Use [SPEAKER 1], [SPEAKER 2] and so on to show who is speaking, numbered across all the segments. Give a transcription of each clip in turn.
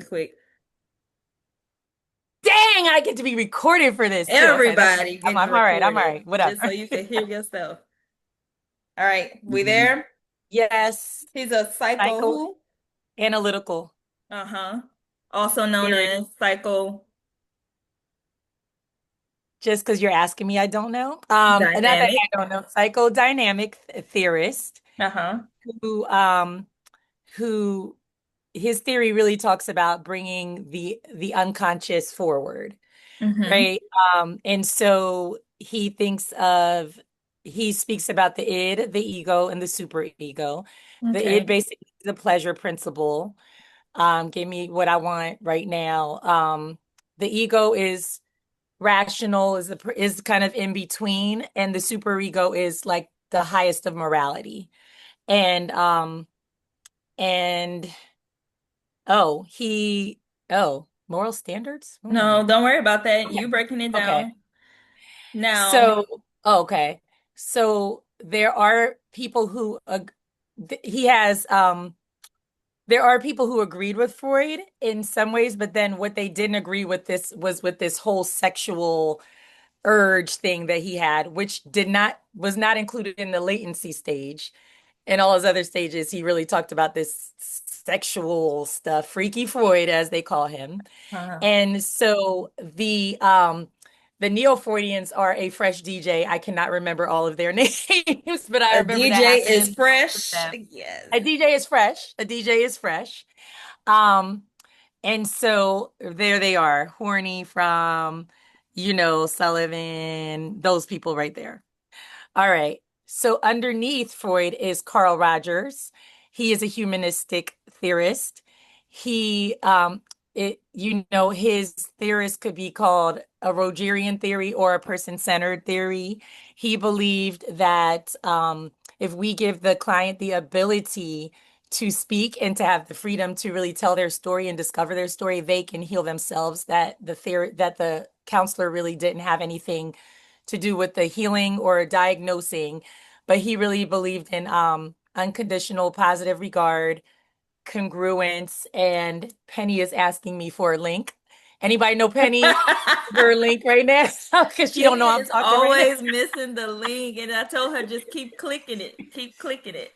[SPEAKER 1] quick.
[SPEAKER 2] Dang, I get to be recorded for this too. Okay, that's
[SPEAKER 1] Everybody getting
[SPEAKER 2] I'm all right. I'm all
[SPEAKER 1] recorded
[SPEAKER 2] right.
[SPEAKER 1] just so
[SPEAKER 2] Whatever.
[SPEAKER 1] you can hear yourself. All right, we there?
[SPEAKER 2] Yes.
[SPEAKER 1] He's a psycho
[SPEAKER 2] Psycho
[SPEAKER 1] who?
[SPEAKER 2] analytical
[SPEAKER 1] Uh-huh. Also known
[SPEAKER 2] theory.
[SPEAKER 1] as psycho
[SPEAKER 2] Just because you're asking me, I don't know. Not that
[SPEAKER 1] dynamic.
[SPEAKER 2] I don't know. Psychodynamic theorist
[SPEAKER 1] Uh-huh.
[SPEAKER 2] who um who his theory really talks about bringing the unconscious forward,
[SPEAKER 1] Mm-hmm.
[SPEAKER 2] right? And so he speaks about the id, the ego, and the superego. The id
[SPEAKER 1] Okay.
[SPEAKER 2] basically is the pleasure principle. Give me what I want right now. The ego is rational, is kind of in between, and the superego is like the highest of morality. And and oh, moral standards?
[SPEAKER 1] No, don't worry about that.
[SPEAKER 2] Okay.
[SPEAKER 1] You breaking it
[SPEAKER 2] Okay.
[SPEAKER 1] down. Now,
[SPEAKER 2] So, okay. So there are people who he has there are people who agreed with Freud in some ways, but then what they didn't agree with this was with this whole sexual urge thing that he had, which did not was not included in the latency stage. In all his other stages, he really talked about this sexual stuff, Freaky Freud, as they call him.
[SPEAKER 1] uh,
[SPEAKER 2] And so the Neo-Freudians are a fresh DJ. I cannot remember all of their names, but I
[SPEAKER 1] a
[SPEAKER 2] remember that
[SPEAKER 1] DJ is
[SPEAKER 2] happening with
[SPEAKER 1] fresh.
[SPEAKER 2] them.
[SPEAKER 1] Yes.
[SPEAKER 2] A DJ is fresh. A DJ is fresh. Um, and so there they are, horny from, Sullivan, those people right there. All right. So underneath Freud is Carl Rogers. He is a humanistic theorist. He his theorist could be called a Rogerian theory or a person-centered theory. He believed that if we give the client the ability to speak and to have the freedom to really tell their story and discover their story, they can heal themselves, that the counselor really didn't have anything to do with the healing or diagnosing, but he really believed in unconditional positive regard, congruence, and Penny is asking me for a link. Anybody know Penny? Her link right now because she don't
[SPEAKER 1] Penny
[SPEAKER 2] know I'm
[SPEAKER 1] is
[SPEAKER 2] talking right now.
[SPEAKER 1] always missing the link, and I told her just keep clicking it. Keep clicking it.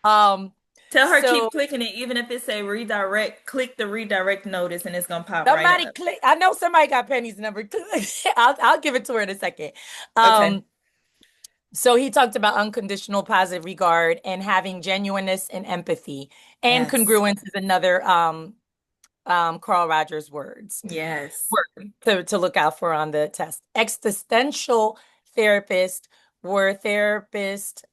[SPEAKER 2] Um,
[SPEAKER 1] Tell her
[SPEAKER 2] so
[SPEAKER 1] keep clicking it, even if it say redirect, click the redirect notice and it's gonna pop right
[SPEAKER 2] somebody
[SPEAKER 1] up.
[SPEAKER 2] click. I know somebody got Penny's number. I'll give it to her in a second.
[SPEAKER 1] Okay.
[SPEAKER 2] Um, So he talked about unconditional positive regard and having genuineness and empathy. And
[SPEAKER 1] Yes.
[SPEAKER 2] congruence is another Carl Rogers
[SPEAKER 1] Yes.
[SPEAKER 2] word to look out for on the test. Existential therapists were therapists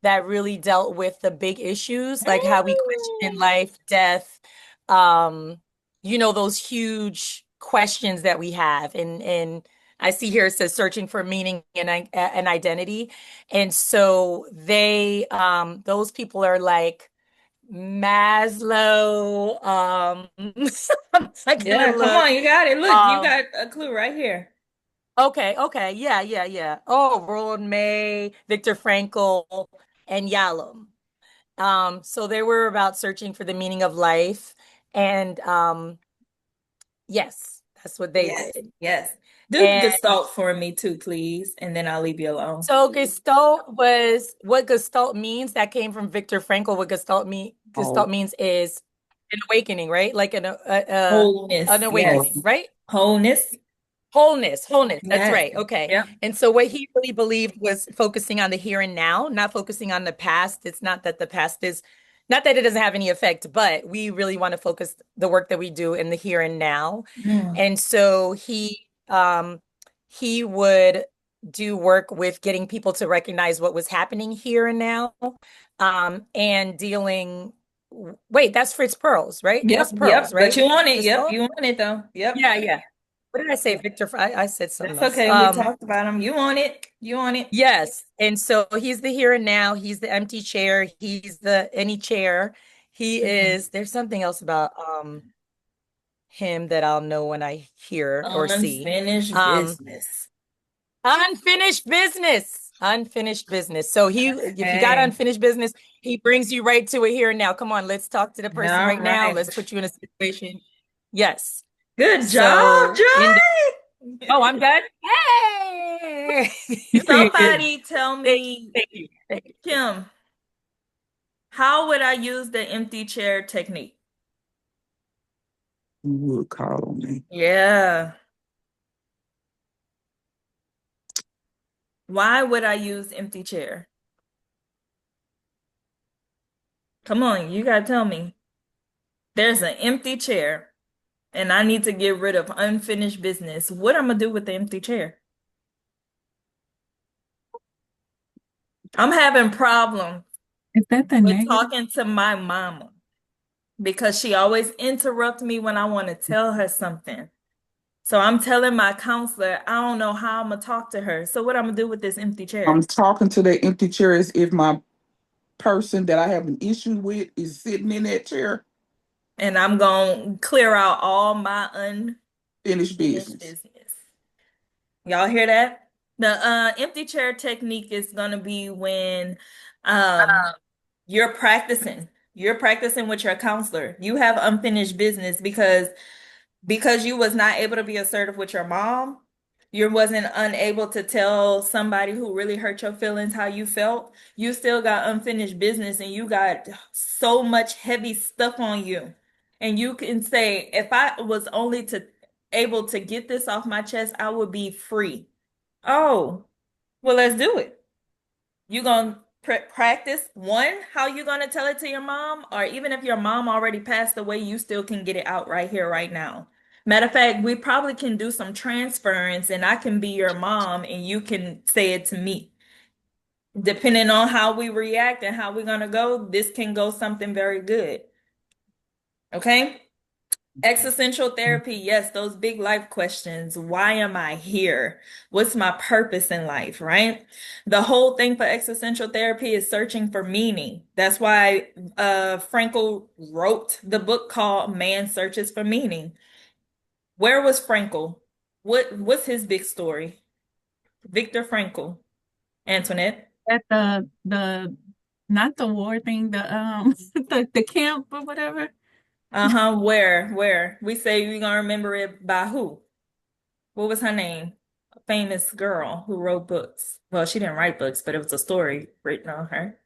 [SPEAKER 2] that really dealt with the big issues, like how we question
[SPEAKER 1] Mm.
[SPEAKER 2] life, death, um, those huge questions that we have. And I see here it says searching for meaning and identity. And so those people are like Maslow. I'm gonna
[SPEAKER 1] Yeah, come
[SPEAKER 2] look.
[SPEAKER 1] on, you got it. Look, you
[SPEAKER 2] Um,
[SPEAKER 1] got a clue right here.
[SPEAKER 2] okay, yeah, yeah, yeah. Oh, Roland May, Viktor Frankl, and Yalom. So they were about searching for the meaning of life, and yes, that's what they
[SPEAKER 1] Yes.
[SPEAKER 2] did.
[SPEAKER 1] Yes. Do
[SPEAKER 2] And
[SPEAKER 1] Gestalt for me too, please, and then I'll leave you alone.
[SPEAKER 2] so Gestalt was what Gestalt means. That came from Viktor Frankl. What Gestalt
[SPEAKER 1] Oh,
[SPEAKER 2] means is an awakening, right? Like an
[SPEAKER 1] wholeness.
[SPEAKER 2] awakening,
[SPEAKER 1] Yes.
[SPEAKER 2] right?
[SPEAKER 1] Wholeness.
[SPEAKER 2] Wholeness. That's
[SPEAKER 1] Yes.
[SPEAKER 2] right. Okay.
[SPEAKER 1] Yep.
[SPEAKER 2] And so what he really believed was focusing on the here and now, not focusing on the past. It's not that the past is, not that it doesn't have any effect, but we really want to focus the work that we do in the here and now.
[SPEAKER 1] Mm.
[SPEAKER 2] And so he would do work with getting people to recognize what was happening here and now, and wait, that's Fritz Perls, right?
[SPEAKER 1] Yep.
[SPEAKER 2] That's Perls,
[SPEAKER 1] Yep. But
[SPEAKER 2] right?
[SPEAKER 1] you want it. Yep.
[SPEAKER 2] Gestalt?
[SPEAKER 1] You want it though. Yep.
[SPEAKER 2] Yeah, yeah. What did I say, Victor? I said something
[SPEAKER 1] That's
[SPEAKER 2] else.
[SPEAKER 1] okay. We talked about him. You want it. You want it.
[SPEAKER 2] Yes. And so he's the here and now. He's the empty chair. He's the any chair. He
[SPEAKER 1] Mhm.
[SPEAKER 2] is, there's something else about him that I'll know when I hear or see.
[SPEAKER 1] Unfinished
[SPEAKER 2] Um,
[SPEAKER 1] business.
[SPEAKER 2] unfinished business. Unfinished business. So if you got
[SPEAKER 1] Hey,
[SPEAKER 2] unfinished business, he brings you right to it here and now. Come on, let's talk to the person
[SPEAKER 1] all
[SPEAKER 2] right now. Let's
[SPEAKER 1] right.
[SPEAKER 2] put you in a situation. Yes.
[SPEAKER 1] Good job,
[SPEAKER 2] So oh,
[SPEAKER 1] Joy.
[SPEAKER 2] I'm done. Hey.
[SPEAKER 1] Somebody tell
[SPEAKER 2] Thank
[SPEAKER 1] me,
[SPEAKER 2] thank you. Thank you.
[SPEAKER 1] Kim, how would I use the empty chair technique?
[SPEAKER 3] You would call on me.
[SPEAKER 1] Yeah. Why would I use empty chair? Come on, you gotta tell me. There's an empty chair and I need to get rid of unfinished business. What I'm gonna do with the empty chair? I'm having problems
[SPEAKER 4] Is that the
[SPEAKER 1] with
[SPEAKER 4] negative?
[SPEAKER 1] talking to my mama because she always interrupts me when I want to tell her something. So I'm telling my counselor, I don't know how I'm gonna talk to her. So what I'm gonna do with this empty
[SPEAKER 3] I'm
[SPEAKER 1] chair?
[SPEAKER 3] talking to that empty chair as if my person that I have an issue with is sitting in that chair.
[SPEAKER 1] And I'm gonna clear out all my
[SPEAKER 3] Finished
[SPEAKER 1] unfinished
[SPEAKER 3] business.
[SPEAKER 1] business. Y'all hear that? The empty chair technique is gonna be when um you're practicing. You're practicing with your counselor. You have unfinished business because you was not able to be assertive with your mom. You wasn't unable to tell somebody who really hurt your feelings how you felt. You still got unfinished business and you got so much heavy stuff on you. And you can say, if I was only to able to get this off my chest, I would be free. Oh, well, let's do it. You gonna practice one, how you gonna tell it to your mom, or even if your mom already passed away, you still can get it out right here, right now. Matter of fact, we probably can do some transference and I can be your mom and you can say it to me. Depending on how we react and how we're gonna go, this can go something very good. Okay? Existential therapy, yes, those big life questions. Why am I here? What's my purpose in life, right? The whole thing for existential therapy is searching for meaning. That's why Frankl wrote the book called Man Searches for Meaning. Where was Frankl? What's his big story? Viktor Frankl. Antoinette.
[SPEAKER 4] At the not the war thing, the the camp or whatever.
[SPEAKER 1] Uh-huh. Where? We say we're gonna remember it by who? What was her name? A famous girl who wrote books. Well, she didn't write books, but it was a story written on her.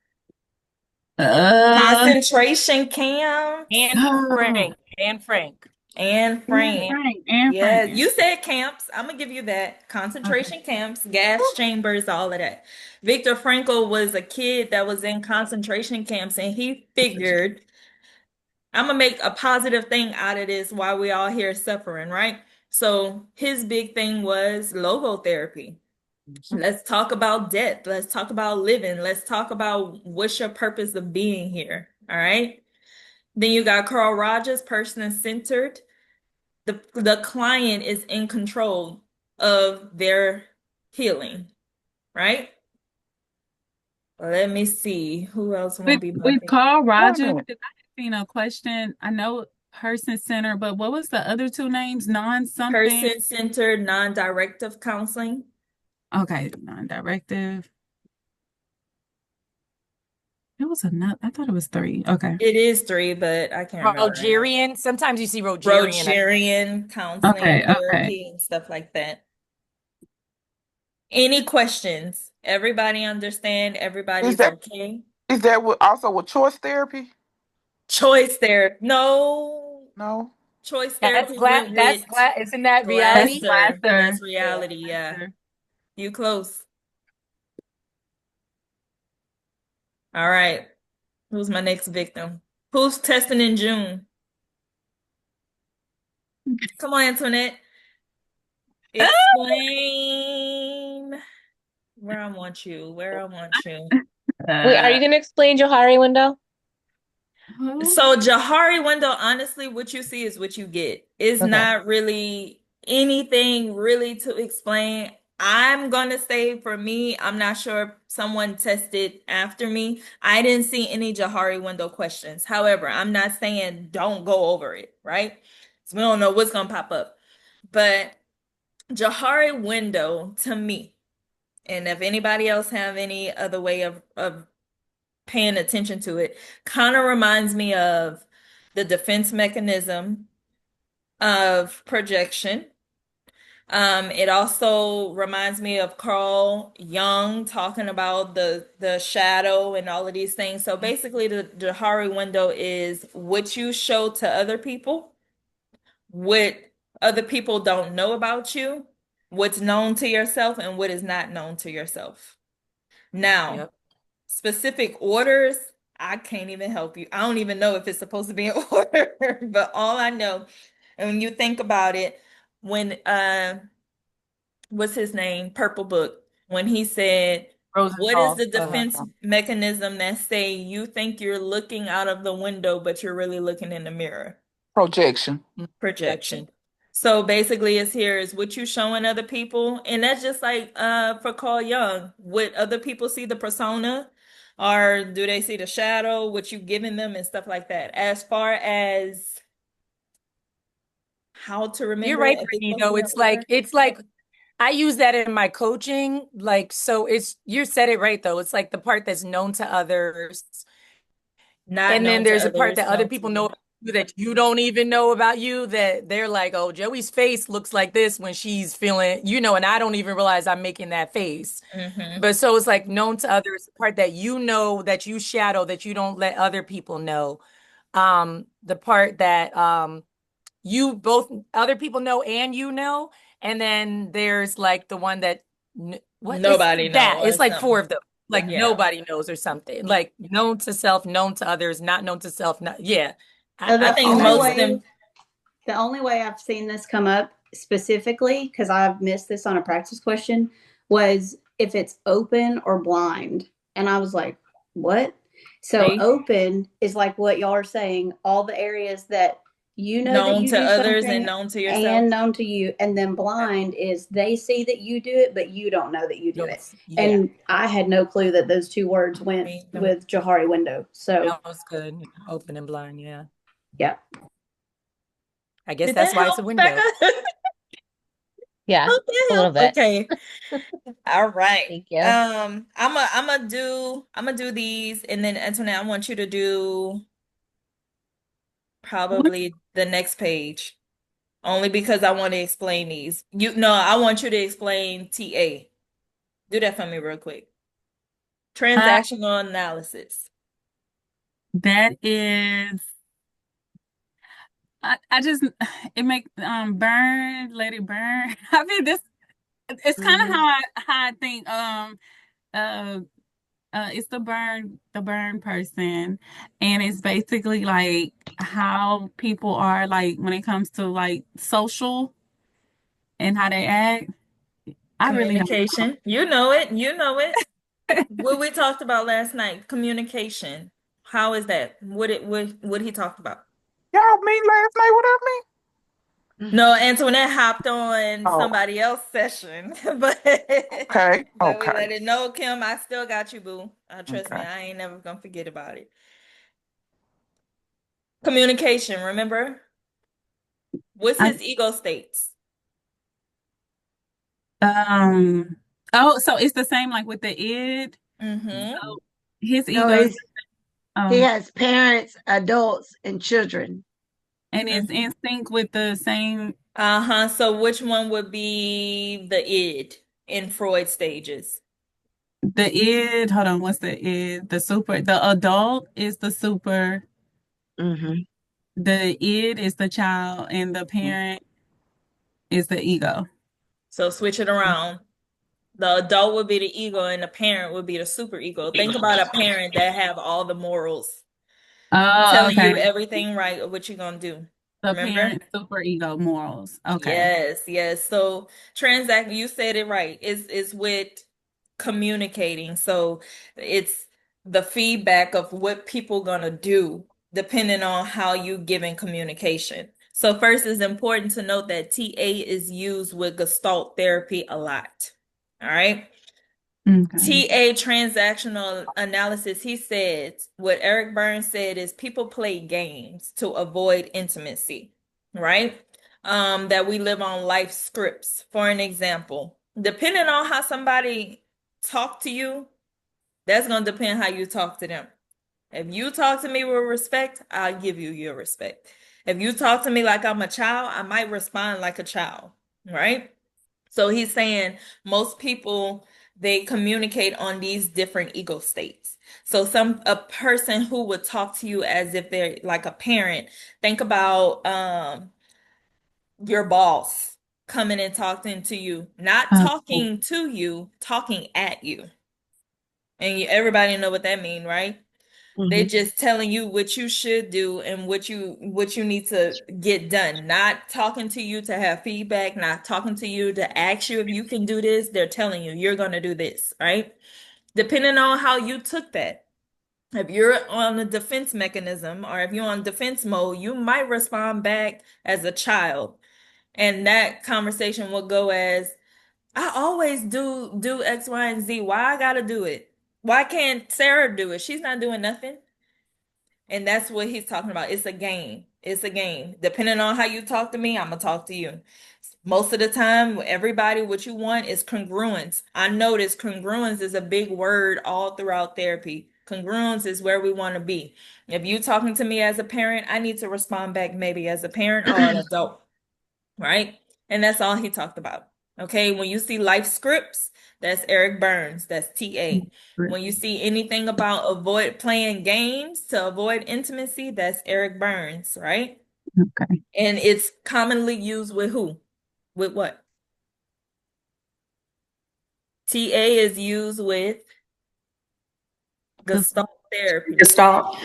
[SPEAKER 4] Uh
[SPEAKER 1] Concentration camps.
[SPEAKER 2] And
[SPEAKER 4] oh,
[SPEAKER 2] Frank. And Frank.
[SPEAKER 1] And
[SPEAKER 4] Anne
[SPEAKER 1] Frank.
[SPEAKER 4] Frank, Anne
[SPEAKER 1] Yeah,
[SPEAKER 4] Frank.
[SPEAKER 1] you said camps. I'm gonna give you that.
[SPEAKER 4] Okay.
[SPEAKER 1] Concentration camps, gas chambers, all of that. Viktor Frankl was a kid that was in concentration camps, and he figured, I'm gonna make a positive thing out of this while we all here suffering, right? So his big thing was logotherapy. Let's talk about death. Let's talk about living. Let's talk about what's your purpose of being here. All right. Then you got Carl Rogers, person-centered. The client is in control of their healing, right? Let me see. Who else won't
[SPEAKER 4] With
[SPEAKER 1] be my
[SPEAKER 4] with
[SPEAKER 1] big
[SPEAKER 4] Carl
[SPEAKER 3] Wait a
[SPEAKER 4] Rogers,
[SPEAKER 3] minute.
[SPEAKER 4] 'cause I had seen a question. I know person center, but what was the other two names? Non something.
[SPEAKER 1] person-centered, non-directive counseling?
[SPEAKER 4] Okay, non-directive. It was another. I thought it was three. Okay.
[SPEAKER 1] It is three, but I can't remember right now.
[SPEAKER 2] Rogerian. Sometimes you see Rogerian.
[SPEAKER 1] Rogerian counseling,
[SPEAKER 4] Okay. Okay.
[SPEAKER 1] therapy, and stuff like that. Any questions? Everybody understand?
[SPEAKER 3] Is
[SPEAKER 1] Everybody's
[SPEAKER 3] that
[SPEAKER 1] okay?
[SPEAKER 3] also with choice therapy?
[SPEAKER 1] Choice therapy. No,
[SPEAKER 3] No.
[SPEAKER 1] choice therapy went
[SPEAKER 2] That's
[SPEAKER 1] with
[SPEAKER 2] glad. Isn't that
[SPEAKER 4] That's
[SPEAKER 2] reality?
[SPEAKER 1] Glasser.
[SPEAKER 4] Glasser.
[SPEAKER 1] That's
[SPEAKER 2] Yeah.
[SPEAKER 1] reality. Yeah.
[SPEAKER 4] Glasser.
[SPEAKER 1] You close. All right. Who's my next victim? Who's testing in June? Come on, Antoinette. Explain where I want you. Where I want you.
[SPEAKER 5] Wait, are
[SPEAKER 4] Uh,
[SPEAKER 5] you going to explain Johari window?
[SPEAKER 4] who?
[SPEAKER 1] So Johari window, honestly, what you see is what you get. It's
[SPEAKER 5] Okay.
[SPEAKER 1] not really anything really to explain. I'm gonna say for me, I'm not sure if someone tested after me. I didn't see any Johari window questions. However, I'm not saying don't go over it, right? So we don't know what's gonna pop up. But Johari window to me. And if anybody else have any other way of paying attention to it, kind of reminds me of the defense mechanism of projection. It also reminds me of Carl Jung talking about the shadow and all of these things. So basically, the Johari window is what you show to other people, what other people don't know about you, what's known to yourself, and what is not known to yourself. Now,
[SPEAKER 2] Yep.
[SPEAKER 1] specific orders, I can't even help you. I don't even know if it's supposed to be in order, but all I know, and when you think about it, when what's his name? Purple Book, when he said, what is
[SPEAKER 2] Rosenthal.
[SPEAKER 1] the defense mechanism that say you think you're looking out of the window, but you're really looking in the mirror?
[SPEAKER 3] Projection.
[SPEAKER 1] Projection. So basically it's here is what you showing other people. And that's just like for Carl Jung, would other people see the persona or do they see the shadow, what you giving them and stuff like that? As far as how to
[SPEAKER 2] You're
[SPEAKER 1] remember
[SPEAKER 2] right,
[SPEAKER 1] it, if it's
[SPEAKER 2] Brittany,
[SPEAKER 1] supposed to
[SPEAKER 2] though.
[SPEAKER 1] be in order,
[SPEAKER 2] It's like I use that in my coaching. Like, so it's you said it right though. It's like the part that's known to others.
[SPEAKER 1] not
[SPEAKER 2] And then
[SPEAKER 1] known to
[SPEAKER 2] there's a part
[SPEAKER 1] others,
[SPEAKER 2] that other
[SPEAKER 1] known to
[SPEAKER 2] people know
[SPEAKER 1] you.
[SPEAKER 2] about you that you don't even know about you, that they're like, oh, Joey's face looks like this when she's feeling, and I don't even realize I'm making that face.
[SPEAKER 1] Mm-hmm.
[SPEAKER 2] But so it's like known to others, the part that you know that you shadow that you don't let other people know. The part that you both other people know and you know, and then there's like the one that what is
[SPEAKER 1] Nobody know
[SPEAKER 2] that?
[SPEAKER 1] or
[SPEAKER 2] It's like four
[SPEAKER 1] something.
[SPEAKER 2] of them. Like
[SPEAKER 1] Yeah.
[SPEAKER 2] nobody knows or something. Like known to self, known to others, not known to self. Not yeah.
[SPEAKER 6] So
[SPEAKER 1] I
[SPEAKER 2] I
[SPEAKER 1] think
[SPEAKER 2] feel you.
[SPEAKER 6] the only way I've seen this come up specifically, because I've missed this on a practice question, was if it's open or blind. And I was like, what? So
[SPEAKER 1] See,
[SPEAKER 6] open is like what y'all are saying, all the areas that you know that
[SPEAKER 1] known
[SPEAKER 6] you
[SPEAKER 1] to
[SPEAKER 6] do
[SPEAKER 1] others and
[SPEAKER 6] something
[SPEAKER 1] known to yourself.
[SPEAKER 6] and known to you. And then blind is they see that you do it, but you don't know that you do it.
[SPEAKER 2] Yeah,
[SPEAKER 6] And I had no clue that those two words went with Johari window. So
[SPEAKER 2] that was good. Yeah, open and blind. Yeah.
[SPEAKER 6] yeah.
[SPEAKER 2] I guess
[SPEAKER 1] Did
[SPEAKER 2] that's
[SPEAKER 1] that
[SPEAKER 2] why it's
[SPEAKER 1] help,
[SPEAKER 2] a window.
[SPEAKER 1] Becca?
[SPEAKER 5] Yeah,
[SPEAKER 1] Hope that
[SPEAKER 5] a little
[SPEAKER 1] helped.
[SPEAKER 5] bit.
[SPEAKER 1] Okay. All right.
[SPEAKER 5] Thank you.
[SPEAKER 1] I'm gonna do these, and then Antoinette, I want you to do probably the next page, only because I want to explain these. No, I want you to explain TA. Do that for me real quick.
[SPEAKER 4] Uh,
[SPEAKER 1] Transactional analysis.
[SPEAKER 4] that is, I just it make burn, let it burn. I mean, this it's kind of
[SPEAKER 1] Mhm.
[SPEAKER 4] how I think uh it's the burn person, and it's basically like how people are like when it comes to like social and how they act. I really don't know.
[SPEAKER 1] Communication. You know it. You know it. What we talked about last night, communication. How is that? What he talked about?
[SPEAKER 3] Y'all mean last night without me?
[SPEAKER 1] No, Antoinette hopped on
[SPEAKER 3] Oh,
[SPEAKER 1] somebody else's session, but
[SPEAKER 3] okay,
[SPEAKER 1] but we
[SPEAKER 3] okay,
[SPEAKER 1] let it know, Kim, I still got you, boo. Trust me,
[SPEAKER 3] okay.
[SPEAKER 1] I ain't never gonna forget about it. Communication, remember? What's
[SPEAKER 4] I,
[SPEAKER 1] his ego states?
[SPEAKER 4] um. Oh, so it's the same like with the id.
[SPEAKER 1] Mm-hmm.
[SPEAKER 4] So his
[SPEAKER 7] No,
[SPEAKER 4] ego,
[SPEAKER 7] he
[SPEAKER 4] um,
[SPEAKER 7] has parents, adults, and children.
[SPEAKER 4] and it's
[SPEAKER 1] Mm-hmm.
[SPEAKER 4] in sync with the same.
[SPEAKER 1] Uh-huh. So which one would be the id in Freud stages?
[SPEAKER 4] The id, hold on, what's the id? The super, the adult is the super,
[SPEAKER 7] Hmm.
[SPEAKER 4] the id is the child, and the parent is the ego.
[SPEAKER 1] So switch it around. The adult would be the ego and the parent would be the super ego. Think about a parent that have all the morals,
[SPEAKER 4] Oh,
[SPEAKER 1] telling
[SPEAKER 4] okay.
[SPEAKER 1] you everything right of what you're gonna do.
[SPEAKER 4] The
[SPEAKER 1] Remember?
[SPEAKER 4] parent super ego morals. Okay.
[SPEAKER 1] Yes, yes. So transact, you said it right. Is with communicating. So it's the feedback of what people gonna do depending on how you giving communication. So first, it's important to note that TA is used with Gestalt therapy a lot. All right.
[SPEAKER 4] Okay.
[SPEAKER 1] TA transactional analysis, he said, what Eric Burns said is people play games to avoid intimacy, right? That we live on life scripts. For an example, depending on how somebody talk to you, that's going to depend how you talk to them. If you talk to me with respect, I'll give you your respect. If you talk to me like I'm a child, I might respond like a child, right? So he's saying most people, they communicate on these different ego states. So a person who would talk to you as if they're like a parent, think about your boss coming and talking to you, not
[SPEAKER 4] Okay.
[SPEAKER 1] talking to you, talking at you. And everybody know what that means, right? They're
[SPEAKER 7] Mhm.
[SPEAKER 1] just telling you what you should do and what you need to get done. Not talking to you to have feedback, not talking to you to ask you if you can do this. They're telling you you're going to do this, right? Depending on how you took that. If you're on a defense mechanism or if you're on defense mode, you might respond back as a child. And that conversation will go as, I always do X, Y, and Z. Why I gotta do it? Why can't Sarah do it? She's not doing nothing. And that's what he's talking about. It's a game. It's a game. Depending on how you talk to me, I'm gonna talk to you. Most of the time, everybody, what you want is congruence. I notice congruence is a big word all throughout therapy. Congruence is where we want to be. If you talking to me as a parent, I need to respond back maybe as a parent or an adult, right? And that's all he talked about. Okay, when you see life scripts, that's Eric Burns, that's TA. When you see anything about avoid playing games to avoid intimacy, that's Eric Burns, right?
[SPEAKER 4] Okay.
[SPEAKER 1] And it's commonly used with who? With what? TA is used with
[SPEAKER 4] Because
[SPEAKER 1] Gestalt therapy.
[SPEAKER 5] Gestalt.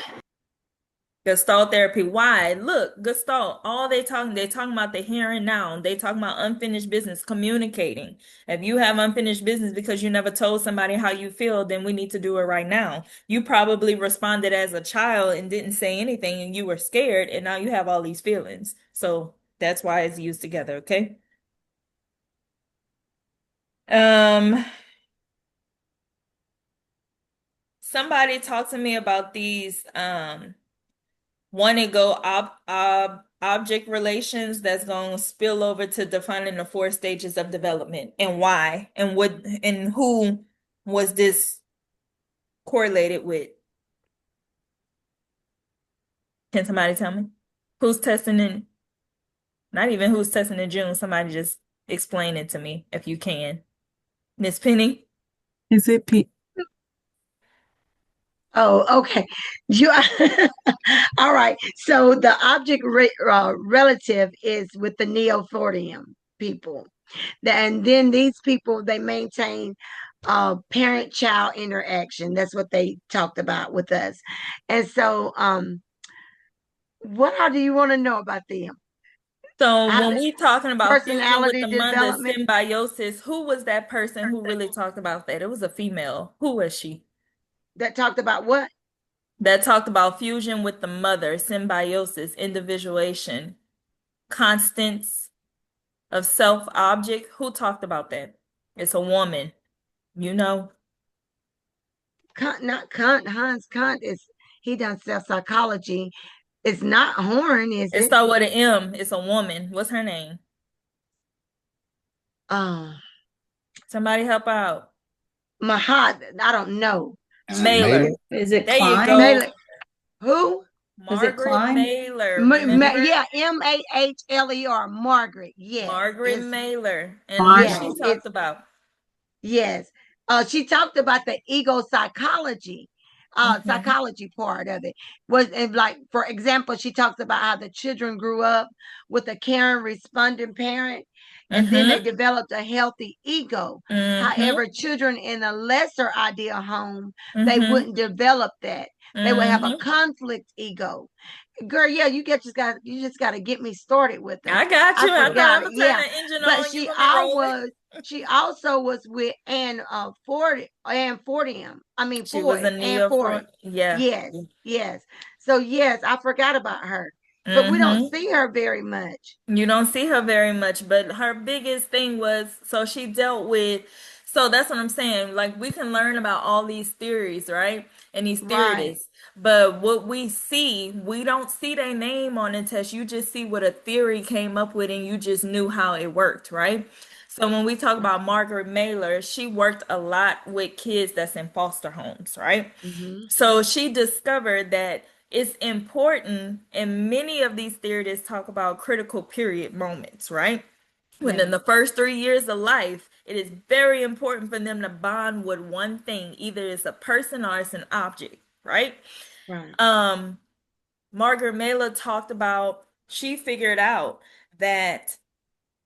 [SPEAKER 1] Gestalt therapy. Why? Look, Gestalt, all they talking about the here and now. They talking about unfinished business, communicating. If you have unfinished business because you never told somebody how you feel, then we need to do it right now. You probably responded as a child and didn't say anything and you were scared and now you have all these feelings. So that's why it's used together, okay? Um, somebody talked to me about these one and go object relations that's going to spill over to defining the four stages of development and why and what and who was this correlated with. Can somebody tell me? Who's testing in, not even who's testing in June, somebody just explain it to me if you can. Miss Penny?
[SPEAKER 4] is it
[SPEAKER 7] Oh, okay. You all right. So the object relative is with the Neo-Freudian people. And then these people, they maintain parent-child interaction. That's what they talked about with us. And so what all do you want to know about them?
[SPEAKER 1] So
[SPEAKER 7] How
[SPEAKER 1] when we talking about fusion with
[SPEAKER 7] personality
[SPEAKER 1] the mother,
[SPEAKER 7] development
[SPEAKER 1] symbiosis, who was that person who really talked about that? It was a female. Who was she?
[SPEAKER 7] that talked about what?
[SPEAKER 1] That talked about fusion with the mother, symbiosis, individuation, constants of self-object. Who talked about that? It's a woman, you know.
[SPEAKER 7] Kant, not Kant. Hans Kant is he done self-psychology. It's not Horn, is
[SPEAKER 1] It
[SPEAKER 7] it?
[SPEAKER 1] started with an M. It's a woman. What's her name?
[SPEAKER 7] Uh,
[SPEAKER 1] Somebody help out.
[SPEAKER 7] Mahat, I don't know.
[SPEAKER 8] Is it
[SPEAKER 1] Mailer.
[SPEAKER 8] Mailer?
[SPEAKER 6] Is it
[SPEAKER 1] There you
[SPEAKER 6] Klein?
[SPEAKER 1] go.
[SPEAKER 7] Mailer, who?
[SPEAKER 6] Is it
[SPEAKER 1] Margaret
[SPEAKER 6] Klein?
[SPEAKER 1] Mahler, remember?
[SPEAKER 7] Yeah, Mahler, Margaret. Yes,
[SPEAKER 1] Margaret Mahler. And what
[SPEAKER 7] yes,
[SPEAKER 1] she
[SPEAKER 4] Bible?
[SPEAKER 1] talked about.
[SPEAKER 7] yes. She talked about the ego psychology,
[SPEAKER 1] Mm-hmm.
[SPEAKER 7] psychology part of it. Was and like, for example, she talks about how the children grew up with a caring, responding parent, and then they
[SPEAKER 1] Mm-hmm.
[SPEAKER 7] developed a healthy ego.
[SPEAKER 1] Mm-hmm.
[SPEAKER 7] However, children in a lesser ideal home, they
[SPEAKER 1] Mm-hmm.
[SPEAKER 7] wouldn't develop that. They would have a
[SPEAKER 1] Mm-hmm.
[SPEAKER 7] conflict ego. Girl, yeah, you just got to get me started with her.
[SPEAKER 1] I got
[SPEAKER 7] I
[SPEAKER 1] you. I know.
[SPEAKER 7] forgot
[SPEAKER 1] I'm
[SPEAKER 7] it.
[SPEAKER 1] gonna turn
[SPEAKER 7] Yeah,
[SPEAKER 1] the engine
[SPEAKER 7] but
[SPEAKER 1] on. You're gonna be rolling.
[SPEAKER 7] she also was with Anne Fordium. I mean
[SPEAKER 1] She was a
[SPEAKER 7] Ford, Anne Ford.
[SPEAKER 1] Neo-Freud. Yeah.
[SPEAKER 7] Yes, yes. So yes, I forgot about her, but we don't
[SPEAKER 1] Mm-hmm.
[SPEAKER 7] see her very much.
[SPEAKER 1] You don't see her very much, but her biggest thing was so she dealt with. So that's what I'm saying. Like we can learn about all these theories, right? And these
[SPEAKER 7] Right.
[SPEAKER 1] theorists. But what we see, we don't see their name on the test. You just see what a theory came up with and you just knew how it worked, right? So when we talk about Margaret Mahler, she worked a lot with kids that's in foster homes, right?
[SPEAKER 7] Mm-hmm.
[SPEAKER 1] So she discovered that it's important, and many of these theorists talk about critical period moments, right?
[SPEAKER 7] Yeah.
[SPEAKER 1] Within the first 3 years of life, it is very important for them to bond with one thing. Either it's a person or it's an object, right?
[SPEAKER 7] Right.
[SPEAKER 1] Um, Margaret Miller talked about, she figured out that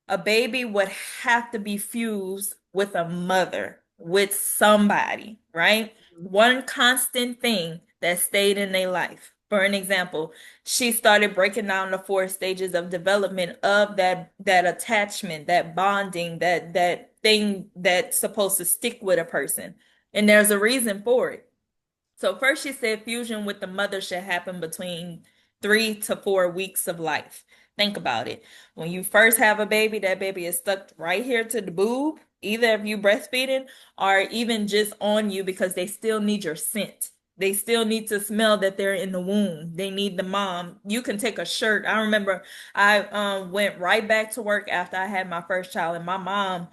[SPEAKER 1] a baby would have to be fused with a mother, with somebody, right? One constant thing that stayed in their life. For an example, she started breaking down the 4 stages of development of that attachment, that bonding, that thing that's supposed to stick with a person. And there's a reason for it. So first she said fusion with the mother should happen between 3 to 4 weeks of life. Think about it. When you first have a baby, that baby is stuck right here to the boob, either if you breastfeeding or even just on you because they still need your scent. They still need to smell that they're in the womb. They need the mom. You can take a shirt. I remember I went right back to work after I had my first child, and my mom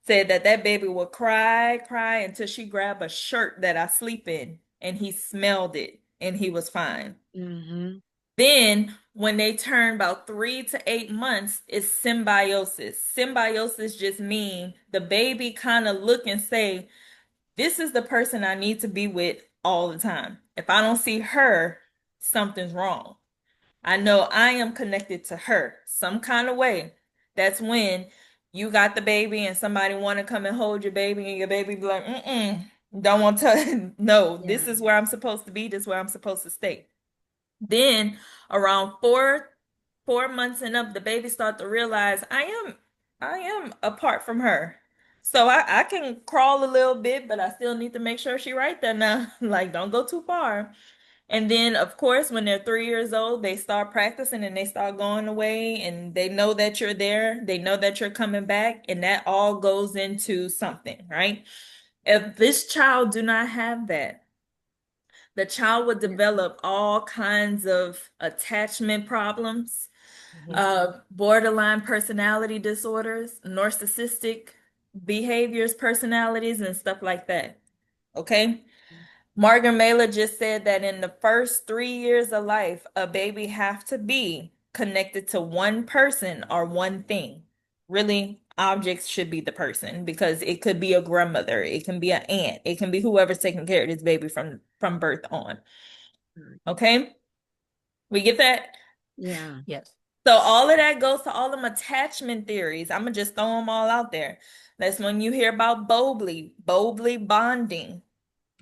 [SPEAKER 1] said that that baby would cry, cry until she grabbed a shirt that I sleep in and he smelled it and he was fine.
[SPEAKER 7] Mm-hmm.
[SPEAKER 1] Then, when they turn about 3 to 8 months, it's symbiosis. Symbiosis just means the baby kind of look and say, this is the person I need to be with all the time. If I don't see her, something's wrong. I know I am connected to her some kind of way. That's when you got the baby and somebody want to come and hold your baby and your baby be like, don't want to. No, this
[SPEAKER 7] Yeah.
[SPEAKER 1] is where I'm supposed to be. This is where I'm supposed to stay. Then around 4 months and up, the baby start to realize I am apart from her. So I can crawl a little bit, but I still need to make sure she right there now. Like, don't go too far. And then, of course, when they're 3 years old, they start practicing and they start going away and they know that you're there. They know that you're coming back, and that all goes into something, right? If this child do not have that, the child would
[SPEAKER 7] Yeah.
[SPEAKER 1] develop all kinds of attachment problems,
[SPEAKER 2] Mhm.
[SPEAKER 1] borderline personality disorders, narcissistic behaviors, personalities, and stuff like that. Okay? Margaret Mahler just said that in the first 3 years of life, a baby have to be connected to one person or one thing. Really, objects should be the person because it could be a grandmother, it can be an aunt, it can be whoever's taking care of this baby from birth on.
[SPEAKER 7] Right.
[SPEAKER 1] Okay? We get that?
[SPEAKER 7] Yeah.
[SPEAKER 2] Yes.
[SPEAKER 1] So all of that goes to all them attachment theories. I'm gonna just throw them all out there. That's when you hear about Bowlby bonding,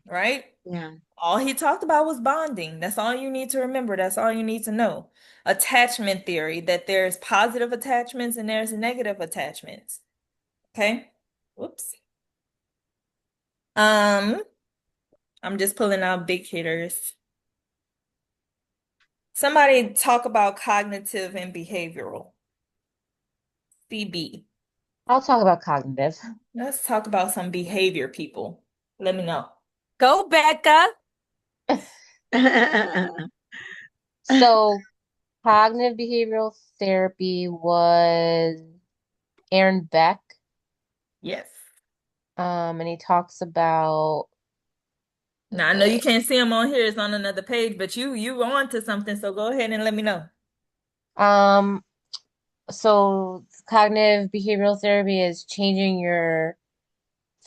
[SPEAKER 1] right?
[SPEAKER 7] Yeah.
[SPEAKER 1] All he talked about was bonding. That's all you need to remember. That's all you need to know. Attachment theory, that there's positive attachments and there's negative attachments. Okay? Whoops. Um, I'm just pulling out big hitters. Somebody talk about cognitive and behavioral. CB.
[SPEAKER 5] I'll talk about cognitive.
[SPEAKER 1] Let's talk about some behavior people. Let me know.
[SPEAKER 2] Go, Becca.
[SPEAKER 5] So, cognitive behavioral therapy was Aaron Beck,
[SPEAKER 1] Yes.
[SPEAKER 5] and he talks about
[SPEAKER 1] Now I know you can't see them on here, it's on another page, but you on to something, so go ahead and let me know.
[SPEAKER 5] um so cognitive behavioral therapy is changing your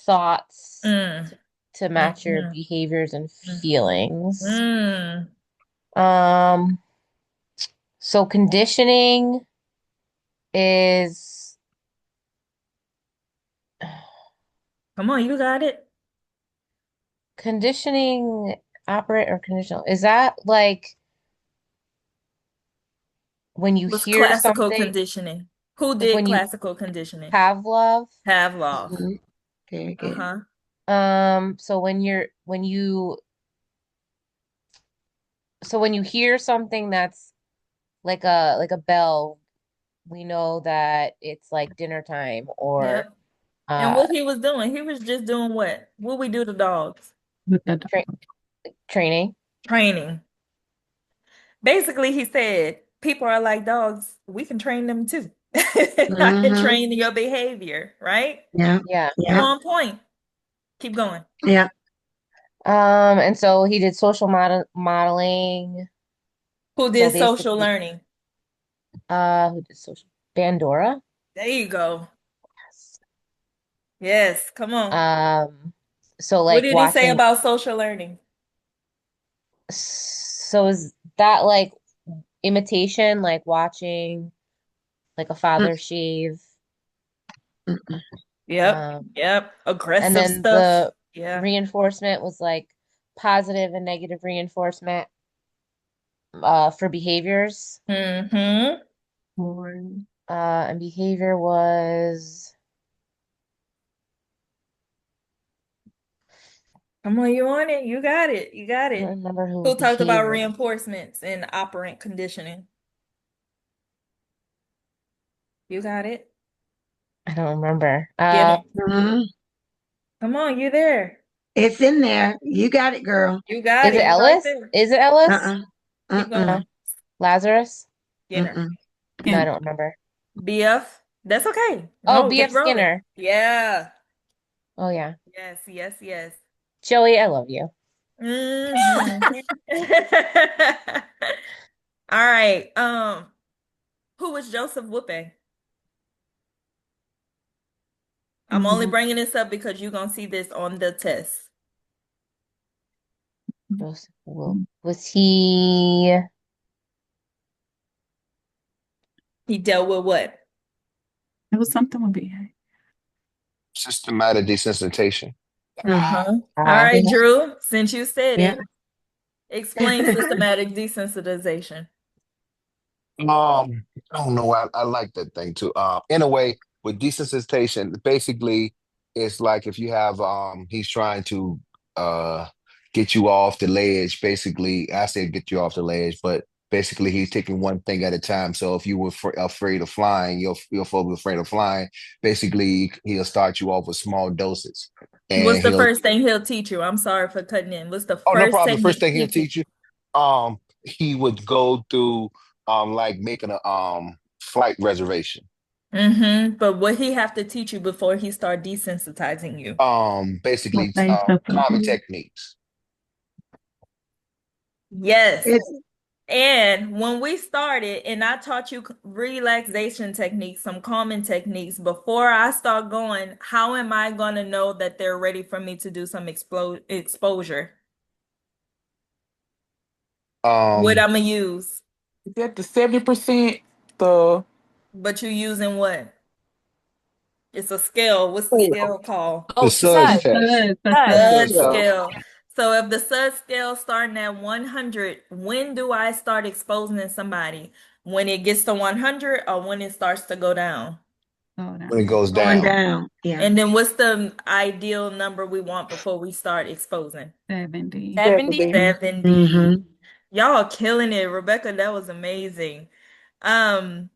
[SPEAKER 5] thoughts
[SPEAKER 1] Mm,
[SPEAKER 5] to match your
[SPEAKER 1] mm,
[SPEAKER 5] behaviors and
[SPEAKER 1] mm,
[SPEAKER 5] feelings.
[SPEAKER 1] mm.
[SPEAKER 5] Um, so is
[SPEAKER 1] Come on, you got it.
[SPEAKER 5] conditioning operate or conditional? Is that like when you
[SPEAKER 1] What's
[SPEAKER 5] hear
[SPEAKER 1] classical
[SPEAKER 5] something,
[SPEAKER 1] conditioning? Who
[SPEAKER 5] like
[SPEAKER 1] did
[SPEAKER 5] when you
[SPEAKER 1] classical conditioning?
[SPEAKER 5] Pavlov?
[SPEAKER 1] Pavlov.
[SPEAKER 7] Mhm. Very good.
[SPEAKER 1] Uh-huh.
[SPEAKER 5] So when you hear something that's like a bell, we know that it's like dinner time or
[SPEAKER 1] Yep. And
[SPEAKER 5] uh
[SPEAKER 1] what he was doing, he was just doing what? What we do to dogs?
[SPEAKER 4] With the
[SPEAKER 5] tra training.
[SPEAKER 1] Training. Basically, he said, people are like dogs. We can train them too. I can
[SPEAKER 7] Mm-hmm.
[SPEAKER 1] train your behavior, right?
[SPEAKER 7] Yeah.
[SPEAKER 5] Yeah.
[SPEAKER 7] Yeah.
[SPEAKER 1] On point. Keep going.
[SPEAKER 7] Yeah.
[SPEAKER 5] And so he did social modeling.
[SPEAKER 1] Who
[SPEAKER 5] So
[SPEAKER 1] did social
[SPEAKER 5] basically,
[SPEAKER 1] learning?
[SPEAKER 5] who did social Bandora?
[SPEAKER 1] There you go.
[SPEAKER 5] Yes.
[SPEAKER 1] Yes, come on.
[SPEAKER 5] Um, so
[SPEAKER 1] What
[SPEAKER 5] like
[SPEAKER 1] did he say
[SPEAKER 5] watching,
[SPEAKER 1] about social learning?
[SPEAKER 5] so is that like imitation, like watching like a father shave?
[SPEAKER 7] Mm-mm.
[SPEAKER 1] Yep,
[SPEAKER 5] Um,
[SPEAKER 1] yep.
[SPEAKER 5] and
[SPEAKER 1] Aggressive
[SPEAKER 5] then
[SPEAKER 1] stuff.
[SPEAKER 5] the
[SPEAKER 1] Yeah.
[SPEAKER 5] reinforcement was like positive and negative reinforcement for behaviors.
[SPEAKER 1] Mm-hmm.
[SPEAKER 4] Lord.
[SPEAKER 5] And behavior was
[SPEAKER 1] Come on, you on it. You got it. You got
[SPEAKER 5] I don't
[SPEAKER 1] it.
[SPEAKER 5] remember who
[SPEAKER 1] Who talked about
[SPEAKER 5] behavior.
[SPEAKER 1] reinforcements and operant conditioning? You got it.
[SPEAKER 5] I don't remember.
[SPEAKER 1] Get him.
[SPEAKER 7] Mhm.
[SPEAKER 1] Come on, you there.
[SPEAKER 7] It's in there. You got it, girl.
[SPEAKER 1] You got
[SPEAKER 5] Is
[SPEAKER 1] it.
[SPEAKER 5] it
[SPEAKER 1] You right
[SPEAKER 5] Ellis?
[SPEAKER 1] there.
[SPEAKER 5] Is it Ellis?
[SPEAKER 7] Uh-uh.
[SPEAKER 1] Keep
[SPEAKER 7] Uh-uh.
[SPEAKER 1] going.
[SPEAKER 5] No. Lazarus?
[SPEAKER 1] Skinner.
[SPEAKER 7] Mm-mm.
[SPEAKER 5] No, I
[SPEAKER 4] And
[SPEAKER 5] don't remember.
[SPEAKER 1] BF. That's okay.
[SPEAKER 5] Oh,
[SPEAKER 1] No,
[SPEAKER 5] B.F.
[SPEAKER 1] keep rolling.
[SPEAKER 5] Skinner.
[SPEAKER 1] Yeah.
[SPEAKER 5] Oh yeah.
[SPEAKER 1] Yes, yes, yes.
[SPEAKER 5] Joey, I love you.
[SPEAKER 1] Hmm. All right. Who was Joseph Whoopi? I'm only
[SPEAKER 4] mm,
[SPEAKER 1] bringing this up because you're gonna see this on the test.
[SPEAKER 5] Joseph was he
[SPEAKER 1] He dealt with what?
[SPEAKER 4] it was something with BA.
[SPEAKER 8] Systematic desensitization.
[SPEAKER 7] Mm.
[SPEAKER 1] Uh-huh. All
[SPEAKER 5] uh
[SPEAKER 1] right,
[SPEAKER 7] Yeah.
[SPEAKER 1] Drew, since you said
[SPEAKER 7] Yeah.
[SPEAKER 1] it, explain systematic desensitization.
[SPEAKER 8] I don't know. I like that thing too. In a way, with desensitization, basically, it's like if you have he's trying to uh get you off the ledge. Basically, I say get you off the ledge, but basically he's taking one thing at a time. So if you were afraid of flying, you're afraid of flying. Basically, he'll start you off with small doses,
[SPEAKER 1] What's
[SPEAKER 8] and
[SPEAKER 1] the
[SPEAKER 8] he'll
[SPEAKER 1] first thing he'll teach you? I'm sorry for cutting in. What's the
[SPEAKER 8] oh, no
[SPEAKER 1] first
[SPEAKER 8] problem. The first
[SPEAKER 1] technique
[SPEAKER 8] thing he'll
[SPEAKER 1] he teach
[SPEAKER 8] teach you, he would go through like making a flight reservation.
[SPEAKER 1] you? Mm-hmm. But what he have to teach you before he start desensitizing you?
[SPEAKER 8] Basically
[SPEAKER 4] Phase of
[SPEAKER 8] common
[SPEAKER 4] abuse.
[SPEAKER 8] techniques.
[SPEAKER 1] Yes.
[SPEAKER 7] It's
[SPEAKER 1] And when we started, and I taught you relaxation techniques, some calming techniques, before I start going, how am I going to know that they're ready for me to do some exposure? What
[SPEAKER 8] Um
[SPEAKER 1] I'm gonna use?
[SPEAKER 3] Is that the 70%? The
[SPEAKER 1] But you using what? It's a scale. What's the
[SPEAKER 8] the
[SPEAKER 1] scale called?
[SPEAKER 2] Oh,
[SPEAKER 8] SUDS
[SPEAKER 2] SUD.
[SPEAKER 8] test.
[SPEAKER 4] The
[SPEAKER 2] SUD.
[SPEAKER 1] SUD
[SPEAKER 8] SUDS
[SPEAKER 3] yeah.
[SPEAKER 8] test.
[SPEAKER 1] scale. So if the SUD scale starting at 100, when do I start exposing somebody? When it gets to 100 or when it starts to go down?
[SPEAKER 4] Slow
[SPEAKER 8] When it
[SPEAKER 4] down.
[SPEAKER 8] goes
[SPEAKER 7] going
[SPEAKER 8] down.
[SPEAKER 7] down. Yeah.
[SPEAKER 1] And then what's the ideal number we want before we start exposing?
[SPEAKER 4] 70.
[SPEAKER 2] 70.
[SPEAKER 3] 70.
[SPEAKER 1] 70.
[SPEAKER 7] Mm-hmm.
[SPEAKER 1] Y'all are killing it. Rebecca, that was amazing. Um,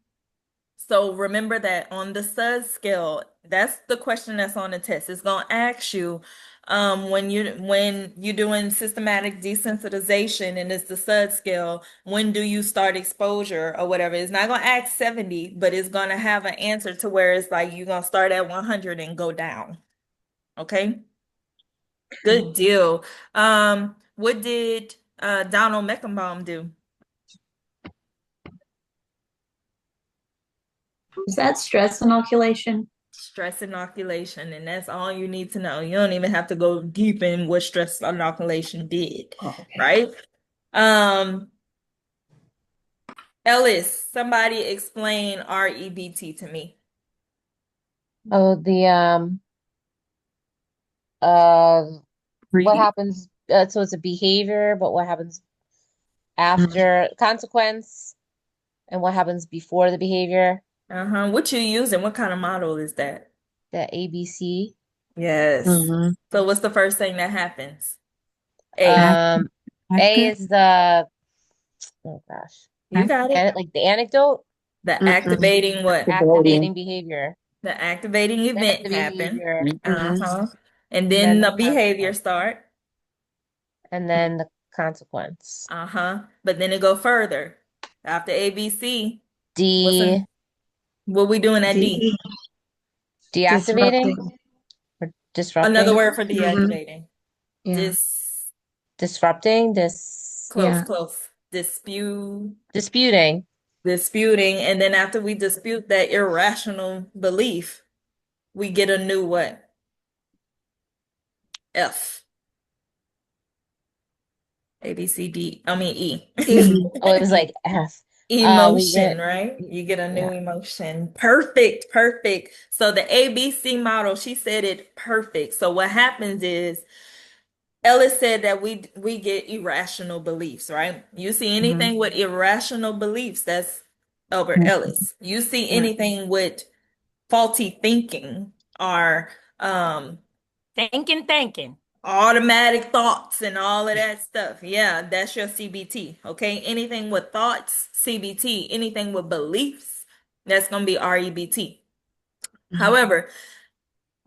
[SPEAKER 1] so remember that on the SUD scale, that's the question that's on the test. It's gonna ask you when you're doing systematic desensitization and it's the SUD scale, when do you start exposure or whatever? It's not gonna ask 70, but it's gonna have an answer to where it's like you're gonna start at 100 and go down. Okay? Good deal. What did Donald Meckenbaum do?
[SPEAKER 6] Is that stress inoculation?
[SPEAKER 1] Stress inoculation, and that's all you need to know. You don't even have to go deep in what stress inoculation did,
[SPEAKER 6] Oh, okay.
[SPEAKER 1] right? Um, Ellis, somebody explain REBT to me.
[SPEAKER 5] oh the uh what
[SPEAKER 4] Read.
[SPEAKER 5] happens so it's a behavior, but what happens after consequence and what happens before the behavior?
[SPEAKER 1] Uh-huh. What you using? What kind of model is that?
[SPEAKER 5] The ABC.
[SPEAKER 1] Yes.
[SPEAKER 7] Mm-hmm.
[SPEAKER 1] So what's the first thing that happens? A.
[SPEAKER 4] Act,
[SPEAKER 5] Um A
[SPEAKER 4] active.
[SPEAKER 5] is the oh gosh.
[SPEAKER 1] You
[SPEAKER 4] Act,
[SPEAKER 1] got it.
[SPEAKER 5] And like the anecdote,
[SPEAKER 1] The
[SPEAKER 7] Mm-mm.
[SPEAKER 1] activating what?
[SPEAKER 3] Voting.
[SPEAKER 5] activating behavior.
[SPEAKER 1] The activating
[SPEAKER 5] Then
[SPEAKER 1] event
[SPEAKER 5] the
[SPEAKER 1] happen.
[SPEAKER 5] behavior,
[SPEAKER 7] Mm-hmm.
[SPEAKER 1] Uh-huh. And
[SPEAKER 5] and
[SPEAKER 1] then
[SPEAKER 5] then the
[SPEAKER 1] the behavior
[SPEAKER 5] consequence,
[SPEAKER 1] start.
[SPEAKER 5] and then the consequence.
[SPEAKER 1] Uh-huh. But then it go further. After ABC, what's in,
[SPEAKER 5] De
[SPEAKER 1] what we doing at D?
[SPEAKER 7] DE,
[SPEAKER 5] deactivating
[SPEAKER 7] disrupting.
[SPEAKER 5] or
[SPEAKER 1] Another
[SPEAKER 5] disrupting?
[SPEAKER 1] word for
[SPEAKER 7] Hmm.
[SPEAKER 1] deactivating.
[SPEAKER 7] Yeah.
[SPEAKER 1] Dis,
[SPEAKER 5] Disrupting,
[SPEAKER 1] close,
[SPEAKER 7] Yeah.
[SPEAKER 1] close.
[SPEAKER 5] disputing.
[SPEAKER 1] Disputing. And then after we dispute that irrational belief, we get a new what? F. A, B, C, D. I mean E.
[SPEAKER 7] E.
[SPEAKER 5] Oh, it was like F. We
[SPEAKER 1] Emotion,
[SPEAKER 5] get
[SPEAKER 1] right? You get a new
[SPEAKER 5] yeah.
[SPEAKER 1] emotion. Perfect, perfect. So the ABC model, she said it perfect. So what happens is Ellis said that we get irrational beliefs, right? You see
[SPEAKER 7] Hmm.
[SPEAKER 1] anything with irrational beliefs, that's Albert Ellis. You see
[SPEAKER 7] Yeah.
[SPEAKER 1] anything with faulty thinking or
[SPEAKER 2] Thinking.
[SPEAKER 1] automatic thoughts and all of that stuff. Yeah, that's your CBT. Okay. Anything with thoughts, CBT. Anything with beliefs, that's going to be REBT.
[SPEAKER 7] Hmm.
[SPEAKER 1] However,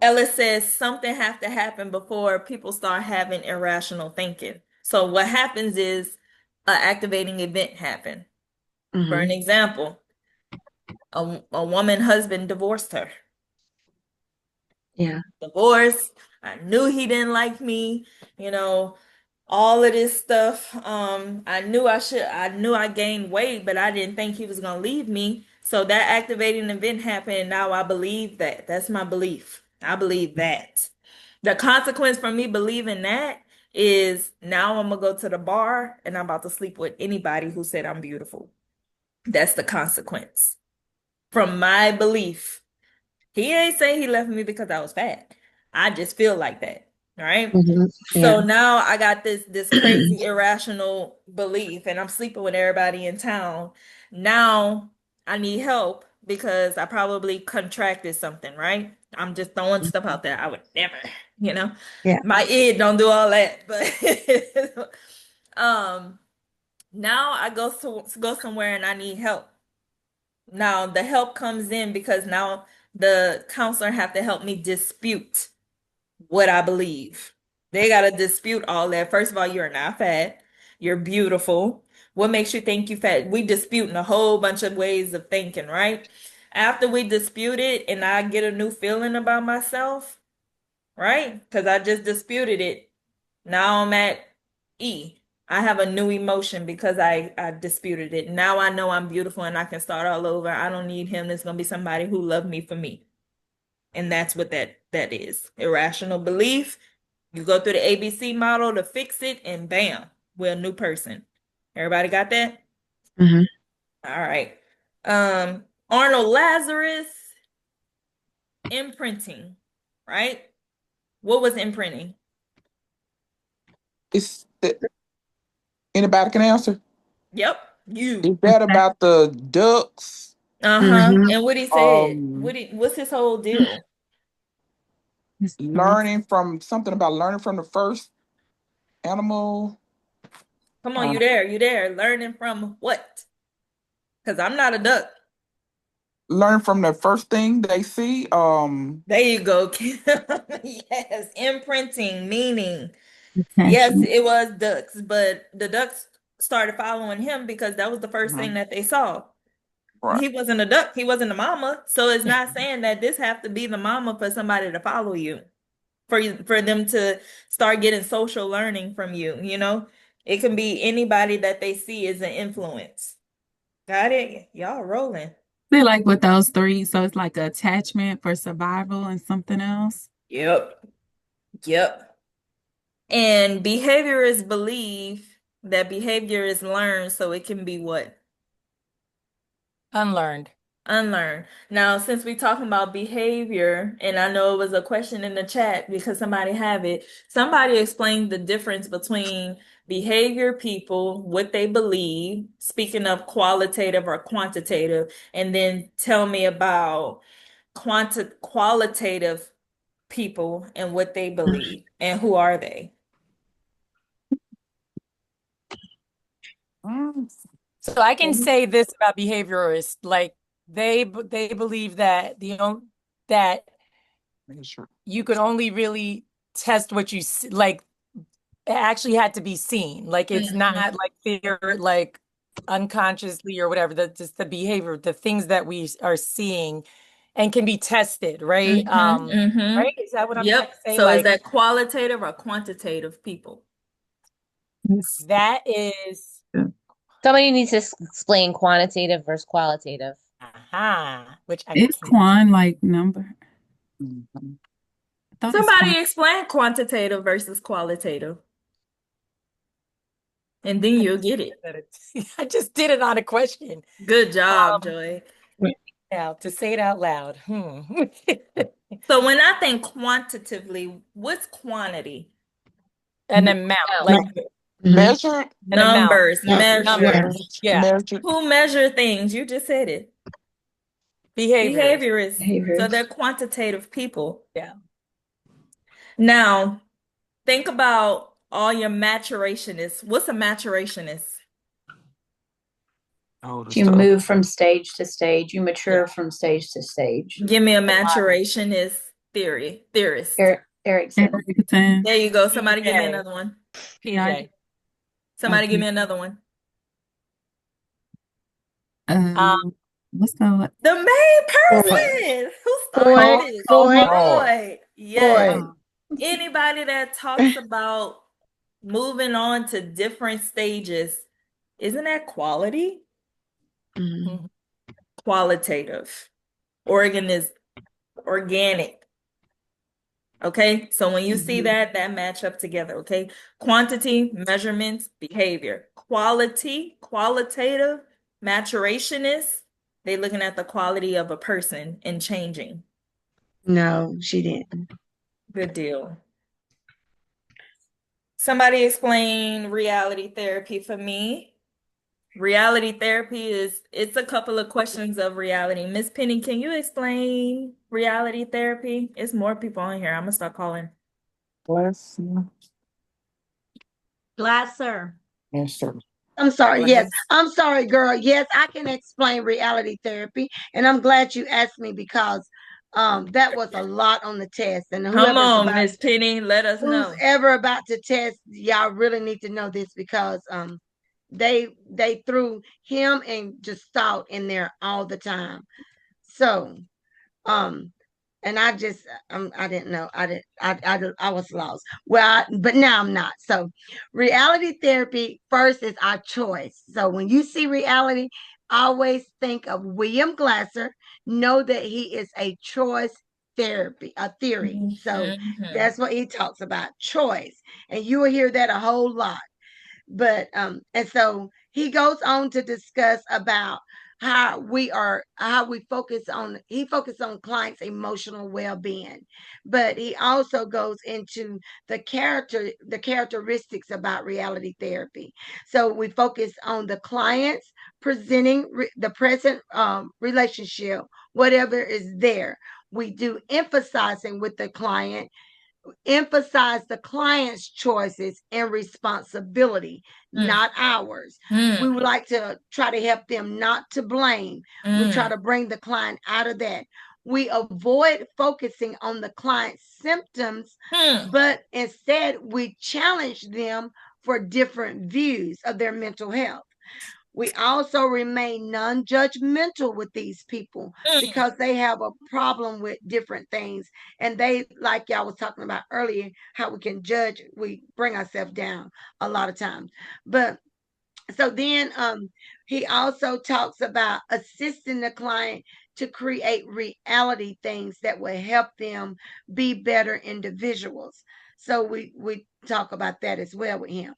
[SPEAKER 1] Ellis says something have to happen before people start having irrational thinking. So what happens is an activating event happen. For an
[SPEAKER 7] Hmm.
[SPEAKER 1] example, a woman husband divorced her.
[SPEAKER 7] Yeah.
[SPEAKER 1] Divorce. I knew he didn't like me, you know, all of this stuff. I knew I gained weight, but I didn't think he was gonna leave me. So that activating event happened, and now I believe that. That's my belief. I believe that. The consequence for me believing that is now I'm gonna go to the bar and I'm about to sleep with anybody who said I'm beautiful. That's the consequence from my belief. He ain't say he left me because I was fat. I just feel like that. Right?
[SPEAKER 7] Hmm. Yeah.
[SPEAKER 1] So now I got this crazy irrational belief and I'm sleeping with everybody in town. Now I need help because I probably contracted something, right? I'm just throwing stuff out there. I would never, you know.
[SPEAKER 7] Yeah.
[SPEAKER 1] My id don't do all that, but um now I go somewhere and I need help. Now the help comes in because now the counselor have to help me dispute what I believe. They got to dispute all that. First of all, you're not fat. You're beautiful. What makes you think you fat? We dispute in a whole bunch of ways of thinking, right? After we dispute it and I get a new feeling about myself, right? Because I just disputed it. Now I'm at E. I have a new emotion because I disputed it. Now I know I'm beautiful and I can start all over. I don't need him. There's gonna be somebody who love me for me. And that's what that is. Irrational belief. You go through the ABC model to fix it, and bam, we're a new person. Everybody got that?
[SPEAKER 7] Hmm.
[SPEAKER 1] All right. Arnold Lazarus, imprinting, right? What was imprinting?
[SPEAKER 3] It's anybody can answer.
[SPEAKER 1] Yep, you.
[SPEAKER 3] Is that about the ducks?
[SPEAKER 1] Uh-huh.
[SPEAKER 7] Hmm.
[SPEAKER 1] And what he said,
[SPEAKER 3] Um,
[SPEAKER 1] what's his whole deal?
[SPEAKER 3] learning from something about learning from the first animal.
[SPEAKER 1] Come on,
[SPEAKER 3] Uh,
[SPEAKER 1] you there, you there. Learning from what? Because I'm not a duck.
[SPEAKER 3] learn from the first thing they see.
[SPEAKER 1] There you go, Kim. Yes, imprinting, meaning, yes,
[SPEAKER 4] Attachment.
[SPEAKER 1] it was ducks, but the ducks started following him because that was the first thing
[SPEAKER 3] mhm,
[SPEAKER 1] that they saw.
[SPEAKER 3] right.
[SPEAKER 1] He wasn't a duck, he wasn't a mama. So it's not saying that this have to be the mama for somebody to follow you, for them to start getting social learning from you, you know? It can be anybody that they see as an influence. Got it? Y'all rolling.
[SPEAKER 4] They're like with those three, so it's like attachment for survival and something else.
[SPEAKER 1] Yep. Yep. And behaviorists believe that behavior is learned, so it can be what?
[SPEAKER 2] Unlearned.
[SPEAKER 1] Unlearned. Now, since we're talking about behavior, and I know it was a question in the chat because somebody have it, somebody explained the difference between behavior people, what they believe, speaking of qualitative or quantitative, and then tell me about qualitative people and what they believe and who are they?
[SPEAKER 3] Mm,
[SPEAKER 2] So I can
[SPEAKER 1] Mhm.
[SPEAKER 2] say this about behaviorists, like they believe that that
[SPEAKER 3] making sure.
[SPEAKER 2] you could only really test what you see, like it actually had to be seen. Like it's
[SPEAKER 1] Mhm.
[SPEAKER 2] not like they're like unconsciously or whatever, just the behavior, the things that we are seeing and can be tested, right? Right? Is that what I'm trying to
[SPEAKER 1] Yep.
[SPEAKER 2] say?
[SPEAKER 1] So is
[SPEAKER 2] Like
[SPEAKER 1] that qualitative or quantitative people?
[SPEAKER 2] that is,
[SPEAKER 5] Somebody needs to explain quantitative versus qualitative.
[SPEAKER 2] which I
[SPEAKER 4] Is
[SPEAKER 2] can't.
[SPEAKER 4] Quan like number?
[SPEAKER 3] Mhm.
[SPEAKER 4] I thought it's Quan.
[SPEAKER 1] Somebody explain quantitative versus qualitative, and then
[SPEAKER 2] I
[SPEAKER 1] you'll
[SPEAKER 2] just
[SPEAKER 1] get
[SPEAKER 2] did
[SPEAKER 1] it.
[SPEAKER 2] it. I just did it on a question.
[SPEAKER 1] Good job,
[SPEAKER 2] Um,
[SPEAKER 1] Joy.
[SPEAKER 2] Now to say it out loud.
[SPEAKER 1] So when I think quantitatively, what's quantity?
[SPEAKER 2] An amount, like
[SPEAKER 7] Mhm.
[SPEAKER 3] Measured,
[SPEAKER 2] an amount,
[SPEAKER 1] Numbers,
[SPEAKER 2] numbers.
[SPEAKER 1] measured.
[SPEAKER 2] Yeah.
[SPEAKER 3] measured.
[SPEAKER 1] Who measure things? You just said it.
[SPEAKER 2] Behaviors.
[SPEAKER 1] Behaviorists. So
[SPEAKER 6] Behaviors.
[SPEAKER 1] they're quantitative people.
[SPEAKER 2] Yeah.
[SPEAKER 1] Now, think about all your maturationists. What's a maturationist?
[SPEAKER 3] Oh, the
[SPEAKER 6] You
[SPEAKER 3] stuff.
[SPEAKER 6] move from stage to stage. You
[SPEAKER 2] Yeah.
[SPEAKER 6] mature from stage to stage.
[SPEAKER 1] Give me a
[SPEAKER 2] A lot.
[SPEAKER 1] maturationist theorist.
[SPEAKER 6] Erickson.
[SPEAKER 4] Erickson.
[SPEAKER 1] There you go. Somebody give me
[SPEAKER 2] PJ.
[SPEAKER 1] another one.
[SPEAKER 2] PJ.
[SPEAKER 1] Somebody give
[SPEAKER 4] Okay.
[SPEAKER 1] me another one.
[SPEAKER 2] Um,
[SPEAKER 4] What's the
[SPEAKER 1] The main
[SPEAKER 7] Freud.
[SPEAKER 1] person who started
[SPEAKER 7] Freud.
[SPEAKER 2] Paul,
[SPEAKER 1] this.
[SPEAKER 2] Paul
[SPEAKER 7] Freud.
[SPEAKER 2] Paul.
[SPEAKER 8] Freud.
[SPEAKER 1] Freud. Yes.
[SPEAKER 7] Freud.
[SPEAKER 2] Oh,
[SPEAKER 1] Anybody that talks about moving on to different stages, isn't that quality?
[SPEAKER 7] Mhm.
[SPEAKER 2] mhm.
[SPEAKER 1] Qualitative. Organism, organic. Okay, so when you see
[SPEAKER 7] Mhm.
[SPEAKER 1] that match up together, okay? Quantity, measurements, behavior. Quality, qualitative, maturationist, they looking at the quality of a person and changing.
[SPEAKER 7] No, she didn't.
[SPEAKER 1] Good deal. Somebody explain reality therapy for me. Reality therapy it's a couple of questions of reality. Miss Penny, can you explain reality therapy? It's more people on here. I'm gonna start calling.
[SPEAKER 3] Bless you.
[SPEAKER 6] Glasser.
[SPEAKER 3] Yes, sir.
[SPEAKER 7] I'm sorry. Yes.
[SPEAKER 1] Glass.
[SPEAKER 7] I'm sorry, girl. Yes, I can explain reality therapy. And I'm glad you asked me because that was a lot on the test. And
[SPEAKER 1] Come on, Miss Penny, let us
[SPEAKER 7] who's
[SPEAKER 1] know.
[SPEAKER 7] ever about to test, y'all really need to know this because they threw him and Gestalt in there all the time. So um and I didn't know. I was lost. But now I'm not. So reality therapy first is our choice. So when you see reality, always think of William Glasser. Know that he is a choice a theory. So
[SPEAKER 1] Mhm.
[SPEAKER 7] that's what he talks about, choice. And you will hear that a whole lot. But and so he goes on to discuss about how we focus on he focused on clients emotional well-being, but he also goes into the characteristics about reality therapy. So we focus on the clients presenting the present relationship, whatever is there. We do emphasizing with the client, emphasize the client's choices and responsibility,
[SPEAKER 1] Mm,
[SPEAKER 7] not ours. We
[SPEAKER 1] mm,
[SPEAKER 7] would like to try to help them not to blame. We try
[SPEAKER 1] mm,
[SPEAKER 7] to bring the client out of that. We avoid focusing on the client's symptoms,
[SPEAKER 1] mm,
[SPEAKER 7] but instead we challenge them for different views of their mental health. We also remain non judgmental with these people
[SPEAKER 1] mm.
[SPEAKER 7] because they have a problem with different things. And they, like y'all was talking about earlier, how we can judge, we bring ourselves down a lot of times. But so then he also talks about assisting the client to create reality things that will help them be better individuals. So we talk about that as well with him.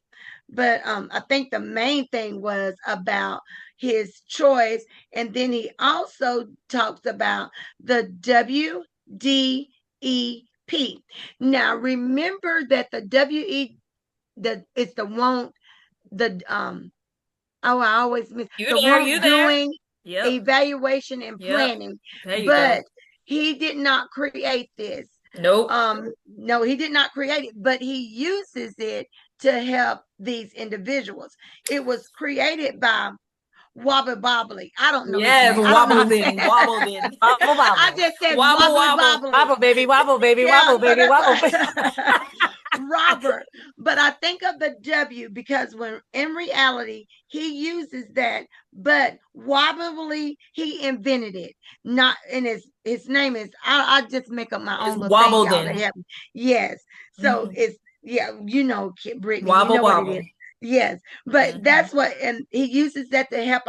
[SPEAKER 7] But I think the main thing was about his choice. And then he also talks about the WDEP. Now remember that the it's the won't, the oh, I always miss
[SPEAKER 1] You
[SPEAKER 7] the
[SPEAKER 1] there, you
[SPEAKER 7] won't
[SPEAKER 1] there.
[SPEAKER 7] doing,
[SPEAKER 1] Yep,
[SPEAKER 7] evaluation and
[SPEAKER 1] yep.
[SPEAKER 7] planning.
[SPEAKER 1] There you go.
[SPEAKER 7] But he did not create this.
[SPEAKER 1] Nope.
[SPEAKER 7] No, he did not create it, but he uses it to help these individuals. It was created by Wobbly Bobbly. I don't know his
[SPEAKER 1] Yes,
[SPEAKER 7] name. I don't know how to
[SPEAKER 1] wobbled
[SPEAKER 7] say
[SPEAKER 1] in,
[SPEAKER 7] it.
[SPEAKER 1] wobbled in.
[SPEAKER 2] Wobble,
[SPEAKER 7] I
[SPEAKER 2] wobble.
[SPEAKER 7] just said
[SPEAKER 1] Wobble,
[SPEAKER 7] Wobbly
[SPEAKER 1] wobble.
[SPEAKER 7] Bobbly.
[SPEAKER 2] Wobble, baby, wobble, baby,
[SPEAKER 7] Yeah,
[SPEAKER 2] wobble,
[SPEAKER 7] so
[SPEAKER 2] baby,
[SPEAKER 7] that's
[SPEAKER 2] wobble.
[SPEAKER 7] what Robert, but I think of the W because when in reality he uses that, but wobbly he invented it. Not and his name is I just make up my
[SPEAKER 1] It's
[SPEAKER 7] own little thing, y'all. To
[SPEAKER 1] Wobbledon.
[SPEAKER 7] help me. Yes. So
[SPEAKER 1] Mhm.
[SPEAKER 7] it's yeah, Brittany, you
[SPEAKER 1] Wobble
[SPEAKER 7] know what it is.
[SPEAKER 1] wobble.
[SPEAKER 7] Yes, but
[SPEAKER 1] Mhm.
[SPEAKER 7] that's what, and he uses that to help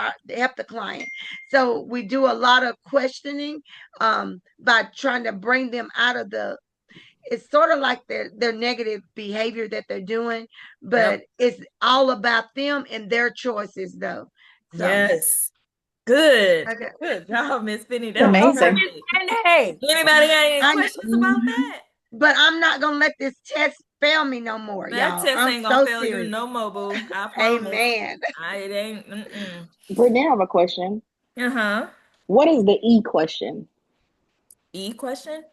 [SPEAKER 7] the client. So we do a lot of questioning by trying to bring them out of the, it's sort of like their negative behavior that they're doing, but
[SPEAKER 1] Yep.
[SPEAKER 7] it's all about them and their choices though. So
[SPEAKER 1] Yes. Good.
[SPEAKER 7] okay.
[SPEAKER 1] Good job, Miss Finney. That was
[SPEAKER 2] Go for
[SPEAKER 9] Amazing.
[SPEAKER 1] perfect.
[SPEAKER 2] Miss Penny.
[SPEAKER 1] Anybody got any
[SPEAKER 7] I know,
[SPEAKER 1] questions about that?
[SPEAKER 7] but I'm not gonna let this test fail me no more,
[SPEAKER 1] That
[SPEAKER 7] y'all.
[SPEAKER 1] test
[SPEAKER 7] I'm
[SPEAKER 1] ain't gonna
[SPEAKER 7] so
[SPEAKER 1] fail you
[SPEAKER 7] serious.
[SPEAKER 1] no more, boo. I promise.
[SPEAKER 7] Amen.
[SPEAKER 1] It ain't. Mm-mm.
[SPEAKER 9] Brittany, I have a question.
[SPEAKER 1] Uh-huh.
[SPEAKER 9] What is the E question?
[SPEAKER 1] E question?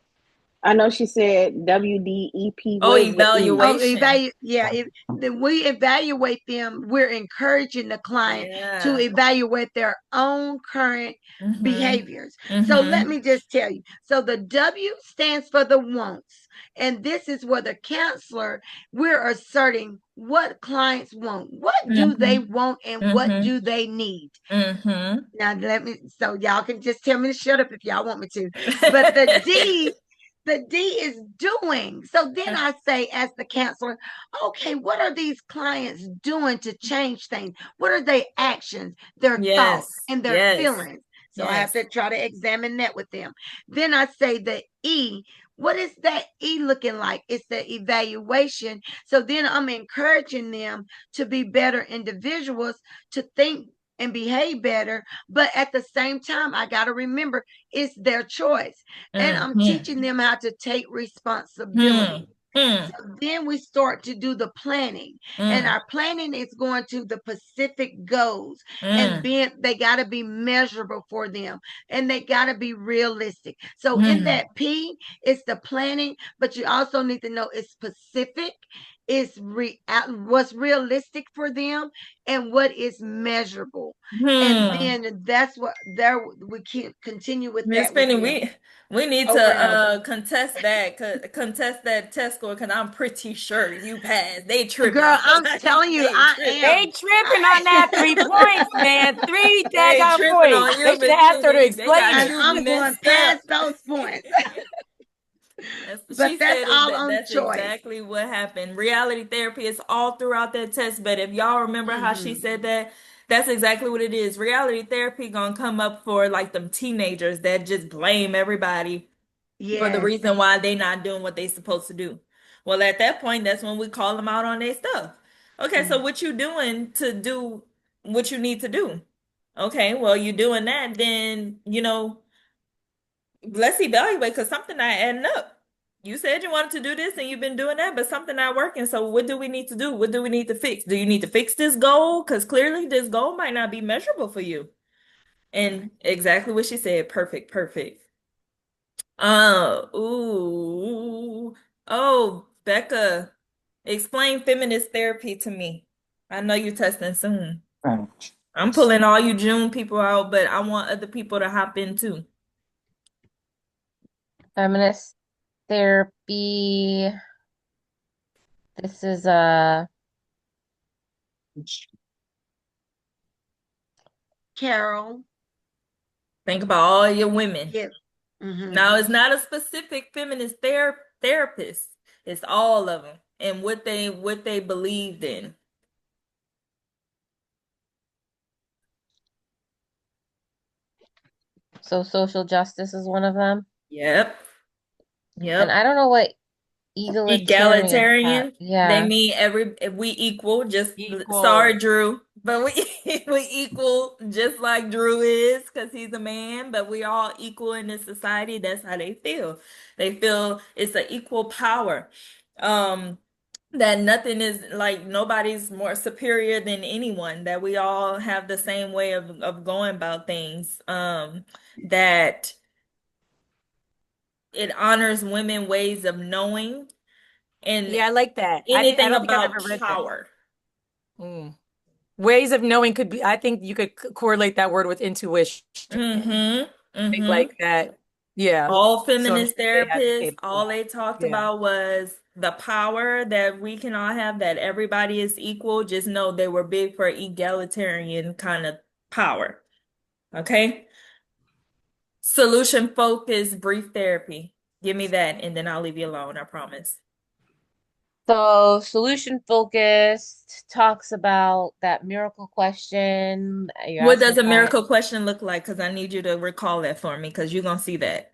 [SPEAKER 9] I know she said WDEP.
[SPEAKER 1] Oh,
[SPEAKER 9] What is the E?
[SPEAKER 7] Oh,
[SPEAKER 1] evaluation.
[SPEAKER 7] yeah. We evaluate them. We're encouraging the client to
[SPEAKER 1] Yeah.
[SPEAKER 7] evaluate their own current
[SPEAKER 1] Mm-hmm.
[SPEAKER 7] behaviors. So let
[SPEAKER 1] Mm-hmm.
[SPEAKER 7] me just tell you. So the W stands for the wants. And this is where the counselor, we're asserting what clients want. What do they
[SPEAKER 1] Mm-hmm.
[SPEAKER 7] want and what
[SPEAKER 1] Mm-hmm.
[SPEAKER 7] do they need?
[SPEAKER 1] Mm-hmm.
[SPEAKER 7] Now let me, so y'all can just tell me to shut up if y'all want me to. But the D is doing. So then I say, as the counselor, okay, what are these clients doing to change things? What are their actions, their thoughts,
[SPEAKER 1] Yes.
[SPEAKER 7] and their
[SPEAKER 1] Yes.
[SPEAKER 7] feelings? So I have
[SPEAKER 1] Yes.
[SPEAKER 7] to try to examine that with them. Then I say the E. What is that E looking like? It's the evaluation. So then I'm encouraging them to be better individuals, to think and behave better. But at the same time, I got to remember it's their choice. And I'm
[SPEAKER 1] Mm-hmm.
[SPEAKER 7] teaching them how to take
[SPEAKER 1] Hmm.
[SPEAKER 7] responsibility.
[SPEAKER 1] Hmm.
[SPEAKER 7] So then we start to do the planning, and
[SPEAKER 1] Mm.
[SPEAKER 7] our planning is going to the specific goals, and
[SPEAKER 1] Mm.
[SPEAKER 7] then they got to be measurable for them, and they got to be realistic. So in
[SPEAKER 1] Mm.
[SPEAKER 7] that P, it's the planning, but you also need to know it's specific, what's realistic for them, and what is measurable. And
[SPEAKER 1] Hmm.
[SPEAKER 7] then that's what there we can continue with
[SPEAKER 1] Miss
[SPEAKER 7] that with
[SPEAKER 1] Penny,
[SPEAKER 7] them
[SPEAKER 1] we need to
[SPEAKER 7] over and over.
[SPEAKER 1] contest that test score because I'm pretty sure you passed. They tripping.
[SPEAKER 7] Girl, I'm telling you,
[SPEAKER 1] They
[SPEAKER 7] I
[SPEAKER 1] tripping.
[SPEAKER 2] They
[SPEAKER 7] am.
[SPEAKER 2] tripping on that 3 points, man. Three
[SPEAKER 1] They
[SPEAKER 2] daggone
[SPEAKER 1] tripping
[SPEAKER 2] points.
[SPEAKER 1] on
[SPEAKER 2] They
[SPEAKER 1] you,
[SPEAKER 2] should
[SPEAKER 1] Miss
[SPEAKER 2] have asked her to
[SPEAKER 1] Penny. They
[SPEAKER 2] explain
[SPEAKER 1] got
[SPEAKER 7] And
[SPEAKER 2] it.
[SPEAKER 1] you
[SPEAKER 7] I'm going
[SPEAKER 1] messed
[SPEAKER 7] past
[SPEAKER 1] up.
[SPEAKER 7] those points.
[SPEAKER 1] She
[SPEAKER 7] But that's
[SPEAKER 1] said
[SPEAKER 7] all on
[SPEAKER 1] that's
[SPEAKER 7] choice.
[SPEAKER 1] exactly what happened. Reality therapy is all throughout that test, but if y'all remember how she
[SPEAKER 7] Hmm.
[SPEAKER 1] said that, that's exactly what it is. Reality therapy gonna come up for like them teenagers that just blame everybody for the
[SPEAKER 7] Yes.
[SPEAKER 1] reason why they not doing what they supposed to do. Well, at that point, that's when we call them out on their stuff. Okay, so
[SPEAKER 7] Mm.
[SPEAKER 1] what you doing to do what you need to do? Okay, well, you doing that, then let's evaluate because something not adding up. You said you wanted to do this and you've been doing that, but something not working. So what do we need to do? What do we need to fix? Do you need to fix this goal? Because clearly this goal might not be measurable for you. And exactly what she said. Perfect, perfect. Ooh. Oh, Becca, explain feminist therapy to me. I know you're testing soon. I'm pulling all you June people out, but I want other people to hop in too.
[SPEAKER 5] Feminist therapy. This is
[SPEAKER 7] Carol.
[SPEAKER 1] Think about all your women.
[SPEAKER 7] Yes. Hmm.
[SPEAKER 1] Now, it's not a specific feminist therapist. It's all of them and what they believed in.
[SPEAKER 5] so social justice is one of them.
[SPEAKER 1] Yep.
[SPEAKER 5] And
[SPEAKER 1] Yep.
[SPEAKER 5] I don't know what egalitarian
[SPEAKER 1] Egalitarian. They
[SPEAKER 5] yeah.
[SPEAKER 1] mean if we equal, just sorry,
[SPEAKER 2] Equal.
[SPEAKER 1] Drew, but we equal just like Drew is because he's a man, but we all equal in this society. That's how they feel. They feel it's an equal power. Um, that nothing is like nobody's more superior than anyone, that we all have the same way of going about things. That it honors women ways of knowing and
[SPEAKER 2] Yeah, I like that. I
[SPEAKER 1] anything
[SPEAKER 2] don't think I've
[SPEAKER 1] about
[SPEAKER 2] ever read that.
[SPEAKER 1] power.
[SPEAKER 2] Mm. Ways of knowing could be, I think you could correlate that word with intuition,
[SPEAKER 1] Mm-hmm.
[SPEAKER 2] things
[SPEAKER 1] Mm-hmm.
[SPEAKER 2] like that. Yeah.
[SPEAKER 1] All
[SPEAKER 2] So I'm
[SPEAKER 1] feminist
[SPEAKER 2] sure they
[SPEAKER 1] therapists,
[SPEAKER 2] advocate for
[SPEAKER 1] all
[SPEAKER 2] that.
[SPEAKER 1] they talked
[SPEAKER 2] Yeah.
[SPEAKER 1] about was the power that we can all have, that everybody is equal, just know they were big for egalitarian kind of power. Okay? Solution focused brief therapy. Give me that, and then I'll leave you alone, I promise.
[SPEAKER 5] So solution focused talks about that miracle question. You're
[SPEAKER 1] What
[SPEAKER 5] asking
[SPEAKER 1] does
[SPEAKER 5] the
[SPEAKER 1] a
[SPEAKER 5] client.
[SPEAKER 1] miracle question look like? Because I need you to recall that for me, because you're gonna see that.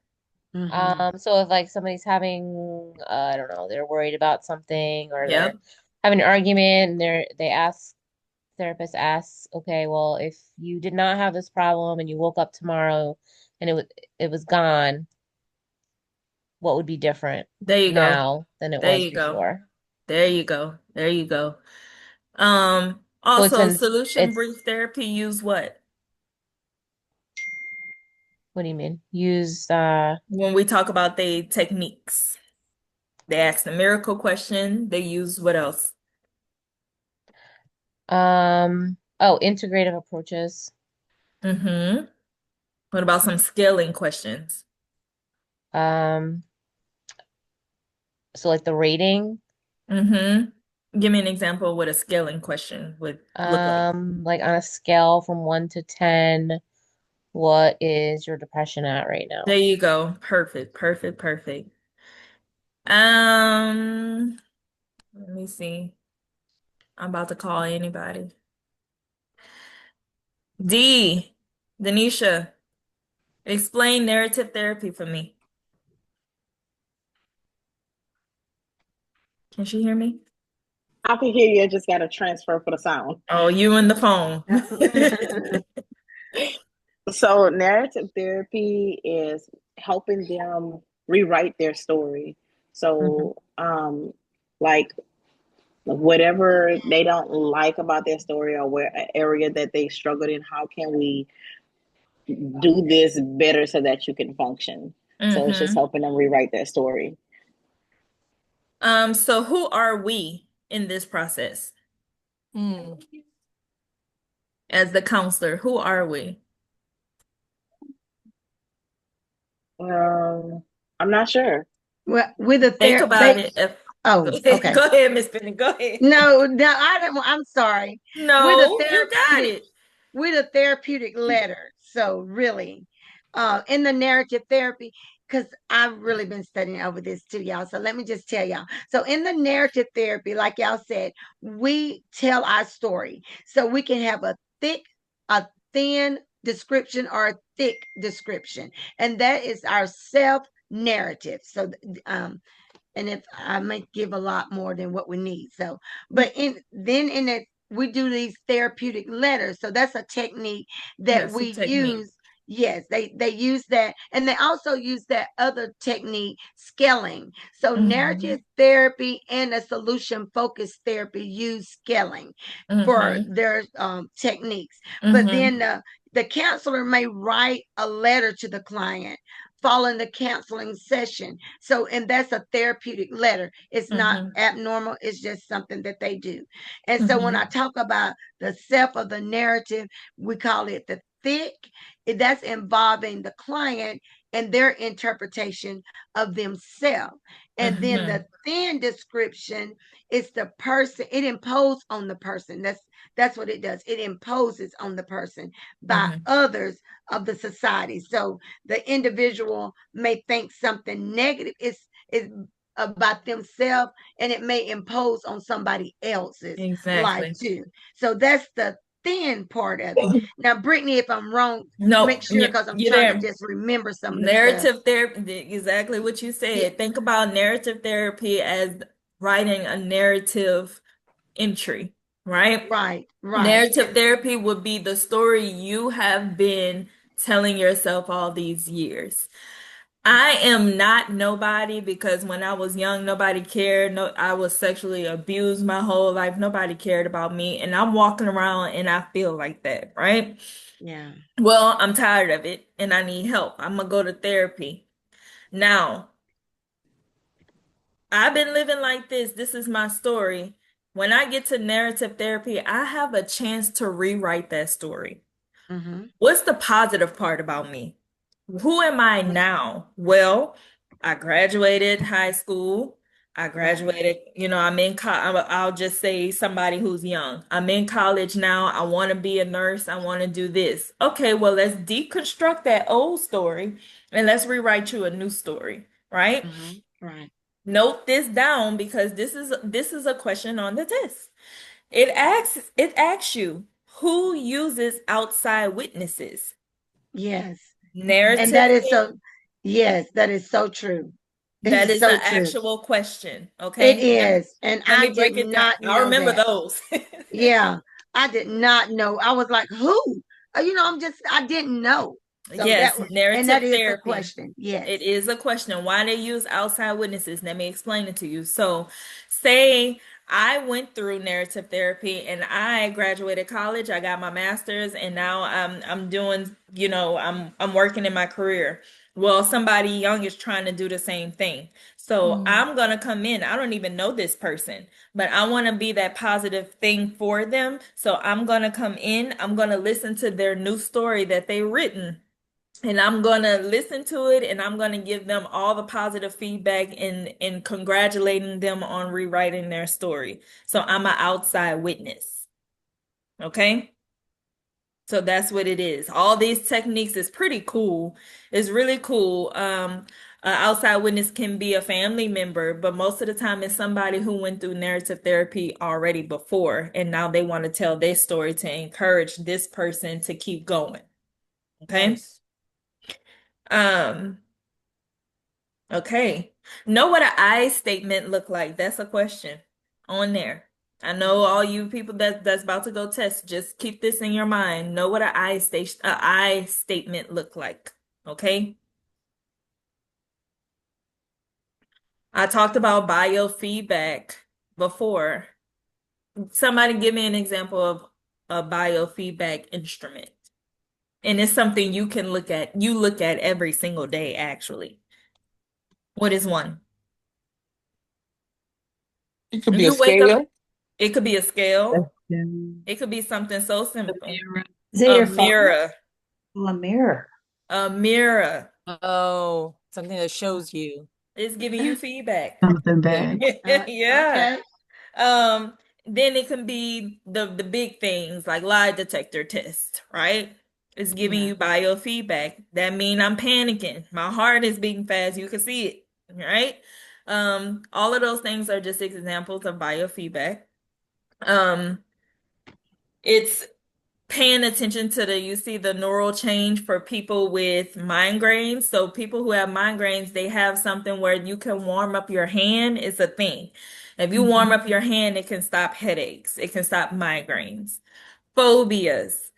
[SPEAKER 5] So if like somebody's having, I don't know, they're worried about something or they're
[SPEAKER 1] Yep.
[SPEAKER 5] having an argument and they ask, therapist asks, okay, well, if you did not have this problem and you woke up tomorrow and it was gone, what would be different
[SPEAKER 1] There you go.
[SPEAKER 5] now than it
[SPEAKER 1] There
[SPEAKER 5] was
[SPEAKER 1] you go.
[SPEAKER 5] before?
[SPEAKER 1] There you go. There you go.
[SPEAKER 5] So it's
[SPEAKER 1] Also,
[SPEAKER 5] been
[SPEAKER 1] solution
[SPEAKER 5] it's
[SPEAKER 1] brief therapy use what?
[SPEAKER 5] what do you mean? Use
[SPEAKER 1] When we talk about the techniques. They ask the miracle question. They use what else?
[SPEAKER 5] integrative approaches.
[SPEAKER 1] Mm-hmm. What about some scaling questions?
[SPEAKER 5] Um so like the rating,
[SPEAKER 1] Mm-hmm. Give me an example of what a scaling question would look like.
[SPEAKER 5] like on a scale from 1 to 10, what is your depression at right
[SPEAKER 1] There
[SPEAKER 5] now?
[SPEAKER 1] you go. Perfect, perfect, perfect. Um, Let me see. I'm about to call anybody. D, Denisha, explain narrative therapy for me. Can she hear me?
[SPEAKER 9] I can hear you. I just got to transfer for the sound.
[SPEAKER 1] Oh, you and the phone.
[SPEAKER 9] So, narrative therapy is helping them rewrite their story.
[SPEAKER 5] Mhm.
[SPEAKER 9] So, like whatever they don't like about their story or where an area that they struggled in, how can we do this better so that you can function? So it's just
[SPEAKER 1] Mm-hmm.
[SPEAKER 9] helping them rewrite their story.
[SPEAKER 1] So who are we in this process
[SPEAKER 2] Mm.
[SPEAKER 1] as the counselor? Who are we?
[SPEAKER 9] Um, I'm not sure.
[SPEAKER 7] Well, with a
[SPEAKER 1] Think
[SPEAKER 7] ther
[SPEAKER 1] about
[SPEAKER 7] they
[SPEAKER 1] it. If,
[SPEAKER 7] oh, okay.
[SPEAKER 1] go ahead, Miss Penny. Go ahead.
[SPEAKER 7] No, no, I don't, I'm sorry. With a
[SPEAKER 1] No, you got
[SPEAKER 7] therapeutic,
[SPEAKER 1] it.
[SPEAKER 7] with a therapeutic letter. So really, in the narrative therapy, because I've really been studying over this too, y'all. So let me just tell y'all. So in the narrative therapy, like y'all said, we tell our story. So we can have a thin description or a thick description. And that is our self narrative. So and if I may give a lot more than what we need. So, but in it, we do these therapeutic letters. So that's a technique that
[SPEAKER 1] That's a
[SPEAKER 7] we
[SPEAKER 1] technique.
[SPEAKER 7] use. Yes, they use that, and they also use that other technique, scaling. So
[SPEAKER 1] Mm-hmm.
[SPEAKER 7] narrative therapy and a solution focused therapy use scaling for
[SPEAKER 1] Mm-hmm.
[SPEAKER 7] their techniques. But
[SPEAKER 1] Mm-hmm.
[SPEAKER 7] then the counselor may write a letter to the client following the counseling session. So, and that's a therapeutic letter. It's not
[SPEAKER 1] Mm-hmm.
[SPEAKER 7] abnormal, it's just something that they do. And so, when
[SPEAKER 1] Mm-hmm.
[SPEAKER 7] I talk about the self of the narrative, we call it the thick. That's involving the client and their interpretation of themselves. And then
[SPEAKER 1] Mm-hmm.
[SPEAKER 7] the thin description is the person, it imposes on the person. That's what it does. It imposes on the person by
[SPEAKER 1] Mm-hmm.
[SPEAKER 7] others of the society. So the individual may think something negative is about themselves, and it may impose on somebody else's life
[SPEAKER 1] Exactly.
[SPEAKER 7] too. So that's the thin part of it. Now, Brittany, if I'm wrong, make
[SPEAKER 1] No,
[SPEAKER 7] sure, because I'm
[SPEAKER 1] you're
[SPEAKER 7] trying to
[SPEAKER 1] there.
[SPEAKER 7] just remember some of the stuff.
[SPEAKER 1] Narrative therapy, exactly what you
[SPEAKER 7] Yeah,
[SPEAKER 1] said. Think about narrative therapy as writing a narrative entry, right?
[SPEAKER 7] right, right.
[SPEAKER 1] Narrative therapy would be the story you have been telling yourself all these years. I am not nobody because when I was young, nobody cared. No, I was sexually abused my whole life. Nobody cared about me. And I'm walking around and I feel like that, right?
[SPEAKER 7] Yeah.
[SPEAKER 1] Well, I'm tired of it and I need help. I'm gonna go to therapy. Now, I've been living like this. This is my story. When I get to narrative therapy, I have a chance to rewrite that story.
[SPEAKER 7] Mm-hmm.
[SPEAKER 1] What's the positive part about me? Who am I now? Well, I graduated high school. I
[SPEAKER 7] Right.
[SPEAKER 1] graduated, I'm in I'll just say somebody who's young. I'm in college now. I want to be a nurse. I want to do this. Okay, well, let's deconstruct that old story and let's rewrite you a new story, right?
[SPEAKER 7] Right.
[SPEAKER 1] Note this down because this is a question on the test. It asks you who uses outside witnesses.
[SPEAKER 7] Yes. And
[SPEAKER 1] Narrative,
[SPEAKER 7] that is so, yes, that is so true.
[SPEAKER 1] that
[SPEAKER 7] It's
[SPEAKER 1] is the
[SPEAKER 7] so true.
[SPEAKER 1] actual question.
[SPEAKER 7] It
[SPEAKER 1] Okay.
[SPEAKER 7] is. And
[SPEAKER 1] Let
[SPEAKER 7] I
[SPEAKER 1] me
[SPEAKER 7] did
[SPEAKER 1] break it down.
[SPEAKER 7] not
[SPEAKER 1] I
[SPEAKER 7] know
[SPEAKER 1] remember
[SPEAKER 7] that.
[SPEAKER 1] those.
[SPEAKER 7] Yeah. I did not know. I was like, who? I didn't know. So
[SPEAKER 1] Yes,
[SPEAKER 7] and that
[SPEAKER 1] narrative
[SPEAKER 7] is a
[SPEAKER 1] therapy.
[SPEAKER 7] question. Yes.
[SPEAKER 1] It is a question. Why they use outside witnesses? Let me explain it to you. So, say I went through narrative therapy and I graduated college, I got my master's, and now I'm doing, I'm working in my career. Well, somebody young is trying to do the same thing. So I'm gonna come in. I don't even know this person, but I want to be that positive thing for them. So I'm gonna come in, I'm gonna listen to their new story that they written. And I'm gonna listen to it and I'm gonna give them all the positive feedback and congratulating them on rewriting their story. So I'm an outside witness. Okay? So that's what it is. All these techniques is pretty cool. It's really cool. Outside witness can be a family member, but most of the time it's somebody who went through narrative therapy already before, and now they want to tell their story to encourage this person to keep going. Okay?
[SPEAKER 2] Yes.
[SPEAKER 1] Um, Okay. Know what an I statement look like? That's a question on there. I know all you people that's about to go test, just keep this in your mind. Know what I statement look like. Okay? I talked about biofeedback before. Somebody give me an example of a biofeedback instrument. And it's something you can look at. You look at every single day, actually. What is one?
[SPEAKER 3] It could be a
[SPEAKER 1] You wake up,
[SPEAKER 3] scale.
[SPEAKER 1] it could be a scale.
[SPEAKER 4] Question.
[SPEAKER 1] It could be something so
[SPEAKER 4] The
[SPEAKER 1] simple.
[SPEAKER 4] mirror.
[SPEAKER 6] Is it
[SPEAKER 1] A
[SPEAKER 6] your phone?
[SPEAKER 1] mirror.
[SPEAKER 6] Oh, a mirror.
[SPEAKER 1] A mirror
[SPEAKER 2] Oh, something that shows you.
[SPEAKER 1] is giving you feedback.
[SPEAKER 4] Something back.
[SPEAKER 1] Yeah.
[SPEAKER 7] Okay.
[SPEAKER 1] Um, then it can be the big things like lie detector test, right? It's giving
[SPEAKER 7] Yeah.
[SPEAKER 1] you biofeedback. That mean I'm panicking. My heart is beating fast. You can see it, right? All of those things are just examples of biofeedback. Um, it's paying attention to you see the neural change for people with migraines. So people who have migraines, they have something where you can warm up your hand. It's a thing. If you warm up your hand, it can stop headaches. It can stop migraines. Phobias,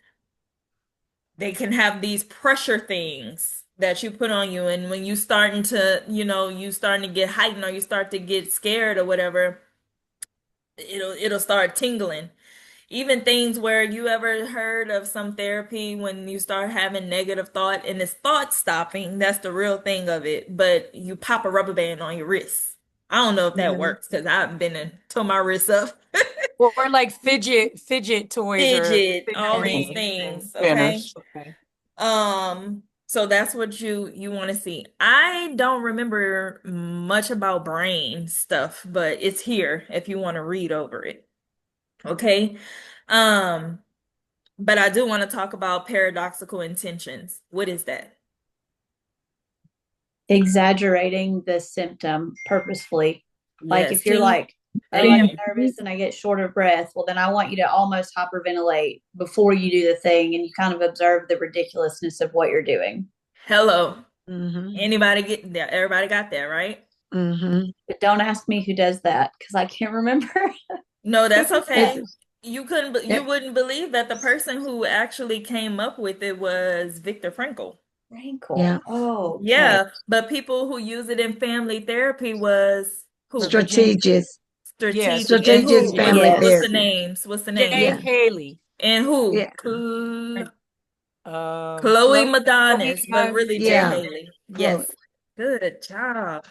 [SPEAKER 1] they can have these pressure things that you put on you. And when you starting to, you starting to get heightened or you start to get scared or whatever, it'll start tingling. Even things where you ever heard of some therapy when you start having negative thought and it's thought stopping, that's the real thing of it. But you pop a rubber band on your wrist. I don't know if that
[SPEAKER 7] Mhm.
[SPEAKER 1] works because I've been and tore my wrist up.
[SPEAKER 2] Or like fidget toys or
[SPEAKER 1] Fidget,
[SPEAKER 2] fidget
[SPEAKER 1] all these
[SPEAKER 2] rings and
[SPEAKER 1] things, okay?
[SPEAKER 3] Spinners.
[SPEAKER 2] okay.
[SPEAKER 1] So that's what you want to see. I don't remember much about brain stuff, but it's here if you want to read over it. Okay. Um, But I do want to talk about paradoxical intentions. What is that?
[SPEAKER 6] Exaggerating the symptom purposefully. Like
[SPEAKER 1] Yes.
[SPEAKER 6] if you're like, oh, I
[SPEAKER 1] Hey,
[SPEAKER 6] get nervous and I get short of breath, well, then I want you to almost hyperventilate before you do the thing and you kind of observe the ridiculousness of what you're doing.
[SPEAKER 1] hello.
[SPEAKER 7] Mhm.
[SPEAKER 1] Anybody get there? Everybody got that, right?
[SPEAKER 7] Mhm.
[SPEAKER 6] But don't ask me who does that because I can't remember.
[SPEAKER 1] No, that's
[SPEAKER 7] It's,
[SPEAKER 1] okay. You
[SPEAKER 7] it,
[SPEAKER 1] wouldn't believe that the person who actually came up with it was Viktor Frankl.
[SPEAKER 6] Rankle.
[SPEAKER 7] yeah.
[SPEAKER 6] Oh, okay.
[SPEAKER 1] Yeah, but people who use it in family therapy was who? Virginia
[SPEAKER 7] Strategic.
[SPEAKER 2] Yes,
[SPEAKER 1] Strategic. And
[SPEAKER 7] Strategic
[SPEAKER 1] who?
[SPEAKER 2] strategic.
[SPEAKER 7] family
[SPEAKER 1] What's the
[SPEAKER 6] Yes.
[SPEAKER 7] therapy.
[SPEAKER 1] names? What's the
[SPEAKER 2] Jay
[SPEAKER 1] names?
[SPEAKER 7] Yeah.
[SPEAKER 2] Haley.
[SPEAKER 1] And who?
[SPEAKER 7] Yeah.
[SPEAKER 1] Chloe
[SPEAKER 2] Chloe
[SPEAKER 1] Madonis, but really Jay
[SPEAKER 7] Yeah.
[SPEAKER 1] Haley.
[SPEAKER 7] Chloe.
[SPEAKER 1] Yes. Good job.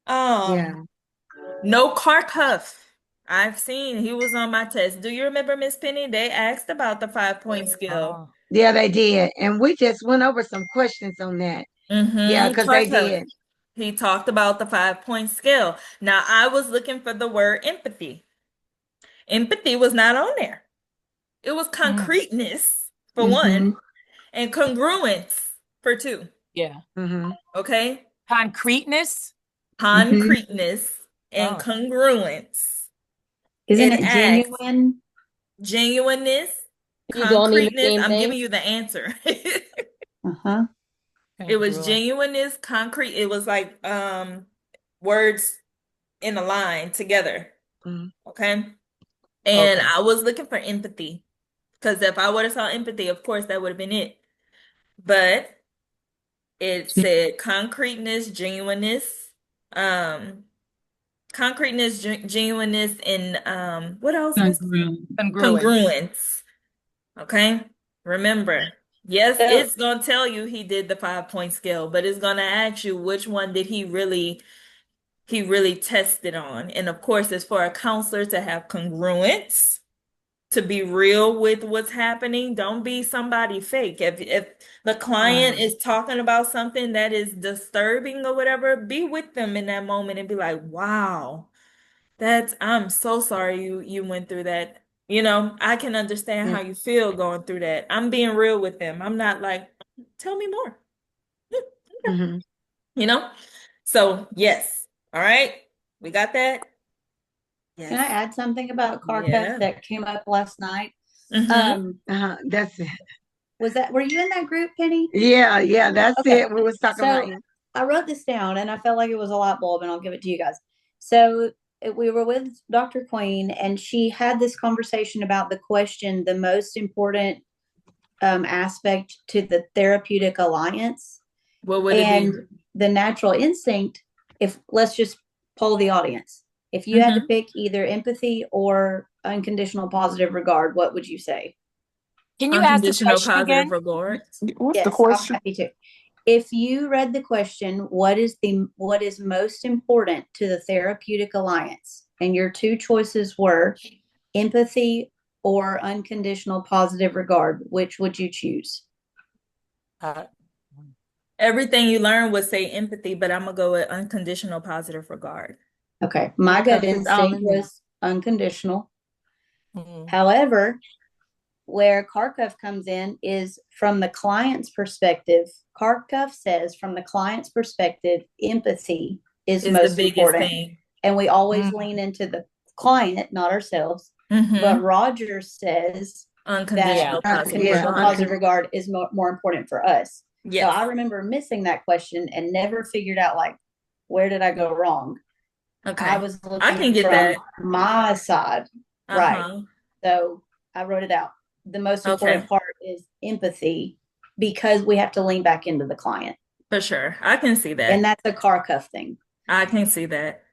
[SPEAKER 7] Yeah.
[SPEAKER 1] Um, no Clark Huff. I've seen he was on my test. Do you remember Miss Penny? They asked about the 5 point scale.
[SPEAKER 2] Oh,
[SPEAKER 7] Yeah, they did. And we just went over some questions on that. Yeah, because
[SPEAKER 1] Clark
[SPEAKER 7] they
[SPEAKER 1] Huff.
[SPEAKER 7] did.
[SPEAKER 1] He talked about the 5-point scale. Now, I was looking for the word empathy. Empathy was not on there. It was concreteness for
[SPEAKER 6] Mm-hmm.
[SPEAKER 1] one, and congruence for two.
[SPEAKER 2] Yeah.
[SPEAKER 7] Mm-hmm.
[SPEAKER 1] Okay?
[SPEAKER 2] Concreteness.
[SPEAKER 6] Mm-hmm.
[SPEAKER 1] Concreteness and
[SPEAKER 2] Oh,
[SPEAKER 1] congruence.
[SPEAKER 6] Isn't
[SPEAKER 1] It
[SPEAKER 6] it
[SPEAKER 1] asks
[SPEAKER 6] genuine?
[SPEAKER 1] genuineness,
[SPEAKER 5] You don't mean the
[SPEAKER 1] concreteness.
[SPEAKER 5] same
[SPEAKER 1] I'm
[SPEAKER 5] thing?
[SPEAKER 1] giving you the answer.
[SPEAKER 6] Uh-huh.
[SPEAKER 1] It was
[SPEAKER 2] congruent.
[SPEAKER 1] genuineness, concrete. It was like words in a line together.
[SPEAKER 7] Mm-hmm.
[SPEAKER 1] Okay. And
[SPEAKER 2] Okay.
[SPEAKER 1] I was looking for empathy. Because if I would have saw empathy, of course that would have been it. But it said concreteness, genuineness, um, genuineness, and what else was
[SPEAKER 4] Congruent.
[SPEAKER 2] Congruence.
[SPEAKER 1] congruence. Okay? Remember, yes,
[SPEAKER 6] So
[SPEAKER 1] it's gonna tell you he did the 5-point scale, but it's gonna ask you which one did he really tested on. And of course, it's for a counselor to have congruence, to be real with what's happening. Don't be somebody fake. If the client is talking about something that is disturbing or whatever, be with them in that moment and be like, "Wow, I'm so sorry you went through that. I can understand
[SPEAKER 7] Yeah.
[SPEAKER 1] how you feel going through that." I'm being real with them. I'm not like, "Tell me more."
[SPEAKER 7] Mm-hmm.
[SPEAKER 1] You know? So, yes. All right. We got that?
[SPEAKER 6] can I
[SPEAKER 1] Yes.
[SPEAKER 6] add something about Kharkov
[SPEAKER 1] Yeah.
[SPEAKER 6] that came up last night?
[SPEAKER 1] Mm-hmm.
[SPEAKER 7] That's it.
[SPEAKER 6] Were you in that group, Penny?
[SPEAKER 7] Yeah, that's
[SPEAKER 6] Okay.
[SPEAKER 7] it. We was talking about
[SPEAKER 6] So I wrote this down and I felt like it was a light bulb, and I'll give it to you guys. So we were with Dr. Queen, and she had this conversation about the question, the most important aspect to the therapeutic alliance.
[SPEAKER 1] What would it be?
[SPEAKER 6] And the natural instinct, if let's just poll the audience. If you had to
[SPEAKER 1] Mm-hmm.
[SPEAKER 6] pick either empathy or unconditional positive regard, what would you say?
[SPEAKER 2] Can you ask the
[SPEAKER 1] Unconditional
[SPEAKER 2] question
[SPEAKER 1] positive
[SPEAKER 2] again?
[SPEAKER 1] regard.
[SPEAKER 3] What's the
[SPEAKER 6] Yes, I'm
[SPEAKER 3] question?
[SPEAKER 6] happy to. If you read the question, what is most important to the therapeutic alliance? And your two choices were empathy or unconditional positive regard, which would you choose?
[SPEAKER 2] Uh,
[SPEAKER 1] Everything you learn would say empathy, but I'm gonna go with unconditional positive regard.
[SPEAKER 6] Okay, my gut
[SPEAKER 7] because it's all
[SPEAKER 6] instinct
[SPEAKER 7] in there.
[SPEAKER 6] was unconditional.
[SPEAKER 2] mhm.
[SPEAKER 6] However, where Kharkov comes in is from the client's perspective. Kharkov says, from the client's perspective, empathy is
[SPEAKER 1] Is the
[SPEAKER 6] most
[SPEAKER 1] biggest
[SPEAKER 6] important.
[SPEAKER 1] thing.
[SPEAKER 6] And we always
[SPEAKER 2] Mm,
[SPEAKER 6] lean into the client, not ourselves. But
[SPEAKER 1] Mm-hmm.
[SPEAKER 6] Rogers says that
[SPEAKER 2] Yeah.
[SPEAKER 1] Unconditional positive
[SPEAKER 7] Yeah,
[SPEAKER 6] unconditional
[SPEAKER 1] regard.
[SPEAKER 6] positive regard is more important for us. So
[SPEAKER 1] Yes.
[SPEAKER 6] I remember missing that question and never figured out, like, where did I go wrong? I
[SPEAKER 1] Okay.
[SPEAKER 6] was
[SPEAKER 1] I
[SPEAKER 6] looking
[SPEAKER 1] can get
[SPEAKER 6] from
[SPEAKER 1] that.
[SPEAKER 6] my side. Right.
[SPEAKER 1] Uh-huh.
[SPEAKER 6] So I wrote it out. The most
[SPEAKER 1] Okay.
[SPEAKER 6] important part is empathy, because we have to lean back into the client.
[SPEAKER 1] For sure. I can see
[SPEAKER 6] And
[SPEAKER 1] that.
[SPEAKER 6] that's a car cuff thing.
[SPEAKER 1] I can see that.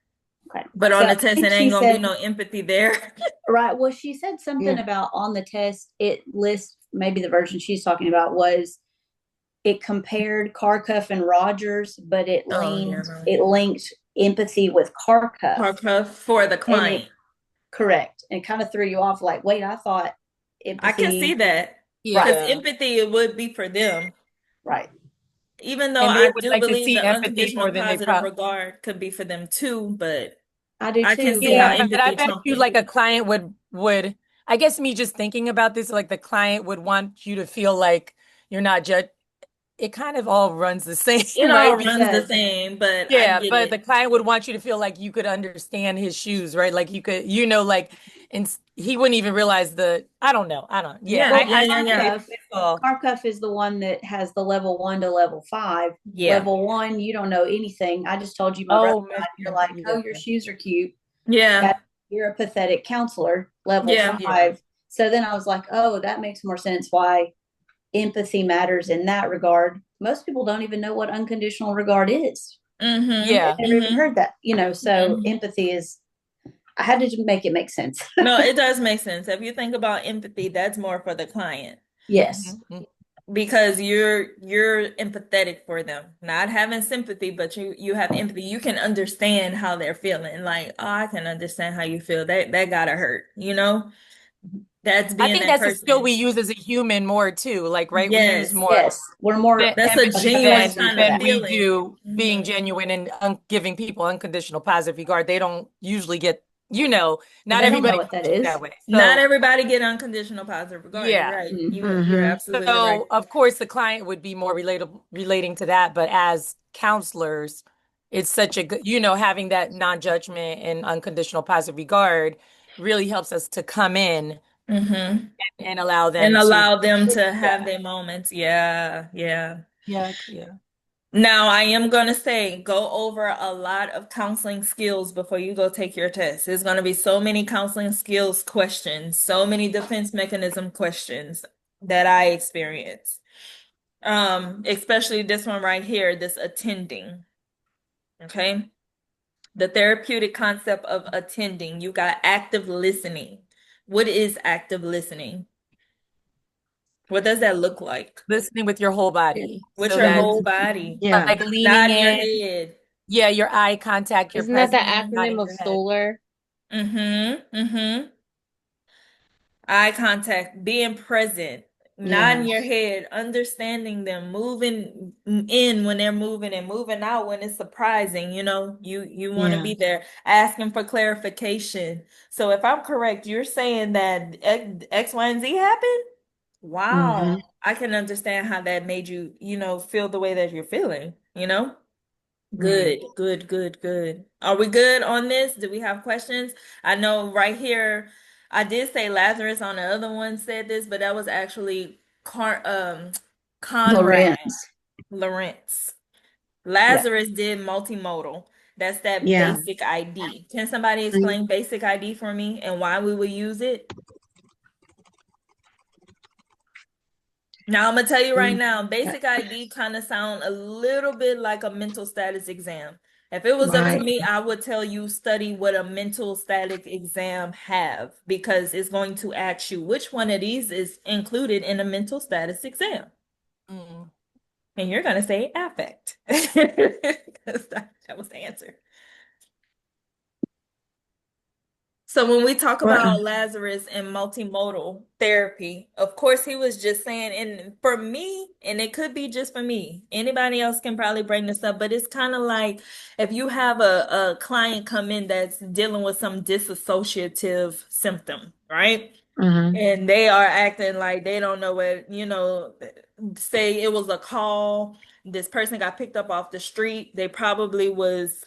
[SPEAKER 6] Okay.
[SPEAKER 1] But on
[SPEAKER 6] So
[SPEAKER 1] the
[SPEAKER 6] I
[SPEAKER 1] test,
[SPEAKER 6] think
[SPEAKER 1] it
[SPEAKER 6] she
[SPEAKER 1] ain't gonna be
[SPEAKER 6] said,
[SPEAKER 1] no empathy there.
[SPEAKER 6] right. Well, she said something
[SPEAKER 7] yeah.
[SPEAKER 6] about on the test, it lists, maybe the version she's talking about was, it compared Karkuff and Rogers, but
[SPEAKER 1] Oh, yeah, no.
[SPEAKER 6] it linked empathy with Karkuff.
[SPEAKER 1] Parker for the
[SPEAKER 6] And it
[SPEAKER 1] client.
[SPEAKER 6] correct. And kind of threw you off, like, wait, I thought
[SPEAKER 1] I can see
[SPEAKER 6] empathy,
[SPEAKER 1] that.
[SPEAKER 6] right,
[SPEAKER 1] Because
[SPEAKER 2] Yeah.
[SPEAKER 1] empathy it would be for them.
[SPEAKER 6] right.
[SPEAKER 1] Even though
[SPEAKER 2] And they
[SPEAKER 1] I
[SPEAKER 2] would
[SPEAKER 1] do
[SPEAKER 2] like to
[SPEAKER 1] believe
[SPEAKER 2] see
[SPEAKER 1] the
[SPEAKER 2] empathy
[SPEAKER 1] unconditional
[SPEAKER 2] more than they
[SPEAKER 1] positive
[SPEAKER 2] probably.
[SPEAKER 1] regard could be for them too, but
[SPEAKER 6] I do
[SPEAKER 1] I can
[SPEAKER 6] too,
[SPEAKER 1] see
[SPEAKER 6] but
[SPEAKER 1] how
[SPEAKER 2] Yeah,
[SPEAKER 6] I
[SPEAKER 2] but I
[SPEAKER 1] empathy
[SPEAKER 2] bet
[SPEAKER 1] trumped
[SPEAKER 2] you
[SPEAKER 1] it.
[SPEAKER 2] like a client would I guess me just thinking about this, like the client would want you to feel like you're not judged. It kind of all runs the same,
[SPEAKER 1] It all
[SPEAKER 2] right?
[SPEAKER 6] it
[SPEAKER 1] runs the
[SPEAKER 6] does.
[SPEAKER 1] same, but I
[SPEAKER 2] Yeah,
[SPEAKER 1] get
[SPEAKER 2] but the
[SPEAKER 1] it.
[SPEAKER 2] client would want you to feel like you could understand his shoes, right? Like you could, like, and he wouldn't even realize I don't know. Yeah,
[SPEAKER 1] Yeah,
[SPEAKER 6] Well,
[SPEAKER 1] yeah,
[SPEAKER 2] I
[SPEAKER 1] yeah, yeah.
[SPEAKER 6] Karkuff,
[SPEAKER 2] it's all,
[SPEAKER 6] Karkuff is the one that has the level 1 to level 5.
[SPEAKER 1] Yeah.
[SPEAKER 6] Level 1, you don't know anything. I just told you my brother
[SPEAKER 2] oh,
[SPEAKER 6] died. You're
[SPEAKER 2] man,
[SPEAKER 6] like,
[SPEAKER 2] yeah,
[SPEAKER 6] oh, your shoes are cute.
[SPEAKER 1] Yeah.
[SPEAKER 6] You're a pathetic counselor. Level
[SPEAKER 1] Yeah.
[SPEAKER 6] 5. So then I was like, oh, that makes more sense why empathy matters in that regard. Most people don't even know what unconditional regard is.
[SPEAKER 1] Mm-hmm.
[SPEAKER 2] yeah.
[SPEAKER 6] They've never even
[SPEAKER 1] Mm-hmm.
[SPEAKER 6] heard that, so
[SPEAKER 1] Mm-hmm.
[SPEAKER 6] empathy is, I had to make it make sense.
[SPEAKER 1] No, it does make sense. If you think about empathy, that's more for the client
[SPEAKER 6] Yes.
[SPEAKER 2] Mhm.
[SPEAKER 1] because you're empathetic for them, not having sympathy, but you have empathy. You can understand how they're feeling. Like, oh, I can understand how you feel. That gotta hurt, you know? That's
[SPEAKER 2] I
[SPEAKER 1] being
[SPEAKER 2] think
[SPEAKER 1] that
[SPEAKER 2] that's a skill
[SPEAKER 1] person.
[SPEAKER 2] we use as a human more too. Like, right? We use
[SPEAKER 1] Yes.
[SPEAKER 2] more
[SPEAKER 6] Yes, we're more
[SPEAKER 1] That's a
[SPEAKER 2] empathy
[SPEAKER 1] genuine
[SPEAKER 6] accustomed
[SPEAKER 1] kind
[SPEAKER 6] to
[SPEAKER 1] of
[SPEAKER 6] that.
[SPEAKER 2] than we
[SPEAKER 1] feeling.
[SPEAKER 2] do being
[SPEAKER 1] Hmm.
[SPEAKER 2] genuine and giving people unconditional positive regard. They don't usually get, not
[SPEAKER 6] They don't know
[SPEAKER 2] everybody
[SPEAKER 6] what that
[SPEAKER 2] functions
[SPEAKER 6] is.
[SPEAKER 2] that way.
[SPEAKER 1] Not
[SPEAKER 2] So,
[SPEAKER 1] everybody get unconditional positive regard. You're
[SPEAKER 2] yeah.
[SPEAKER 1] right. You're
[SPEAKER 7] Mm-hmm.
[SPEAKER 1] absolutely right.
[SPEAKER 2] So, of course, the client would be more relating to that, but as counselors, it's such a good, having that non-judgment and unconditional positive regard really helps us to come in
[SPEAKER 1] Hmm.
[SPEAKER 2] and allow
[SPEAKER 1] And
[SPEAKER 2] them to,
[SPEAKER 1] allow them to have
[SPEAKER 2] yeah,
[SPEAKER 1] their moments. Yeah, yeah.
[SPEAKER 2] yeah, yeah.
[SPEAKER 1] Now, I am going to say go over a lot of counseling skills before you go take your test. There's going to be so many counseling skills questions, so many defense mechanism questions that I experience. Especially this one right here, this attending. Okay. The therapeutic concept of attending. You got active listening. What is active listening? What does that look like?
[SPEAKER 2] Listening with your whole body.
[SPEAKER 1] With
[SPEAKER 2] So
[SPEAKER 1] your
[SPEAKER 2] that's
[SPEAKER 1] whole body,
[SPEAKER 7] Yeah.
[SPEAKER 2] like leaning
[SPEAKER 1] nodding your
[SPEAKER 2] in.
[SPEAKER 1] head.
[SPEAKER 2] Yeah, your eye contact, your
[SPEAKER 5] Isn't that the
[SPEAKER 2] presence,
[SPEAKER 5] acronym
[SPEAKER 2] nodding
[SPEAKER 5] of
[SPEAKER 2] your head.
[SPEAKER 5] solar?
[SPEAKER 1] Mm-hmm. Mm-hmm. Eye contact, being present,
[SPEAKER 7] Yeah.
[SPEAKER 1] nodding your head, understanding them, moving in when they're moving and moving out when it's surprising, you want to
[SPEAKER 7] Yeah.
[SPEAKER 1] be there, asking for clarification. So if I'm correct, you're saying that X, Y, and Z happened?
[SPEAKER 7] Mm-hmm.
[SPEAKER 1] Wow. I can understand how that made you, feel the way that you're feeling?
[SPEAKER 7] Right.
[SPEAKER 1] Good, good, good, good. Are we good on this? Do we have questions? I know right here, I did say Lazarus on the other one said this, but that was actually Conrad
[SPEAKER 6] Lorenz.
[SPEAKER 1] Lawrence.
[SPEAKER 6] Yeah.
[SPEAKER 1] Lazarus did multimodal. That's that
[SPEAKER 7] Yeah.
[SPEAKER 1] basic ID. Can somebody explain basic ID for me and why we would use it? Now I'm gonna tell you right now, basic ID kind of sound a little bit like a mental status exam. If it was up to
[SPEAKER 7] Right.
[SPEAKER 1] me, I would tell you study what a mental static exam have because it's going to ask you which one of these is included in a mental status exam.
[SPEAKER 2] Mm.
[SPEAKER 1] And you're gonna say affect. 'Cause that was the answer. So when we talk
[SPEAKER 7] Well,
[SPEAKER 1] about Lazarus and multimodal therapy, of course he was just saying, and for me, and it could be just for me, anybody else can probably bring this up, but it's kind of like if you have a client come in that's dealing with some dissociative symptom, right?
[SPEAKER 7] mm-hmm.
[SPEAKER 1] And they are acting like they don't know what, say it was a call, this person got picked up off the street, they probably was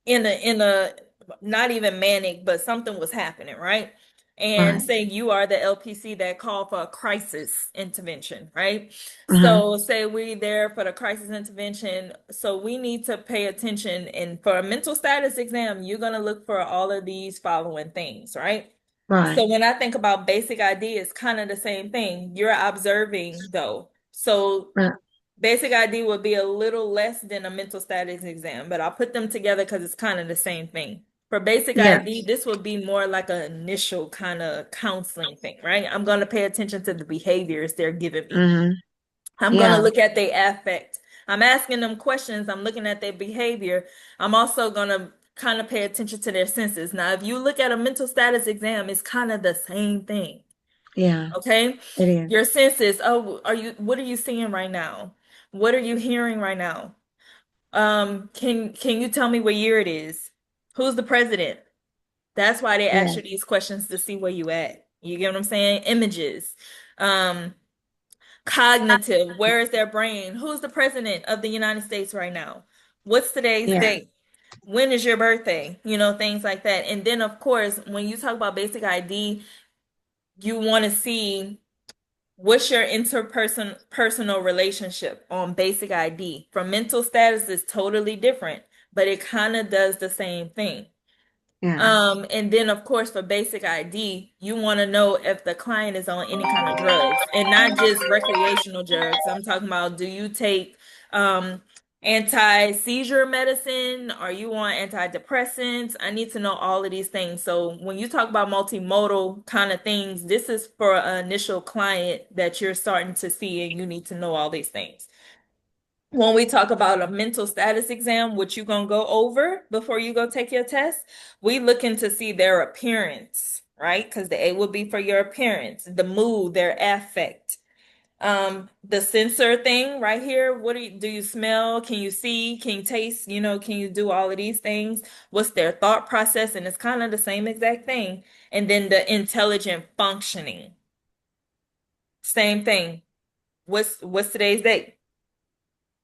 [SPEAKER 1] in a not even manic, but something was happening, right? And
[SPEAKER 7] Right.
[SPEAKER 1] say you are the LPC that called for a crisis intervention, right?
[SPEAKER 7] Mm-hmm.
[SPEAKER 1] So say we there for the crisis intervention. So we need to pay attention. And for a mental status exam, you're going to look for all of these following things, right?
[SPEAKER 7] Right.
[SPEAKER 1] So when I think about basic ID, it's kind of the same thing. You're observing though. So
[SPEAKER 7] Right.
[SPEAKER 1] basic ID would be a little less than a mental status exam, but I'll put them together because it's kind of the same thing. For basic
[SPEAKER 7] Yeah.
[SPEAKER 1] ID, this would be more like an initial kind of counseling thing, right? I'm going to pay attention to the behaviors they're giving me.
[SPEAKER 7] Mm-hmm.
[SPEAKER 1] I'm going to
[SPEAKER 7] Yeah.
[SPEAKER 1] look at their affect. I'm asking them questions. I'm looking at their behavior. I'm also going to kind of pay attention to their senses. Now, if you look at a mental status exam, it's kind of the same thing.
[SPEAKER 7] Yeah.
[SPEAKER 1] Okay.
[SPEAKER 7] It is.
[SPEAKER 1] Your senses. Oh, what are you seeing right now? What are you hearing right now? Can you tell me what year it is? Who's the president? That's why they ask
[SPEAKER 7] Yeah.
[SPEAKER 1] you these questions to see where you at. You get what I'm saying? Images. Um, Cognitive. Where is their brain? Who's the president of the United States right now? What's today's
[SPEAKER 7] Yeah.
[SPEAKER 1] date? When is your birthday? Things like that. And then, of course, when you talk about basic ID, you want to see what's your personal relationship on basic ID. For mental status is totally different, but it kind of does the same thing.
[SPEAKER 7] Yeah.
[SPEAKER 1] And then of course for basic ID, you want to know if the client is on any kind of drugs and not just recreational drugs. I'm talking about do you take um anti-seizure medicine? Are you on antidepressants? I need to know all of these things. So when you talk about multimodal kind of things, this is for an initial client that you're starting to see and you need to know all these things. When we talk about a mental status exam, which you're gonna go over before you go take your test, we looking to see their appearance, right? Because the A would be for your appearance, the mood, their affect. The sensor thing right here, what do you smell? Can you see? Can you taste? Can you do all of these things? What's their thought process? And it's kind of the same exact thing. And then the intelligent functioning. Same thing. What's today's date?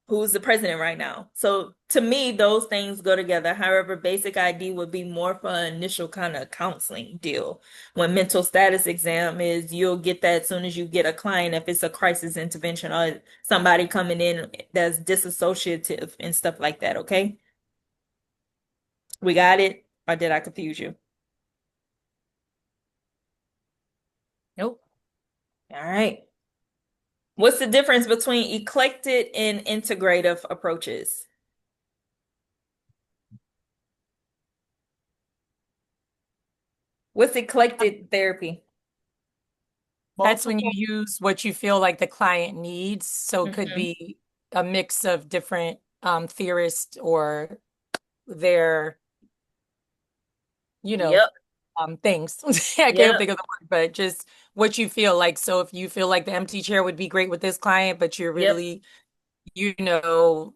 [SPEAKER 1] Who's the president right now? So to me, those things go together. However, basic ID would be more for an initial kind of counseling deal. When mental status exam is, you'll get that as soon as you get a client, if it's a crisis intervention or somebody coming in that's disassociative and stuff like that, okay? We got it? Or did I confuse you? Nope. All right. What's the difference between eclectic and integrative approaches? What's eclectic therapy?
[SPEAKER 2] That's when you use what you feel like the client needs. So it could
[SPEAKER 1] Mhm.
[SPEAKER 2] be a mix of different theorists or their, you know,
[SPEAKER 1] Yep.
[SPEAKER 2] things. I can't
[SPEAKER 1] Yep.
[SPEAKER 2] think of the word, but just what you feel like. So if you feel like the empty chair would be great with this client, but you're
[SPEAKER 1] Yep.
[SPEAKER 2] really, you know,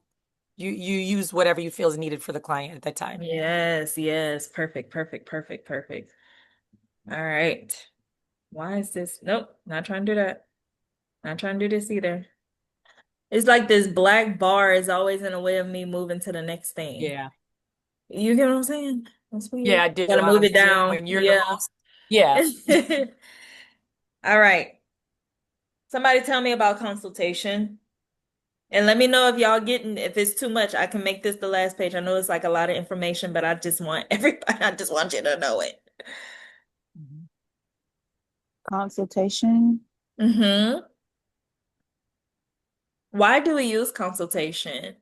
[SPEAKER 2] you use whatever you feel is needed for the client at that time.
[SPEAKER 1] Yes, yes. Perfect, perfect, perfect, perfect. All right. Why is this? Nope, not trying to do that. Not trying to do this either. It's like this black bar is always in the way of me moving to the next thing.
[SPEAKER 2] Yeah.
[SPEAKER 1] You get what I'm saying? That's
[SPEAKER 2] Yeah,
[SPEAKER 1] weird.
[SPEAKER 2] I do.
[SPEAKER 1] Gotta move it down.
[SPEAKER 2] When you're the
[SPEAKER 1] Yeah.
[SPEAKER 2] most, yeah.
[SPEAKER 1] All right. Somebody tell me about consultation. And let me know if y'all getting, if it's too much, I can make this the last page. I know it's like a lot of information, but I just want everybody, I just want you to know it.
[SPEAKER 10] Consultation
[SPEAKER 1] Mm-hmm. Why do we use consultation?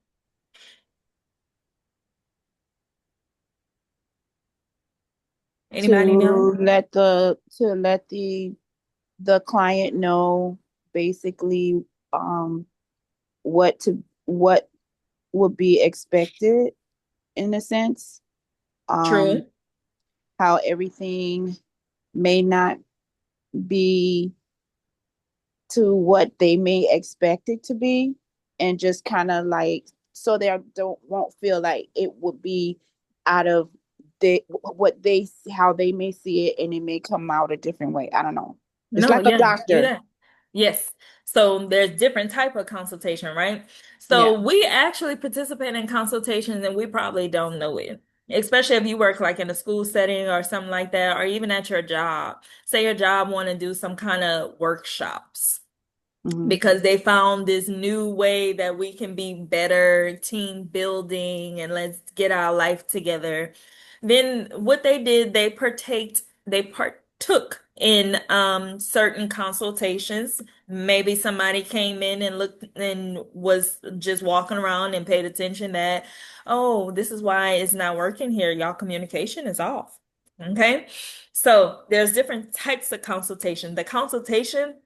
[SPEAKER 1] Anybody know?
[SPEAKER 10] to let the client know basically what would be expected in a sense, um
[SPEAKER 1] True.
[SPEAKER 10] how everything may not be to what they may expect it to be, and just kind of like so they don't won't feel like it would be out of what they how they may see it, and it may come out a different way. I don't know. It's
[SPEAKER 1] No,
[SPEAKER 10] like a
[SPEAKER 1] yeah, do
[SPEAKER 10] doctor.
[SPEAKER 1] that. Yes. So there's different type of consultation, right?
[SPEAKER 10] Yeah.
[SPEAKER 1] So we actually participate in consultations and we probably don't know it. Especially if you work like in a school setting or something like that, or even at your job. Say your job want to do some kind of workshops,
[SPEAKER 10] Hmm.
[SPEAKER 1] because they found this new way that we can be better team building and let's get our life together. Then what they did, they partook in certain consultations. Maybe somebody came in and looked and was just walking around and paid attention that, oh, this is why it's not working here. Y'all communication is off. Okay. So there's different types of consultation. The consultation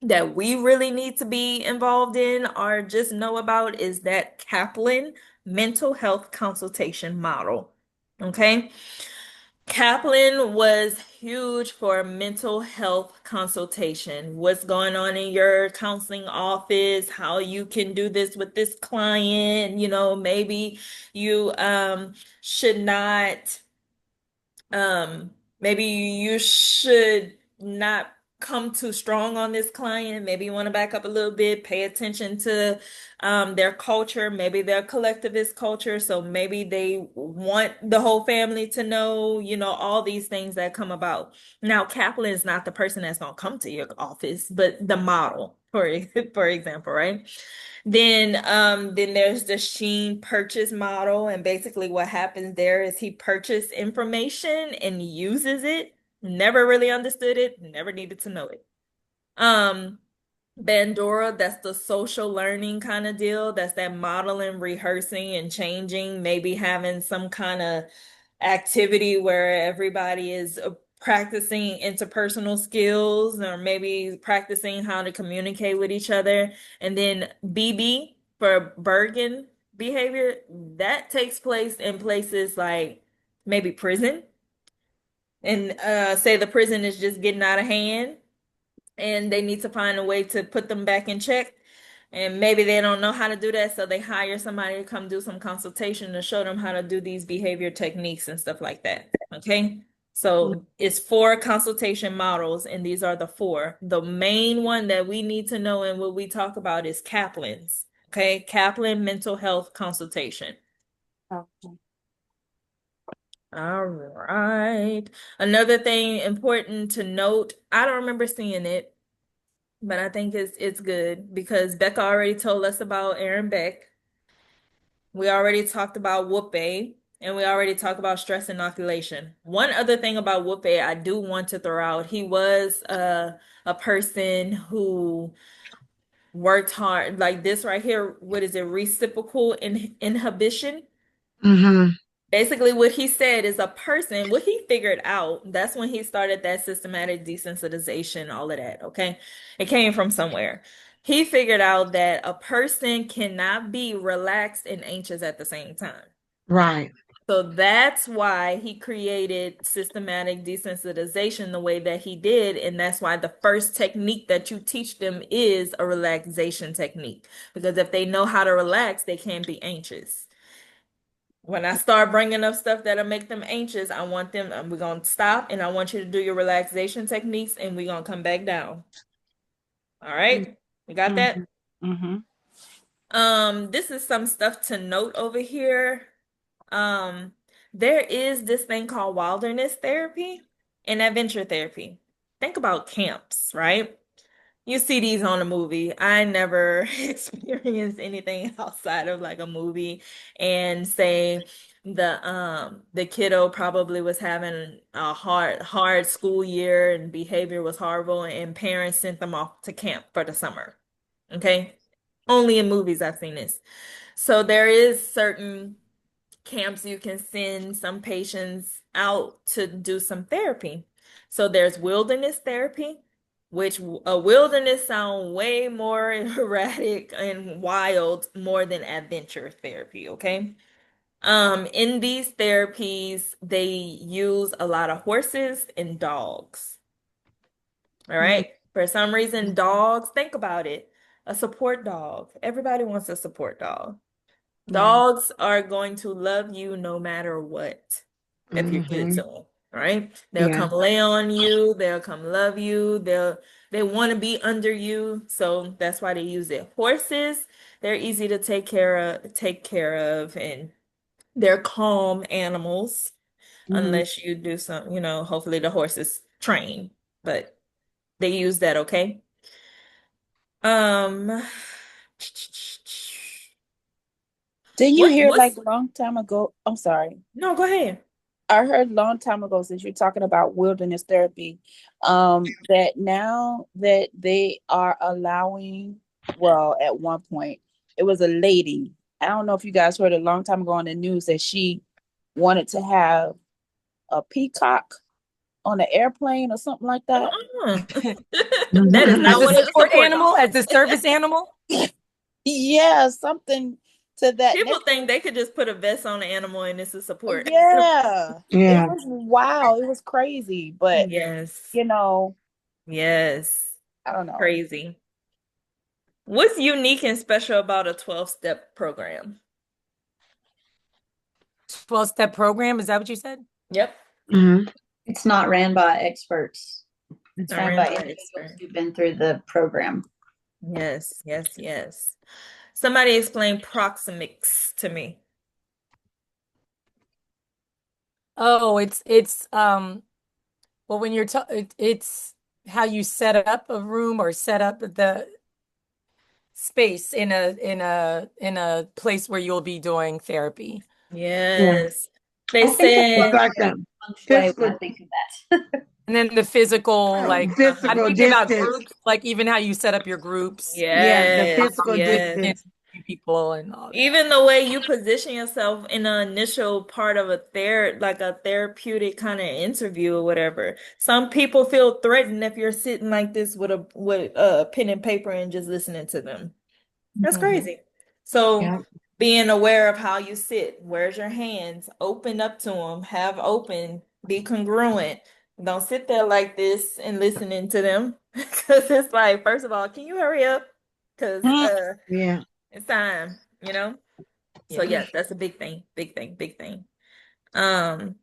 [SPEAKER 1] that we really need to be involved in or just know about is that Kaplan mental health consultation model. Okay. Kaplan was huge for mental health consultation. What's going on in your counseling office, how you can do this with this client, maybe you should not maybe you should not come too strong on this client. Maybe you want to back up a little bit, pay attention to their culture, maybe their collectivist culture. So maybe they want the whole family to know, all these things that come about. Now, Kaplan is not the person that's going to come to your office, but the model, for example, right? Then there's the Sheen purchase model, and basically what happens there is he purchased information and uses it. Never really understood it, never needed to know it. Um, Bandura, that's the social learning kind of deal. That's that modeling, rehearsing, and changing, maybe having some kind of activity where everybody is practicing interpersonal skills or maybe practicing how to communicate with each other. And then BB for Bergen behavior, that takes place in places like maybe prison. and say the prison is just getting out of hand and they need to find a way to put them back in check. And maybe they don't know how to do that, so they hire somebody to come do some consultation to show them how to do these behavior techniques and stuff like that. Okay. So it's 4 consultation models, and these are the 4. The main one that we need to know and what we talk about is Kaplan's. Okay. Kaplan mental health consultation.
[SPEAKER 10] Okay.
[SPEAKER 1] All right. Another thing important to note, I don't remember seeing it, but I think it's good because Becca already told us about Aaron Beck. We already talked about Whoopi, and we already talked about stress inoculation. One other thing about Whoopi I do want to throw out, he was a person who worked hard, like this right here. What is it? Reciprocal inhibition.
[SPEAKER 7] Mm-hmm.
[SPEAKER 1] Basically, what he said is a person, what he figured out, that's when he started that systematic desensitization, all of that, okay? It came from somewhere. He figured out that a person cannot be relaxed and anxious at the same time.
[SPEAKER 7] Right.
[SPEAKER 1] So that's why he created systematic desensitization the way that he did. And that's why the first technique that you teach them is a relaxation technique. Because if they know how to relax, they can't be anxious. When I start bringing up stuff that'll make them anxious, I want them, we're going to stop and I want you to do your relaxation techniques and we're going to come back down. All right? You got that?
[SPEAKER 10] Mm-hmm.
[SPEAKER 1] This is some stuff to note over here. There is this thing called wilderness therapy and adventure therapy. Think about camps, right? You see these on a movie. I never experienced anything outside of like a movie, and say the kiddo probably was having a hard school year and behavior was horrible and parents sent them off to camp for the summer. Okay? Only in movies I've seen this. So there is certain camps you can send some patients out to do some therapy. So there's wilderness therapy, which a wilderness sound way more erratic and wild more than adventure therapy, okay? In these therapies, they use a lot of horses and dogs. All right. For some reason, dogs, think about it. A support dog. Everybody wants a support dog.
[SPEAKER 10] Yeah.
[SPEAKER 1] Dogs are going to love you no matter what if you're good
[SPEAKER 7] Mm-hmm.
[SPEAKER 1] to them, right? They'll
[SPEAKER 7] Yeah.
[SPEAKER 1] come lay on you, they'll come love you, they want to be under you, so that's why they use it. Horses, they're easy to take care of, and they're calm animals
[SPEAKER 7] Mm-hmm.
[SPEAKER 1] unless you do some, hopefully the horse is trained, but they use that, okay? Um,
[SPEAKER 10] Didn't you
[SPEAKER 1] what
[SPEAKER 10] hear like
[SPEAKER 1] what's
[SPEAKER 10] a long time ago? I'm sorry.
[SPEAKER 1] no, go ahead.
[SPEAKER 10] I heard a long time ago, since you're talking about wilderness therapy, that now that they are allowing, well, at one point, it was a lady. I don't know if you guys heard a long time ago on the news that she wanted to have a peacock on an airplane or something like that.
[SPEAKER 1] Uh-uh. That is
[SPEAKER 2] As
[SPEAKER 1] not
[SPEAKER 2] a
[SPEAKER 1] one of the
[SPEAKER 2] support
[SPEAKER 1] support
[SPEAKER 2] animal,
[SPEAKER 1] dogs.
[SPEAKER 2] as a service animal.
[SPEAKER 10] Yeah, something to that
[SPEAKER 1] People
[SPEAKER 10] nature.
[SPEAKER 1] think they could just put a vest on an animal and it's a support.
[SPEAKER 10] Yeah, it
[SPEAKER 7] Yeah.
[SPEAKER 10] was wow. It was crazy, but
[SPEAKER 1] Yes.
[SPEAKER 10] you know,
[SPEAKER 1] Yes.
[SPEAKER 10] I don't know.
[SPEAKER 1] Crazy. What's unique and special about a 12-step program?
[SPEAKER 2] 12-step program. Is that what you said?
[SPEAKER 1] Yep.
[SPEAKER 7] Mm-hmm.
[SPEAKER 6] It's not ran by experts. It's
[SPEAKER 1] Not
[SPEAKER 6] ran
[SPEAKER 1] ran
[SPEAKER 6] by
[SPEAKER 1] by
[SPEAKER 6] individuals
[SPEAKER 1] expert.
[SPEAKER 6] who've been through the program.
[SPEAKER 1] Yes, yes, yes. Somebody explain proxemics to me.
[SPEAKER 2] Oh, well, when it's how you set up a room or set up the space in a place where you'll be doing therapy.
[SPEAKER 7] Yeah.
[SPEAKER 1] Yes. They
[SPEAKER 6] I think that's
[SPEAKER 7] It's
[SPEAKER 1] said,
[SPEAKER 7] like the
[SPEAKER 6] feng shui when
[SPEAKER 7] physical
[SPEAKER 6] I think of that.
[SPEAKER 2] And then the physical, like I'm
[SPEAKER 7] physical
[SPEAKER 2] thinking about
[SPEAKER 7] distance.
[SPEAKER 2] groups, like even how you set up your groups,
[SPEAKER 7] Yeah, the
[SPEAKER 1] yes,
[SPEAKER 7] physical
[SPEAKER 1] yes.
[SPEAKER 7] distance.
[SPEAKER 2] people and all that.
[SPEAKER 1] Even the way you position yourself in the initial part of like a therapeutic kind of interview or whatever. Some people feel threatened if you're sitting like this with a pen and paper and just listening to them. That's
[SPEAKER 7] Mm-hmm.
[SPEAKER 1] crazy. So
[SPEAKER 7] Yeah.
[SPEAKER 1] being aware of how you sit, where's your hands, open up to them, have open, Be congruent. Don't sit there like this and listening to them. Because it's like, first of all, can you hurry up? Because
[SPEAKER 7] Yeah.
[SPEAKER 1] it's time, you know? So
[SPEAKER 2] Yeah.
[SPEAKER 1] yes, that's a big thing. Big thing, big thing. Um,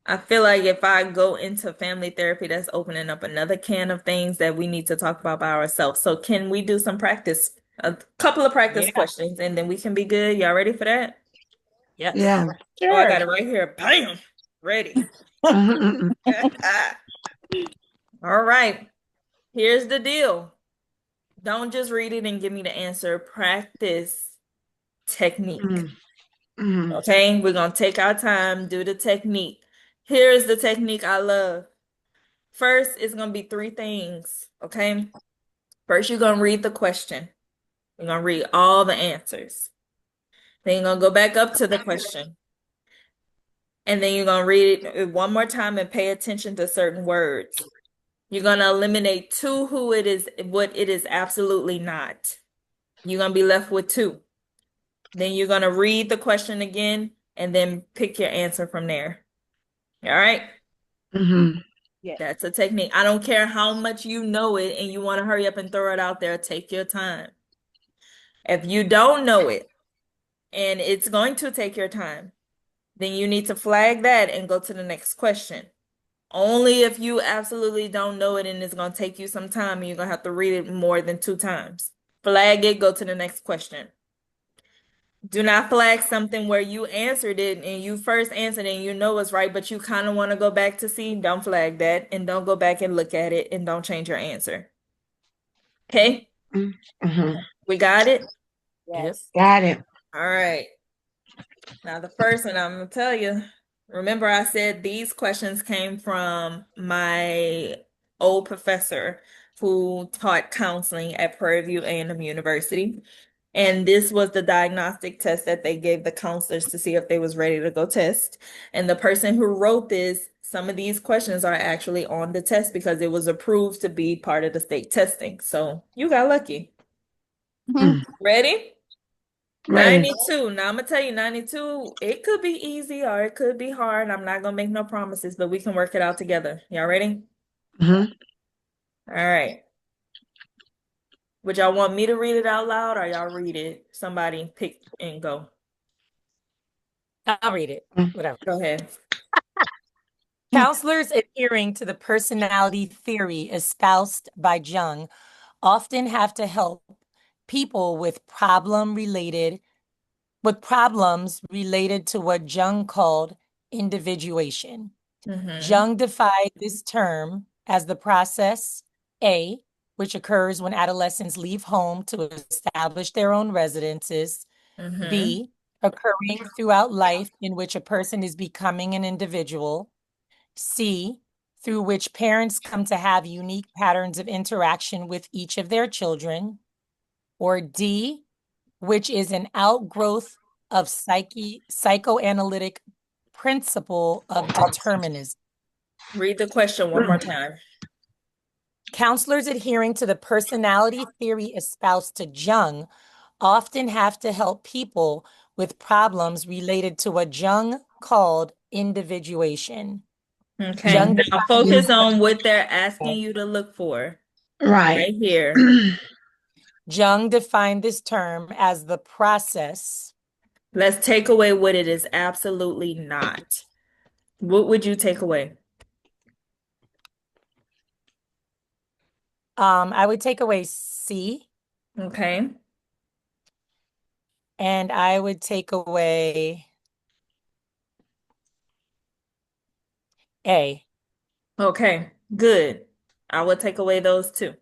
[SPEAKER 1] I feel like if I go into family therapy, that's opening up another can of things that we need to talk about by ourselves. So can we do some practice? A couple of practice
[SPEAKER 2] Yeah.
[SPEAKER 1] questions, and then we can be good. Y'all ready for that?
[SPEAKER 2] Yes.
[SPEAKER 7] Yeah.
[SPEAKER 1] Oh, I got
[SPEAKER 9] Sure.
[SPEAKER 1] it right here. Bam. Ready.
[SPEAKER 7] Mhm,
[SPEAKER 1] All right. Here's the deal. Don't just read it and give me the answer. Practice technique.
[SPEAKER 7] mhm, mhm,
[SPEAKER 1] Okay? We're going to take our time, do the technique. Here's the technique I love. First, it's going to be three things. Okay? First, you're going to read the question. You're going to read all the answers. Then you're going to go back up to the question. And then you're going to read it one more time and pay attention to certain words. You're going to eliminate two who it is, what it is absolutely not. You're going to be left with two. Then you're going to read the question again and then pick your answer from there. All right?
[SPEAKER 7] mhm,
[SPEAKER 10] Yeah.
[SPEAKER 1] That's a technique. I don't care how much you know it and you want to hurry up and throw it out there, take your time. If you don't know it and it's going to take your time, then you need to flag that and go to the next question. Only if you absolutely don't know it and it's going to take you some time and you're going to have to read it more than two times. Flag it, go to the next question. Do not flag something where you answered it and you first answered it and you know it's right, but you kind of want to go back to see. Don't flag that and don't go back and look at it and don't change your answer. Okay?
[SPEAKER 7] mhm.
[SPEAKER 1] We got it?
[SPEAKER 2] Yep.
[SPEAKER 10] Yes.
[SPEAKER 7] Got it.
[SPEAKER 1] All right. Now, the first one I'm going to tell you, remember I said these questions came from my old professor who taught counseling at Prairie View A&M University. And this was the diagnostic test that they gave the counselors to see if they was ready to go test. And the person who wrote this, some of these questions are actually on the test because it was approved to be part of the state testing. So you got lucky.
[SPEAKER 7] Mm,
[SPEAKER 1] Ready?
[SPEAKER 7] ready.
[SPEAKER 1] 92. Now I'm gonna tell you 92, it could be easy or it could be hard. I'm not gonna make no promises, but we can work it out together. Y'all ready?
[SPEAKER 7] Mhm.
[SPEAKER 1] All right. Would y'all want me to read it out loud or y'all read it? Somebody pick and go.
[SPEAKER 2] I'll read it.
[SPEAKER 7] Mm,
[SPEAKER 2] Whatever.
[SPEAKER 1] Go ahead.
[SPEAKER 2] Counselors adhering to the personality theory espoused by Jung often have to help people with problems related to what Jung called individuation.
[SPEAKER 1] Mm-hmm.
[SPEAKER 2] Jung defined this term as the process A, which occurs when adolescents leave home to establish their own residences,
[SPEAKER 1] Mm-hmm.
[SPEAKER 2] B, occurring throughout life in which a person is becoming an individual, C, through which parents come to have unique patterns of interaction with each of their children, or D, which is an outgrowth of psychoanalytic principle of determinism.
[SPEAKER 1] Read the question one more
[SPEAKER 7] mm,
[SPEAKER 1] time.
[SPEAKER 2] Counselors adhering to the personality theory espoused to Jung often have to help people with problems related to what Jung called individuation.
[SPEAKER 1] Okay.
[SPEAKER 2] Jung
[SPEAKER 1] Now
[SPEAKER 2] defined
[SPEAKER 7] yeah.
[SPEAKER 1] focus
[SPEAKER 2] this
[SPEAKER 1] on what they're
[SPEAKER 2] term,
[SPEAKER 1] asking you to look for
[SPEAKER 7] Right.
[SPEAKER 1] right here.
[SPEAKER 2] Jung defined this term as the process.
[SPEAKER 1] Let's take away what it is absolutely not. What would you take away?
[SPEAKER 2] I would take away C,
[SPEAKER 1] Okay.
[SPEAKER 2] and I would take away A.
[SPEAKER 1] Okay. Good. I will take away those two.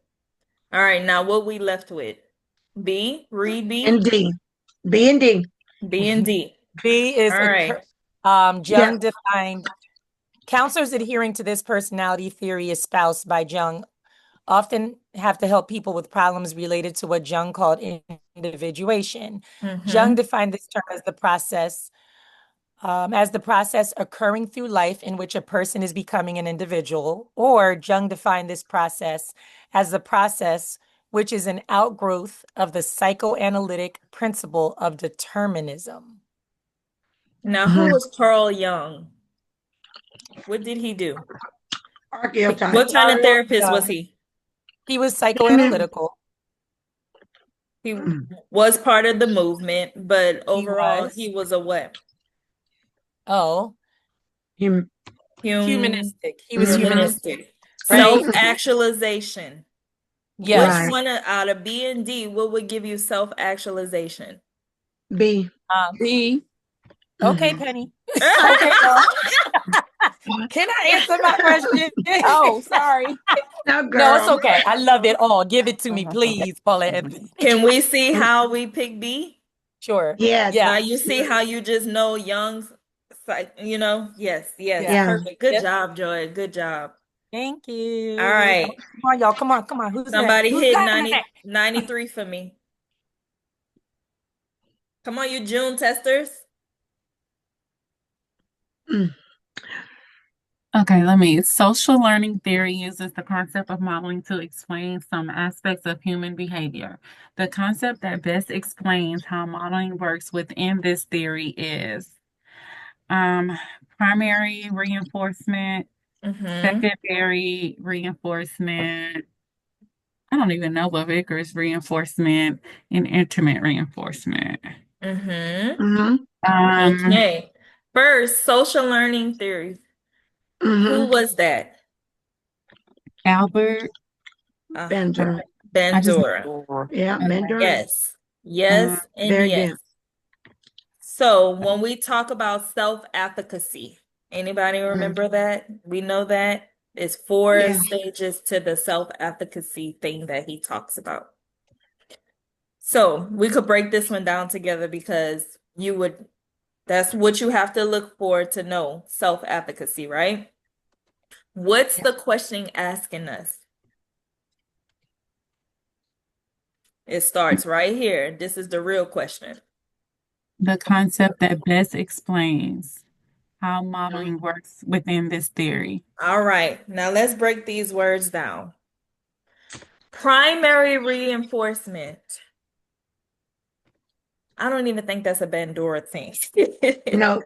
[SPEAKER 1] All right. Now what we left with? B, read
[SPEAKER 7] And
[SPEAKER 1] B,
[SPEAKER 7] D. B and D.
[SPEAKER 1] B and D.
[SPEAKER 2] B
[SPEAKER 1] All
[SPEAKER 2] is
[SPEAKER 1] right.
[SPEAKER 7] Yeah.
[SPEAKER 2] Jung defined counselors adhering to this personality theory espoused by Jung often have to help people with problems related to what Jung called individuation. Jung
[SPEAKER 1] Mm-hmm.
[SPEAKER 2] defined this term as the process occurring through life in which a person is becoming an individual, or Jung defined this process as the process which is an outgrowth of the psychoanalytic principle of determinism.
[SPEAKER 1] Now, who
[SPEAKER 7] Mhm.
[SPEAKER 1] was Carl Jung? What did he do?
[SPEAKER 7] Archetype.
[SPEAKER 1] What kind of therapist was
[SPEAKER 2] Yeah.
[SPEAKER 1] he?
[SPEAKER 2] He was
[SPEAKER 7] Human.
[SPEAKER 2] psychoanalytical.
[SPEAKER 1] He was part of the movement, but
[SPEAKER 2] He
[SPEAKER 1] overall,
[SPEAKER 2] was.
[SPEAKER 1] he was a what?
[SPEAKER 2] Oh,
[SPEAKER 7] Hum,
[SPEAKER 2] humanistic. He was
[SPEAKER 7] mm-hmm.
[SPEAKER 2] humanistic,
[SPEAKER 1] Humanistic.
[SPEAKER 2] right?
[SPEAKER 1] Self-actualization. Which
[SPEAKER 2] Yes.
[SPEAKER 7] Right.
[SPEAKER 1] one out of B and D, what would give you self-actualization?
[SPEAKER 7] B.
[SPEAKER 10] B.
[SPEAKER 2] Okay,
[SPEAKER 7] Mm-hmm.
[SPEAKER 2] Penny. Okay, girl. Can I answer my question?
[SPEAKER 10] Oh, sorry.
[SPEAKER 7] No,
[SPEAKER 2] No, it's
[SPEAKER 7] girl.
[SPEAKER 2] okay. I love it all. Give it to me, please, Paulette.
[SPEAKER 1] Can we see how we pick B?
[SPEAKER 2] Sure.
[SPEAKER 7] Yes.
[SPEAKER 2] Yeah.
[SPEAKER 1] Now you see how you just know Young's, yes,
[SPEAKER 2] Yeah.
[SPEAKER 7] Yeah.
[SPEAKER 1] perfect. Good
[SPEAKER 2] Yep.
[SPEAKER 1] job, Joy. Good job.
[SPEAKER 2] Thank
[SPEAKER 1] All
[SPEAKER 2] you.
[SPEAKER 1] right.
[SPEAKER 2] Come on, y'all. Come on. Come on. Who's next?
[SPEAKER 1] Somebody
[SPEAKER 2] Who's
[SPEAKER 1] hit
[SPEAKER 2] next?
[SPEAKER 1] 93 for me. Come on, you June testers.
[SPEAKER 7] Mm.
[SPEAKER 4] Okay, social learning theory uses the concept of modeling to explain some aspects of human behavior. The concept that best explains how modeling works within this theory is um, primary reinforcement,
[SPEAKER 1] Mm-hmm.
[SPEAKER 4] secondary reinforcement. I don't even know what vigorous reinforcement and intimate reinforcement.
[SPEAKER 1] Mm-hmm.
[SPEAKER 7] Mm-hmm.
[SPEAKER 4] Um,
[SPEAKER 1] Okay. First, social learning theory. Who
[SPEAKER 7] Mm-hmm.
[SPEAKER 1] was that?
[SPEAKER 4] Albert,
[SPEAKER 1] Uh,
[SPEAKER 7] Bender.
[SPEAKER 4] I just
[SPEAKER 1] Bandura.
[SPEAKER 7] Yeah, Bender.
[SPEAKER 1] Yes.
[SPEAKER 4] uh,
[SPEAKER 1] Yes and
[SPEAKER 7] Very
[SPEAKER 1] yes.
[SPEAKER 7] good.
[SPEAKER 1] So when we talk about self-efficacy, anybody
[SPEAKER 7] Mm-hmm.
[SPEAKER 1] remember that? We know that it's four
[SPEAKER 7] Yeah.
[SPEAKER 1] stages to the self-efficacy thing that he talks about. So we could break this one down together because that's what you have to look for to know self-efficacy, right? What's
[SPEAKER 7] Yeah.
[SPEAKER 1] the question asking us? It starts right here. This is the real question.
[SPEAKER 4] the concept that best explains how
[SPEAKER 7] Mm-hmm.
[SPEAKER 4] modeling works within this theory.
[SPEAKER 1] All right, now let's break these words down. Primary reinforcement. I don't even think that's a Bandura thing.
[SPEAKER 7] No.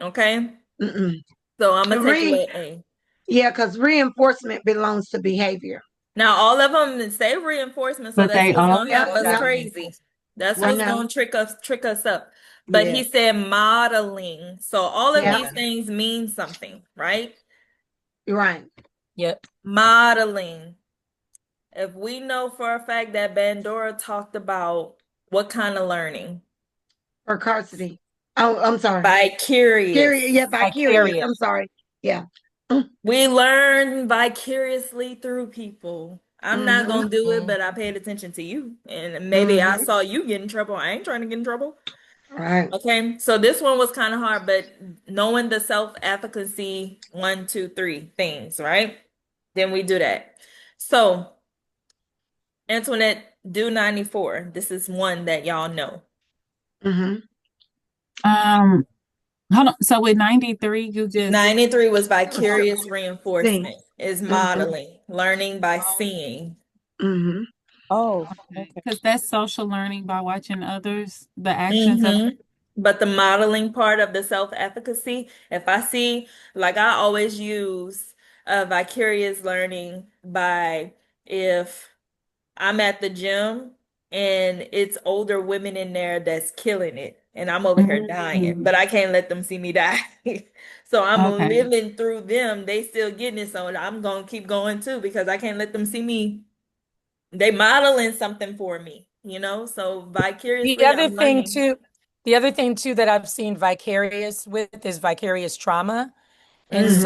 [SPEAKER 1] Okay,
[SPEAKER 7] Mm-mm.
[SPEAKER 1] so I'm gonna take
[SPEAKER 7] Re
[SPEAKER 1] away A.
[SPEAKER 7] Yeah, because reinforcement belongs to behavior.
[SPEAKER 1] Now all of them say reinforcement, so
[SPEAKER 4] But
[SPEAKER 1] that's
[SPEAKER 4] they
[SPEAKER 1] what's
[SPEAKER 4] all
[SPEAKER 1] gonna
[SPEAKER 7] Yep,
[SPEAKER 1] have us
[SPEAKER 7] yep.
[SPEAKER 1] crazy. That's
[SPEAKER 7] I
[SPEAKER 1] what's
[SPEAKER 7] know.
[SPEAKER 1] gonna trick us up. But he
[SPEAKER 7] Yes.
[SPEAKER 1] said modeling. So all of
[SPEAKER 7] Yep.
[SPEAKER 1] these things mean something, right?
[SPEAKER 7] You're right.
[SPEAKER 2] Yep.
[SPEAKER 1] Modeling. If we know for a fact that Bandura talked about what kind of learning?
[SPEAKER 7] Precocity. Oh, I'm sorry.
[SPEAKER 1] Vicarious.
[SPEAKER 7] Yeah, vicarious. I'm
[SPEAKER 2] Vicarious.
[SPEAKER 7] sorry. Yeah.
[SPEAKER 1] We learn vicariously through people. I'm not
[SPEAKER 7] Mm-hmm.
[SPEAKER 1] gonna do it,
[SPEAKER 2] Mhm.
[SPEAKER 1] but I paid attention to you. And maybe I
[SPEAKER 7] Mm-hmm.
[SPEAKER 1] saw you get in trouble. I ain't trying to get in trouble.
[SPEAKER 7] Right.
[SPEAKER 1] Okay, so this one was kind of hard, but knowing the self-efficacy 1, 2, 3 things, right? Then we do that. So, Antoinette, do 94. This is one that y'all know.
[SPEAKER 7] Mm-hmm.
[SPEAKER 4] um hold on. So with 93, you just
[SPEAKER 1] 93 was vicarious
[SPEAKER 7] See.
[SPEAKER 1] reinforcement, is
[SPEAKER 7] Mm-hmm.
[SPEAKER 1] modeling, learning by seeing.
[SPEAKER 7] Mm-hmm.
[SPEAKER 10] Oh,
[SPEAKER 4] okay,
[SPEAKER 10] okay.
[SPEAKER 4] because that's social learning by watching others, the actions of
[SPEAKER 1] Mm-hmm. But the modeling part of the self-efficacy, if I see, like I always use vicarious learning by if I'm at the gym and it's older women in there that's killing it, and I'm over here dying,
[SPEAKER 4] Mm,
[SPEAKER 1] but I can't let them see me die. So I'm
[SPEAKER 4] okay.
[SPEAKER 1] living through them. They still getting it, so I'm gonna keep going too because I can't let them see me. They modeling something for me, So
[SPEAKER 2] The
[SPEAKER 1] vicariously,
[SPEAKER 2] other
[SPEAKER 1] I'm
[SPEAKER 2] thing
[SPEAKER 1] learning.
[SPEAKER 2] too, the other thing too that I've seen vicarious with is vicarious trauma. And
[SPEAKER 1] Mm-hmm.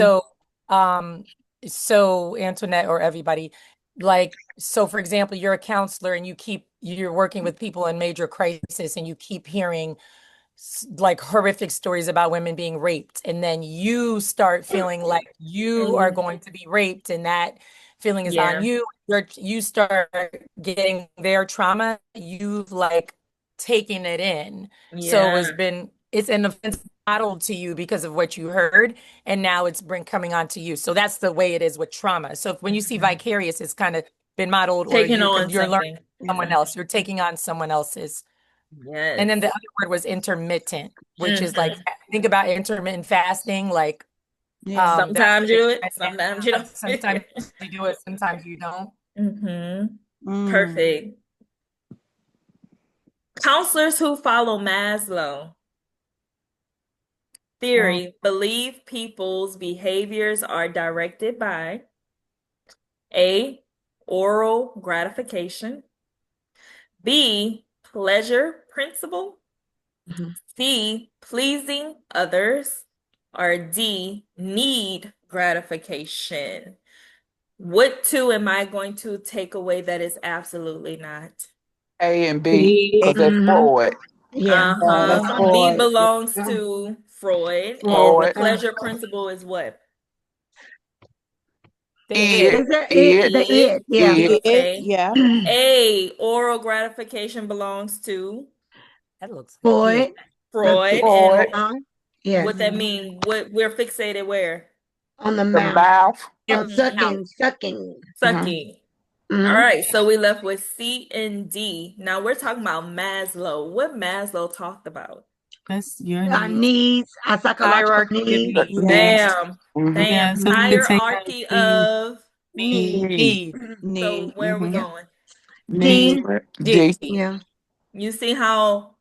[SPEAKER 7] Mm-hmm.
[SPEAKER 2] um, so Antoinette or everybody, like, so for example, you're a counselor and you're working with people in major crisis and you keep hearing like horrific stories about women being raped. And then you start feeling like you are
[SPEAKER 1] Mm-hmm.
[SPEAKER 2] going to be raped and that feeling is on
[SPEAKER 1] Yeah,
[SPEAKER 2] you. You start getting their trauma, you've like taken it in. So
[SPEAKER 1] yeah,
[SPEAKER 2] it's an offense modeled to you because of what you heard, and now it's bring coming on to you. So that's the way it is with trauma. So when you see vicarious, it's kind of been modeled, or
[SPEAKER 1] taking
[SPEAKER 2] you
[SPEAKER 1] on
[SPEAKER 2] because you're learning
[SPEAKER 1] something.
[SPEAKER 2] someone
[SPEAKER 1] Yeah.
[SPEAKER 2] else, you're taking on someone else's. And then the
[SPEAKER 1] Yes.
[SPEAKER 2] other word was intermittent, which is like
[SPEAKER 1] Mm-hmm.
[SPEAKER 2] think about intermittent fasting, like
[SPEAKER 10] Yeah.
[SPEAKER 1] Sometimes you do it,
[SPEAKER 2] and
[SPEAKER 1] sometimes you don't.
[SPEAKER 2] sometimes you do it, sometimes you don't.
[SPEAKER 1] Perfect. Counselors who follow Maslow theory believe people's behaviors are directed by A, oral gratification, B, pleasure principle, C, pleasing others, or D, need gratification. What two am I going to take away that is absolutely not?
[SPEAKER 3] A and B, because that's
[SPEAKER 7] Mm-hmm.
[SPEAKER 3] Freud.
[SPEAKER 7] Yeah.
[SPEAKER 10] That's
[SPEAKER 1] B
[SPEAKER 10] Freud.
[SPEAKER 1] belongs to Freud, and the
[SPEAKER 3] Freud.
[SPEAKER 1] pleasure principle is what?
[SPEAKER 2] The
[SPEAKER 3] Id.
[SPEAKER 2] id.
[SPEAKER 7] Is that it?
[SPEAKER 3] Id.
[SPEAKER 7] The
[SPEAKER 1] Id.
[SPEAKER 7] it? Yeah.
[SPEAKER 3] Id.
[SPEAKER 10] It,
[SPEAKER 1] Okay.
[SPEAKER 10] yeah.
[SPEAKER 1] A, oral gratification belongs to
[SPEAKER 2] That looks like id.
[SPEAKER 7] Boy.
[SPEAKER 1] Freud,
[SPEAKER 3] Freud.
[SPEAKER 1] and
[SPEAKER 7] Yes.
[SPEAKER 1] what that mean? What we're fixated where?
[SPEAKER 7] On the
[SPEAKER 3] The
[SPEAKER 7] mouth.
[SPEAKER 3] mouth.
[SPEAKER 7] Oh,
[SPEAKER 2] Now,
[SPEAKER 7] sucking.
[SPEAKER 1] Sucking. All
[SPEAKER 7] Mm-hmm.
[SPEAKER 1] right, so we left with C and D. Now we're talking about Maslow. What Maslow talked about?
[SPEAKER 4] That's your
[SPEAKER 7] Our
[SPEAKER 4] needs.
[SPEAKER 7] needs, our psychological
[SPEAKER 2] hierarchy of
[SPEAKER 7] needs.
[SPEAKER 2] needs.
[SPEAKER 3] Needs.
[SPEAKER 1] Bam.
[SPEAKER 3] Mm-hmm.
[SPEAKER 4] Yeah,
[SPEAKER 1] Bam.
[SPEAKER 4] so we could take out
[SPEAKER 1] Hierarchy
[SPEAKER 4] the
[SPEAKER 1] of
[SPEAKER 4] need.
[SPEAKER 10] Need.
[SPEAKER 3] Need.
[SPEAKER 2] Need.
[SPEAKER 1] so
[SPEAKER 10] Need.
[SPEAKER 1] where are we
[SPEAKER 7] Yeah.
[SPEAKER 1] going?
[SPEAKER 3] Need.
[SPEAKER 7] D.
[SPEAKER 2] D.
[SPEAKER 3] D.
[SPEAKER 7] Yeah.
[SPEAKER 1] You see how,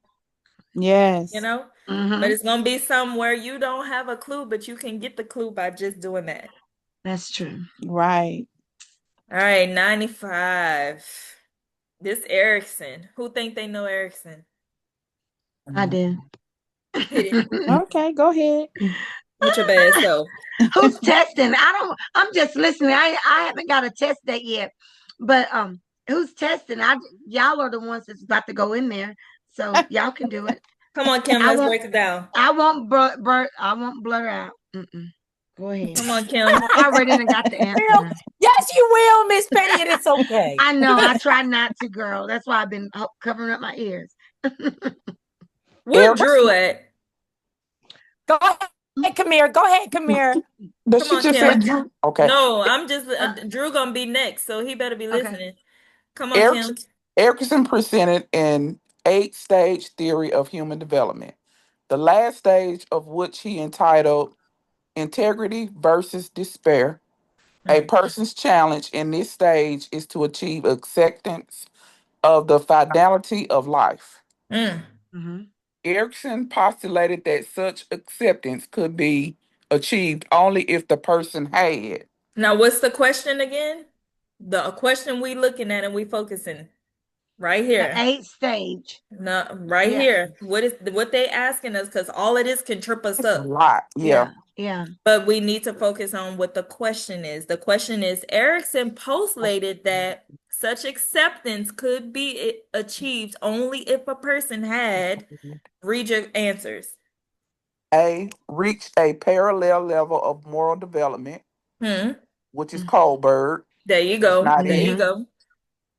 [SPEAKER 10] Yes.
[SPEAKER 1] you know?
[SPEAKER 7] Mm-hmm.
[SPEAKER 1] But it's gonna be somewhere you don't have a clue, but you can get the clue by just doing that.
[SPEAKER 7] That's true.
[SPEAKER 10] Right.
[SPEAKER 1] All right, 95. This Erickson. Who think they know Erickson?
[SPEAKER 7] I do.
[SPEAKER 1] Hit it
[SPEAKER 10] Okay, go ahead.
[SPEAKER 1] with your bad self.
[SPEAKER 7] Who's testing? I'm just listening. I haven't got a test date yet. But who's testing? Y'all are the ones that's about to go in there. So y'all can do it.
[SPEAKER 1] Come on, Kim,
[SPEAKER 7] I
[SPEAKER 1] let's
[SPEAKER 7] won't
[SPEAKER 1] break it down.
[SPEAKER 7] I won't blur out. Go ahead.
[SPEAKER 1] Come on, Kim.
[SPEAKER 7] I already done got the answer.
[SPEAKER 2] Well, yes, you will, Miss Penny, and it's okay.
[SPEAKER 7] I know. I try not to, girl. That's why I've been covering up my ears.
[SPEAKER 1] Where Drew at?
[SPEAKER 2] Go ahead, Kamir. Go ahead, Kamir.
[SPEAKER 3] Does
[SPEAKER 1] Come
[SPEAKER 3] she
[SPEAKER 1] on,
[SPEAKER 3] just
[SPEAKER 1] Kim.
[SPEAKER 3] say okay?
[SPEAKER 1] No, I'm just Drew gonna be next, so he better be listening. Come on, Kim.
[SPEAKER 3] Erickson presented an 8-stage theory of human development, the last stage of which he entitled Integrity versus Despair. A person's challenge in this stage is to achieve acceptance of the finality of life.
[SPEAKER 1] Mm.
[SPEAKER 3] Erickson postulated that such acceptance could be achieved only if the person had
[SPEAKER 1] Now, what's the question again? The question we looking at and we focusing right
[SPEAKER 7] The
[SPEAKER 1] here.
[SPEAKER 7] 8th stage.
[SPEAKER 1] No, right
[SPEAKER 7] Yeah.
[SPEAKER 1] here. What they asking us? Because all of this can trip us
[SPEAKER 3] a
[SPEAKER 1] up.
[SPEAKER 3] lot. Yeah.
[SPEAKER 7] Yeah.
[SPEAKER 1] But we need to focus on what the question is. The question is, Erickson postulated that such acceptance could be achieved only if a person had, read your answers.
[SPEAKER 3] A, reached a parallel level of moral development, which is Kohlberg.
[SPEAKER 1] There you
[SPEAKER 3] That's
[SPEAKER 1] go.
[SPEAKER 3] not
[SPEAKER 1] There you
[SPEAKER 3] it.
[SPEAKER 1] go.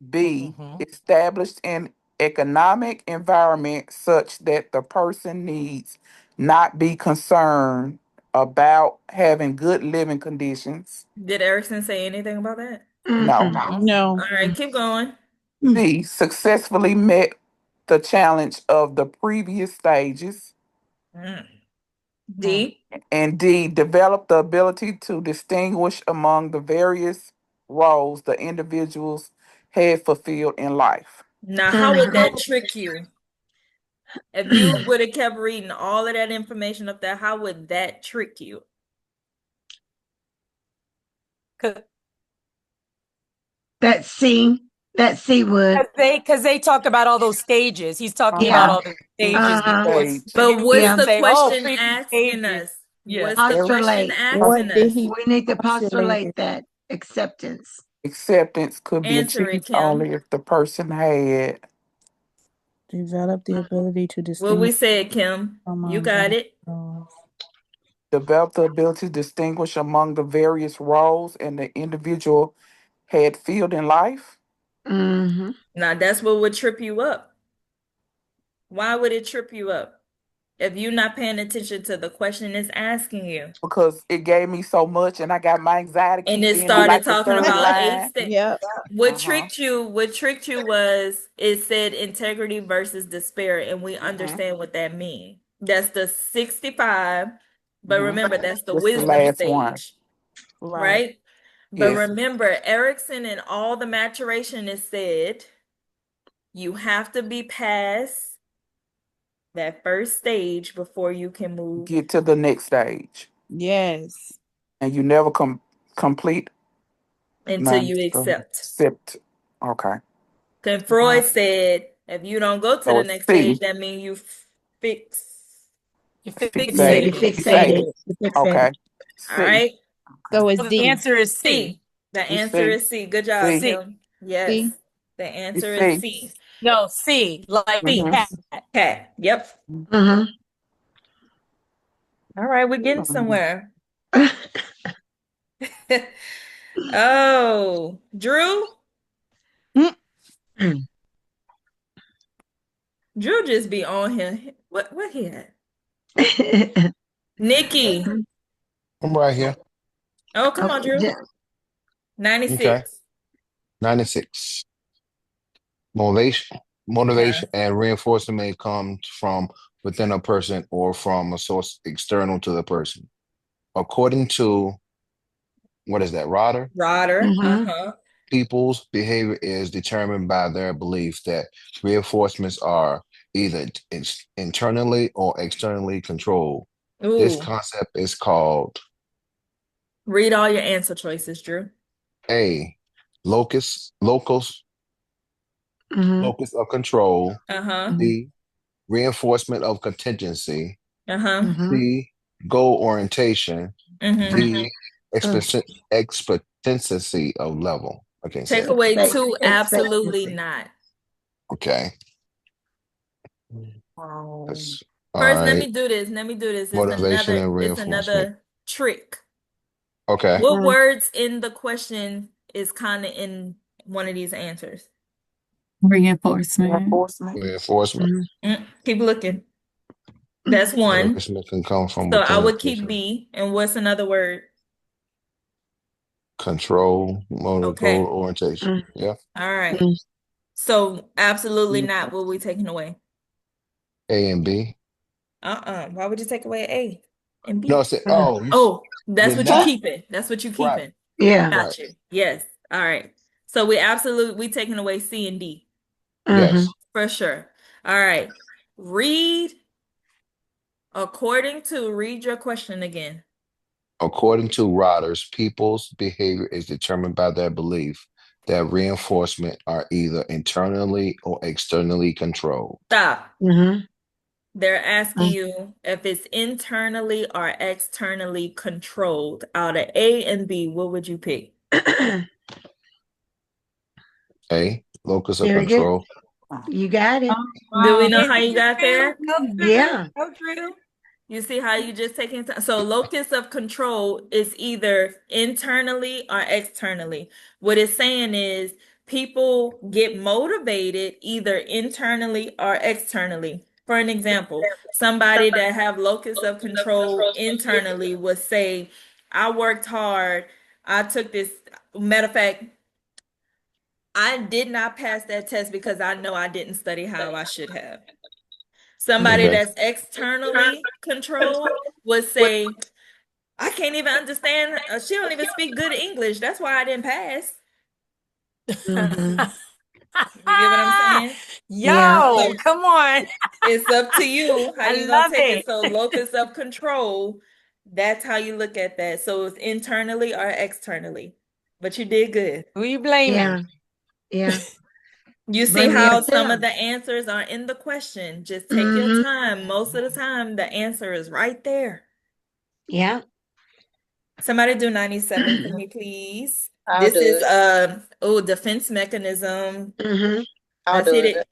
[SPEAKER 3] B, established an economic environment such that the person needs not be concerned about having good living conditions.
[SPEAKER 1] Did Erickson say anything about that?
[SPEAKER 3] No.
[SPEAKER 10] No.
[SPEAKER 1] All right, keep going.
[SPEAKER 3] C, successfully met the challenge of the previous stages.
[SPEAKER 1] D.
[SPEAKER 3] And D, developed the ability to distinguish among the various roles the individuals had fulfilled in life.
[SPEAKER 1] Now, how would that trick you? If you would have kept reading all of that information up there, how would that trick you?
[SPEAKER 7] That C would.
[SPEAKER 2] Because they talked about all those stages. He's talking about all the stages before.
[SPEAKER 3] Stage.
[SPEAKER 2] So you
[SPEAKER 1] But what's
[SPEAKER 2] can't
[SPEAKER 1] the
[SPEAKER 2] say,
[SPEAKER 1] question
[SPEAKER 2] previous
[SPEAKER 1] asking
[SPEAKER 2] stages.
[SPEAKER 1] us?
[SPEAKER 2] Yeah.
[SPEAKER 1] What's the question asking
[SPEAKER 10] What did
[SPEAKER 1] us?
[SPEAKER 10] he
[SPEAKER 7] We need to
[SPEAKER 10] postulate?
[SPEAKER 7] postulate that acceptance.
[SPEAKER 3] Acceptance could be
[SPEAKER 1] Answer it,
[SPEAKER 3] achieved
[SPEAKER 1] Kim.
[SPEAKER 3] only if the person had
[SPEAKER 10] Develop the ability to
[SPEAKER 1] What
[SPEAKER 10] distinguish
[SPEAKER 1] we said, Kim. You got it.
[SPEAKER 3] developed the ability to distinguish among the various roles and the individual had filled in life.
[SPEAKER 7] Mm-hmm.
[SPEAKER 1] Now, that's what would trip you up. Why would it trip you up? If you're not paying attention to the question it's asking you.
[SPEAKER 3] Because it gave me so much and I got my anxiety
[SPEAKER 1] And
[SPEAKER 3] kicked
[SPEAKER 1] it
[SPEAKER 3] in at
[SPEAKER 1] started
[SPEAKER 3] like the
[SPEAKER 1] talking
[SPEAKER 3] third
[SPEAKER 1] about eight
[SPEAKER 3] line.
[SPEAKER 1] steps.
[SPEAKER 10] Yep.
[SPEAKER 1] What tricked you was it said integrity versus despair, and we understand what that means. That's the 65 But remember, that's the
[SPEAKER 3] That's the
[SPEAKER 1] wisdom
[SPEAKER 3] last one.
[SPEAKER 1] stage,
[SPEAKER 2] Right.
[SPEAKER 1] right? But
[SPEAKER 3] Yes.
[SPEAKER 1] remember, Erickson and all the maturation is said you have to be past that first stage before you can move
[SPEAKER 3] Get to the next stage.
[SPEAKER 10] Yes.
[SPEAKER 3] And you never complete
[SPEAKER 1] until
[SPEAKER 3] none.
[SPEAKER 1] you accept.
[SPEAKER 3] Except, okay.
[SPEAKER 1] Because Freud said if you don't go to
[SPEAKER 3] So
[SPEAKER 1] the
[SPEAKER 3] it's
[SPEAKER 1] next
[SPEAKER 3] C.
[SPEAKER 1] stage, that means you fix
[SPEAKER 2] You're
[SPEAKER 7] Yeah, you
[SPEAKER 1] fixated.
[SPEAKER 2] fixated.
[SPEAKER 7] fixated.
[SPEAKER 3] Fixated.
[SPEAKER 7] You fixated.
[SPEAKER 3] Okay.
[SPEAKER 1] All
[SPEAKER 3] C.
[SPEAKER 1] right.
[SPEAKER 10] So it's
[SPEAKER 2] So the
[SPEAKER 10] D.
[SPEAKER 2] answer is
[SPEAKER 1] C.
[SPEAKER 2] C.
[SPEAKER 1] The
[SPEAKER 3] It's
[SPEAKER 1] answer
[SPEAKER 3] C.
[SPEAKER 1] is C. Good job,
[SPEAKER 3] C.
[SPEAKER 2] C.
[SPEAKER 1] Kim. Yes.
[SPEAKER 10] C.
[SPEAKER 1] The
[SPEAKER 3] It's
[SPEAKER 1] answer is
[SPEAKER 3] C.
[SPEAKER 1] C.
[SPEAKER 2] No, C, like
[SPEAKER 3] Mm-hmm.
[SPEAKER 2] cat.
[SPEAKER 1] Cat. Yep.
[SPEAKER 7] Mm-hmm.
[SPEAKER 1] All right, we're getting
[SPEAKER 3] Mm-hmm.
[SPEAKER 1] somewhere. Oh, Drew. Drew just be on here. What he had? Nikki.
[SPEAKER 8] I'm right here.
[SPEAKER 1] Oh, come on,
[SPEAKER 7] Okay.
[SPEAKER 1] Drew.
[SPEAKER 8] Okay.
[SPEAKER 1] 96.
[SPEAKER 8] 96. Motivation,
[SPEAKER 1] Uh-huh.
[SPEAKER 8] motivation and reinforcement may come from within a person or from a source external to the person. According to, what is that, Rotter?
[SPEAKER 1] Rodder.
[SPEAKER 7] Mm-hmm.
[SPEAKER 1] Uh-huh.
[SPEAKER 8] People's behavior is determined by their belief that reinforcements are either internally or externally controlled. This
[SPEAKER 1] Ooh.
[SPEAKER 8] concept is called
[SPEAKER 1] Read all your answer choices, Drew.
[SPEAKER 8] A, locus
[SPEAKER 7] Mm-hmm.
[SPEAKER 8] locus of control,
[SPEAKER 1] Uh-huh.
[SPEAKER 8] B, reinforcement of contingency,
[SPEAKER 1] Uh-huh.
[SPEAKER 7] Mm-hmm.
[SPEAKER 8] C, goal orientation,
[SPEAKER 1] Mm-hmm.
[SPEAKER 8] D, expectancy of level. I can't say
[SPEAKER 1] Take
[SPEAKER 8] that.
[SPEAKER 1] away two, absolutely
[SPEAKER 7] Expectancy.
[SPEAKER 1] not.
[SPEAKER 8] Okay.
[SPEAKER 3] Um,
[SPEAKER 8] That's all
[SPEAKER 1] First, let
[SPEAKER 8] right.
[SPEAKER 1] me do this. Let me do this.
[SPEAKER 8] Motivation and
[SPEAKER 1] It's
[SPEAKER 8] reinforcement.
[SPEAKER 1] another trick.
[SPEAKER 8] Okay.
[SPEAKER 1] What words in the question is kind of in one of these answers?
[SPEAKER 4] Reinforcement.
[SPEAKER 3] Reinforcement.
[SPEAKER 8] Reinforcement.
[SPEAKER 1] Keep looking. That's one.
[SPEAKER 8] Motivation can come from
[SPEAKER 1] So I
[SPEAKER 8] within a
[SPEAKER 1] would keep
[SPEAKER 8] person.
[SPEAKER 1] B. And what's another word?
[SPEAKER 8] Control, motive, goal,
[SPEAKER 1] Okay.
[SPEAKER 8] orientation. Yeah.
[SPEAKER 1] All right. So absolutely not. What are we taking away?
[SPEAKER 8] A and B.
[SPEAKER 1] Why would you take away A and
[SPEAKER 8] No, I
[SPEAKER 1] B?
[SPEAKER 8] said, oh, you
[SPEAKER 1] Oh, that's
[SPEAKER 8] the
[SPEAKER 1] what you
[SPEAKER 8] not
[SPEAKER 1] keeping. That's what you
[SPEAKER 8] right,
[SPEAKER 1] keeping.
[SPEAKER 7] Yeah.
[SPEAKER 8] right.
[SPEAKER 1] Got you. Yes. All right. So we taking away C and D
[SPEAKER 7] Mm-hmm.
[SPEAKER 8] Yes.
[SPEAKER 1] for sure. All right. Read read your question again.
[SPEAKER 8] According to Rodgers, people's behavior is determined by their belief that reinforcement are either internally or externally controlled.
[SPEAKER 1] Stop.
[SPEAKER 7] Mm-hmm.
[SPEAKER 1] They're asking you if it's internally or externally controlled. Out of A and B, what would you pick?
[SPEAKER 8] A, locus of
[SPEAKER 7] Very good.
[SPEAKER 8] control.
[SPEAKER 7] You got it.
[SPEAKER 1] Do we
[SPEAKER 4] Wow.
[SPEAKER 1] know how you got there?
[SPEAKER 2] Go Drew.
[SPEAKER 7] Yeah.
[SPEAKER 2] Go Drew.
[SPEAKER 1] You see how you just taking time? So locus of control is either internally or externally. What it's saying is people get motivated either internally or externally. For an example, somebody that have locus of control internally would say, I worked hard. I took this. Matter of fact, I did not pass that test because I know I didn't study how I should have. Somebody
[SPEAKER 8] Okay.
[SPEAKER 1] that's externally controlled would say, I can't even understand. She don't even speak good English. That's why I didn't pass.
[SPEAKER 7] Mm-hmm.
[SPEAKER 1] You get what I'm saying?
[SPEAKER 7] Yeah.
[SPEAKER 2] Yo,
[SPEAKER 1] So
[SPEAKER 2] come on.
[SPEAKER 1] it's up to you how
[SPEAKER 2] I
[SPEAKER 1] you gonna
[SPEAKER 2] love
[SPEAKER 1] take it.
[SPEAKER 2] it.
[SPEAKER 1] So locus of control, that's how you look at that. So it's internally or externally. But you did good.
[SPEAKER 2] Who you blaming?
[SPEAKER 7] Yeah. Yeah.
[SPEAKER 1] You see
[SPEAKER 7] Blame
[SPEAKER 1] how some
[SPEAKER 7] yourself.
[SPEAKER 1] of the answers are in the question. Just take your
[SPEAKER 7] Mm-hmm.
[SPEAKER 1] time. Most of the time, the answer is right there.
[SPEAKER 7] Yeah.
[SPEAKER 1] Somebody do 97 for me, please.
[SPEAKER 9] I'll
[SPEAKER 1] This
[SPEAKER 9] do
[SPEAKER 1] is
[SPEAKER 9] it.
[SPEAKER 1] defense mechanism.
[SPEAKER 7] Mm-hmm.
[SPEAKER 9] I'll
[SPEAKER 1] Let's
[SPEAKER 9] do
[SPEAKER 1] hit
[SPEAKER 9] it.
[SPEAKER 1] it.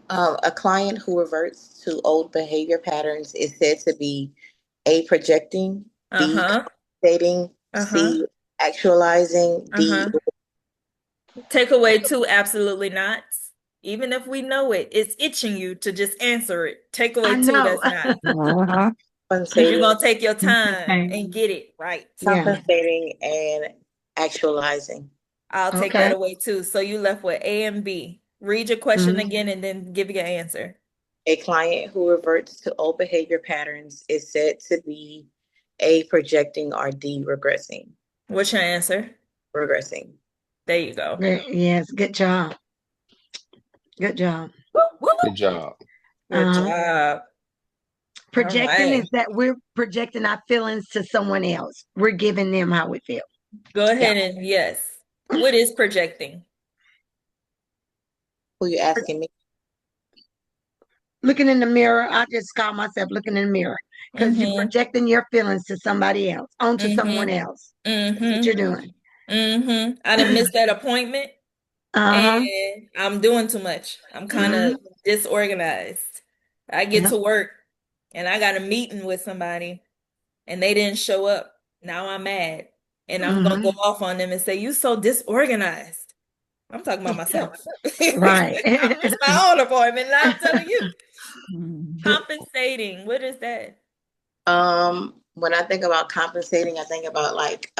[SPEAKER 9] A client who reverts to old behavior patterns is said to be A, projecting, B,
[SPEAKER 1] Uh-huh.
[SPEAKER 9] compensating,
[SPEAKER 1] Uh-huh.
[SPEAKER 9] C, actualizing, D.
[SPEAKER 1] Uh-huh. Take away two absolutely nots. Even if we know it, it's itching you to just answer it. Take
[SPEAKER 7] I
[SPEAKER 1] away two
[SPEAKER 7] know.
[SPEAKER 1] that's not.
[SPEAKER 3] uh-huh.
[SPEAKER 1] Because you're
[SPEAKER 9] Compensating,
[SPEAKER 1] gonna take your time
[SPEAKER 4] Okay.
[SPEAKER 1] and get it right.
[SPEAKER 7] Yeah.
[SPEAKER 9] compensating, and actualizing.
[SPEAKER 1] I'll take that
[SPEAKER 7] Okay.
[SPEAKER 1] away too. So you left with A and B. Read your question
[SPEAKER 7] Mm-hmm.
[SPEAKER 1] again and then give your answer.
[SPEAKER 9] A client who reverts to old behavior patterns is said to be A, projecting, or D, regressing.
[SPEAKER 1] What's your answer?
[SPEAKER 9] Regressing.
[SPEAKER 1] There you go.
[SPEAKER 7] Yes, good job. Good job.
[SPEAKER 1] Woo, woo.
[SPEAKER 8] Good job.
[SPEAKER 1] Good
[SPEAKER 7] Uh-huh.
[SPEAKER 1] job. All
[SPEAKER 7] Projecting
[SPEAKER 1] right.
[SPEAKER 7] is that we're projecting our feelings to someone else. We're giving them how we feel.
[SPEAKER 1] Go ahead and yes. What is projecting?
[SPEAKER 9] Who you asking me?
[SPEAKER 7] Looking in the mirror, I just call myself looking in the mirror because you're
[SPEAKER 1] Mm-hmm.
[SPEAKER 7] projecting your feelings to somebody else, onto someone
[SPEAKER 1] Mm-hmm.
[SPEAKER 7] else. That's what you're
[SPEAKER 1] Mm-hmm.
[SPEAKER 7] doing.
[SPEAKER 1] Mm-hmm. I done missed that appointment
[SPEAKER 7] Uh-huh.
[SPEAKER 1] and I'm doing too much. I'm kind of
[SPEAKER 7] Mm-hmm.
[SPEAKER 1] disorganized. I get
[SPEAKER 7] Yep.
[SPEAKER 1] to work and I got a meeting with somebody and they didn't show up. Now I'm mad. And I'm gonna
[SPEAKER 7] Mm-hmm.
[SPEAKER 1] go off on them and say, "You so disorganized." I'm talking about myself.
[SPEAKER 7] Right.
[SPEAKER 1] I missed my own appointment and I'm telling you. Compensating. What is that?
[SPEAKER 9] When I think about compensating, I think about like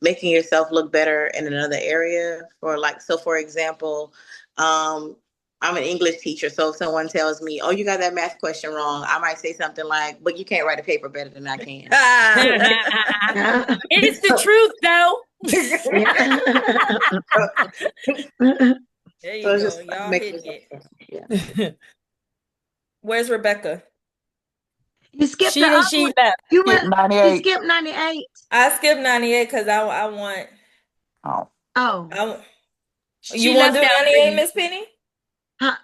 [SPEAKER 9] making yourself look better in another area. For like, so for example, I'm an English teacher, so if someone tells me, "Oh, you got that math question wrong," I might say something like, "But you can't write a paper better than I can."
[SPEAKER 1] Ah,
[SPEAKER 2] It's the truth, though.
[SPEAKER 1] there
[SPEAKER 9] So
[SPEAKER 1] you
[SPEAKER 9] it's
[SPEAKER 1] go.
[SPEAKER 9] just like
[SPEAKER 1] Y'all
[SPEAKER 9] making
[SPEAKER 1] hitting
[SPEAKER 9] yourself
[SPEAKER 1] it.
[SPEAKER 9] better. Yeah.
[SPEAKER 1] Where's Rebecca?
[SPEAKER 7] You skipped the
[SPEAKER 2] She
[SPEAKER 7] other
[SPEAKER 2] she
[SPEAKER 7] one.
[SPEAKER 2] left.
[SPEAKER 7] You
[SPEAKER 3] Skip
[SPEAKER 7] went. You
[SPEAKER 3] 98.
[SPEAKER 7] skipped 98.
[SPEAKER 1] I skipped 98 because I want
[SPEAKER 3] Oh,
[SPEAKER 7] Oh,
[SPEAKER 1] I you
[SPEAKER 2] She
[SPEAKER 1] want to
[SPEAKER 2] left
[SPEAKER 1] do
[SPEAKER 2] out
[SPEAKER 1] 98,
[SPEAKER 2] the
[SPEAKER 1] Miss Penny?
[SPEAKER 7] huh?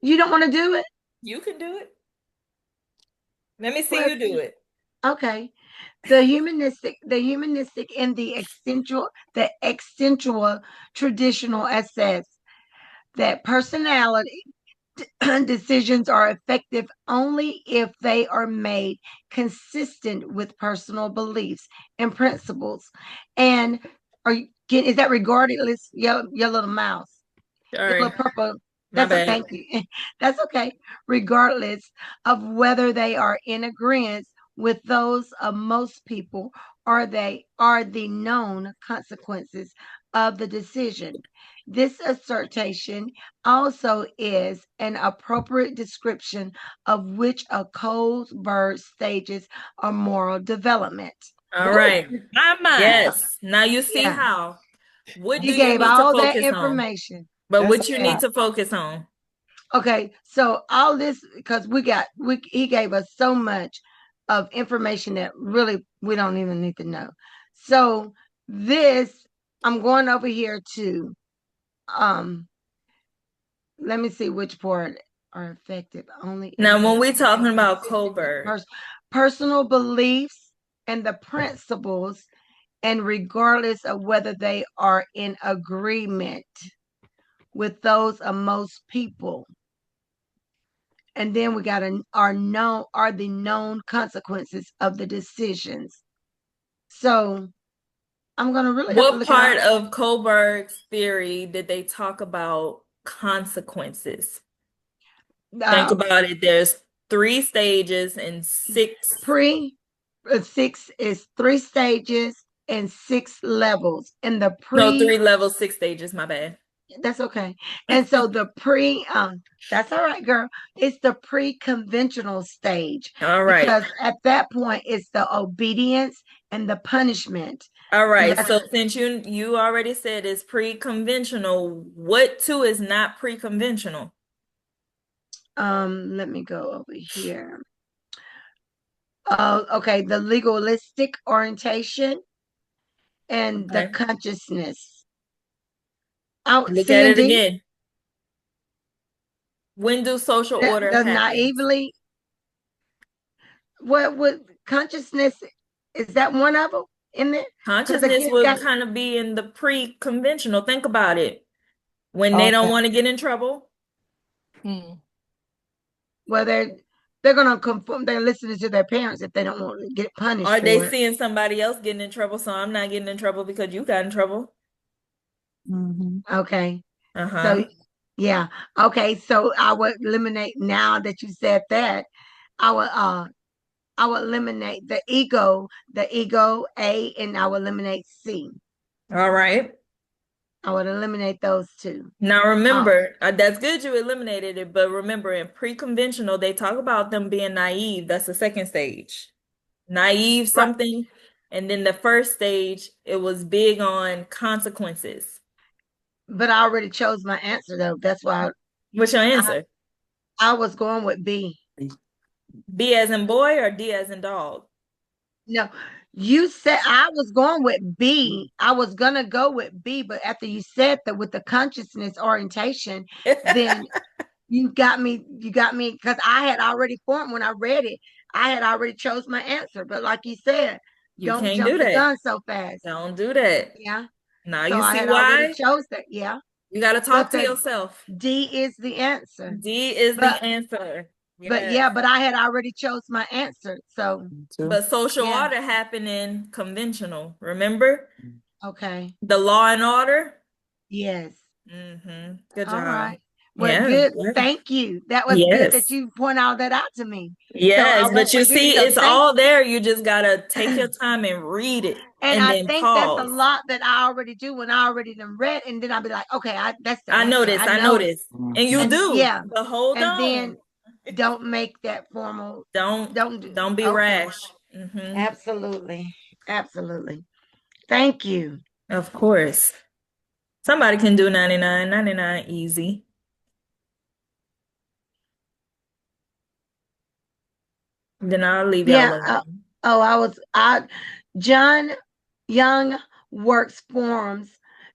[SPEAKER 7] You don't want to do it?
[SPEAKER 1] You can do it. Let me see
[SPEAKER 7] Well,
[SPEAKER 1] you do it.
[SPEAKER 7] okay. The humanistic, and the existential traditional assess that personality decisions are effective only if they are made consistent with personal beliefs and principles. And is that regardless, your little mouse, your
[SPEAKER 1] Sorry,
[SPEAKER 7] little purple?
[SPEAKER 1] my
[SPEAKER 7] That's okay.
[SPEAKER 1] bad.
[SPEAKER 7] Thank you. That's okay. Regardless of whether they are in agreement with those of most people, or they are the known consequences of the decision. This assertion also is an appropriate description of which a cold bird stages of moral development.
[SPEAKER 1] All
[SPEAKER 2] Woo,
[SPEAKER 1] right.
[SPEAKER 2] my mind.
[SPEAKER 1] Yes. Now you see
[SPEAKER 7] Yeah,
[SPEAKER 1] how. What
[SPEAKER 7] he
[SPEAKER 1] do you
[SPEAKER 7] gave
[SPEAKER 1] need to
[SPEAKER 7] all that
[SPEAKER 1] focus on?
[SPEAKER 7] information.
[SPEAKER 1] But
[SPEAKER 7] That's
[SPEAKER 1] what you
[SPEAKER 7] okay.
[SPEAKER 1] need to focus on?
[SPEAKER 7] Okay, so all this, because he gave us so much of information that really we don't even need to know. So this, I'm going over here to um let me see which part are effective only if
[SPEAKER 1] Now,
[SPEAKER 7] they
[SPEAKER 1] when we
[SPEAKER 7] are made
[SPEAKER 1] talking about
[SPEAKER 7] consistent with
[SPEAKER 1] Colbert,
[SPEAKER 7] personal beliefs and the principles, and regardless of whether they are in agreement with those of most people. And then we got are the known consequences of the decisions. So I'm gonna really have to
[SPEAKER 1] what
[SPEAKER 7] look at
[SPEAKER 1] part of Colbert's theory did they talk about consequences? Think
[SPEAKER 7] uh,
[SPEAKER 1] about it. There's three stages and six.
[SPEAKER 7] pre six is 3 stages and 6 levels. And the
[SPEAKER 1] No,
[SPEAKER 7] pre,
[SPEAKER 1] 3 levels, 6 stages, my bad.
[SPEAKER 7] that's okay. And so the pre, that's all right, girl. It's the pre-conventional stage,
[SPEAKER 1] All right.
[SPEAKER 7] because at that point it's the obedience and the punishment.
[SPEAKER 1] All
[SPEAKER 7] And
[SPEAKER 1] right.
[SPEAKER 7] that's
[SPEAKER 1] So since you already said it's pre-conventional, what two is not pre-conventional?
[SPEAKER 7] let me go over here. Okay, the legalistic orientation and the
[SPEAKER 1] Okay.
[SPEAKER 7] consciousness. Out
[SPEAKER 1] Look at
[SPEAKER 7] C and
[SPEAKER 1] it
[SPEAKER 7] D.
[SPEAKER 1] again. When do social order
[SPEAKER 7] The
[SPEAKER 1] happens?
[SPEAKER 7] naively. What would consciousness? Is that one of them in there? Because
[SPEAKER 1] Consciousness
[SPEAKER 7] again,
[SPEAKER 1] would kind of be in the pre-conventional. Think about it. When they don't
[SPEAKER 7] okay.
[SPEAKER 1] want to get in trouble,
[SPEAKER 2] Hmm.
[SPEAKER 7] Well, they're gonna conform. They're listening to their parents if they don't want to get punished
[SPEAKER 1] are they
[SPEAKER 7] for it.
[SPEAKER 1] seeing somebody else getting in trouble, so I'm not getting in trouble because you got in trouble?
[SPEAKER 7] Okay.
[SPEAKER 1] Uh-huh.
[SPEAKER 7] So yeah. Okay. So I would eliminate, now that you said that. I would eliminate the ego A, and I would eliminate C.
[SPEAKER 1] All right.
[SPEAKER 7] I would eliminate those two.
[SPEAKER 1] Now remember, that's good you eliminated it, but remember in pre-conventional, they talk about them being naive. That's the second stage. Naive
[SPEAKER 7] Right.
[SPEAKER 1] something. And then the first stage, it was big on consequences.
[SPEAKER 7] But I already chose my answer though. That's why
[SPEAKER 1] What's your answer?
[SPEAKER 7] I was going with B.
[SPEAKER 1] B as in boy or D as in dog?
[SPEAKER 7] No, you said I was going with B. I was gonna go with B, but after you said that with the consciousness orientation, then you got me because I had already formed when I read it. I had already chose my answer. But like you said,
[SPEAKER 1] You
[SPEAKER 7] don't
[SPEAKER 1] can't
[SPEAKER 7] jump
[SPEAKER 1] do
[SPEAKER 7] the
[SPEAKER 1] that.
[SPEAKER 7] gun so fast.
[SPEAKER 1] Don't do that.
[SPEAKER 7] Yeah.
[SPEAKER 1] Now
[SPEAKER 7] So
[SPEAKER 1] you
[SPEAKER 7] I
[SPEAKER 1] see
[SPEAKER 7] had already
[SPEAKER 1] why?
[SPEAKER 7] chose that. Yeah.
[SPEAKER 1] You got to talk
[SPEAKER 7] But
[SPEAKER 1] to
[SPEAKER 7] the
[SPEAKER 1] yourself.
[SPEAKER 7] D is the answer.
[SPEAKER 1] D is the
[SPEAKER 7] But
[SPEAKER 1] answer.
[SPEAKER 7] but
[SPEAKER 1] Yes.
[SPEAKER 7] yeah, but I had already chose my answer. So
[SPEAKER 1] But social
[SPEAKER 7] yeah.
[SPEAKER 1] order happened in conventional. Remember?
[SPEAKER 7] Okay.
[SPEAKER 1] The law and order?
[SPEAKER 7] Yes.
[SPEAKER 1] Good
[SPEAKER 7] All
[SPEAKER 1] job.
[SPEAKER 7] right. Well,
[SPEAKER 1] Yeah.
[SPEAKER 7] good. Thank you. That was good that
[SPEAKER 1] Yes.
[SPEAKER 7] you point all that out to me. So I
[SPEAKER 1] Yes,
[SPEAKER 7] won't
[SPEAKER 1] but you
[SPEAKER 7] forget it.
[SPEAKER 1] see,
[SPEAKER 7] So
[SPEAKER 1] it's
[SPEAKER 7] thank
[SPEAKER 1] all there. You just gotta take your time and read it
[SPEAKER 7] and
[SPEAKER 1] and
[SPEAKER 7] I
[SPEAKER 1] then
[SPEAKER 7] think that's a
[SPEAKER 1] pause.
[SPEAKER 7] lot that I already do when I already done read, and then I'll be like, okay, that's the
[SPEAKER 1] I know
[SPEAKER 7] answer.
[SPEAKER 1] this,
[SPEAKER 7] I
[SPEAKER 1] I know
[SPEAKER 7] know it.
[SPEAKER 1] this. And you
[SPEAKER 7] And
[SPEAKER 1] do.
[SPEAKER 7] yeah,
[SPEAKER 1] But hold
[SPEAKER 7] and
[SPEAKER 1] on.
[SPEAKER 7] then don't make that formal.
[SPEAKER 1] Don't
[SPEAKER 7] Don't do.
[SPEAKER 1] don't be
[SPEAKER 7] Okay.
[SPEAKER 1] rash.
[SPEAKER 7] Absolutely. Absolutely. Thank you.
[SPEAKER 1] Of course. Somebody can do 99, 99 easy. Then I'll leave y'all
[SPEAKER 7] Yeah.
[SPEAKER 1] alone.
[SPEAKER 7] John Young works forms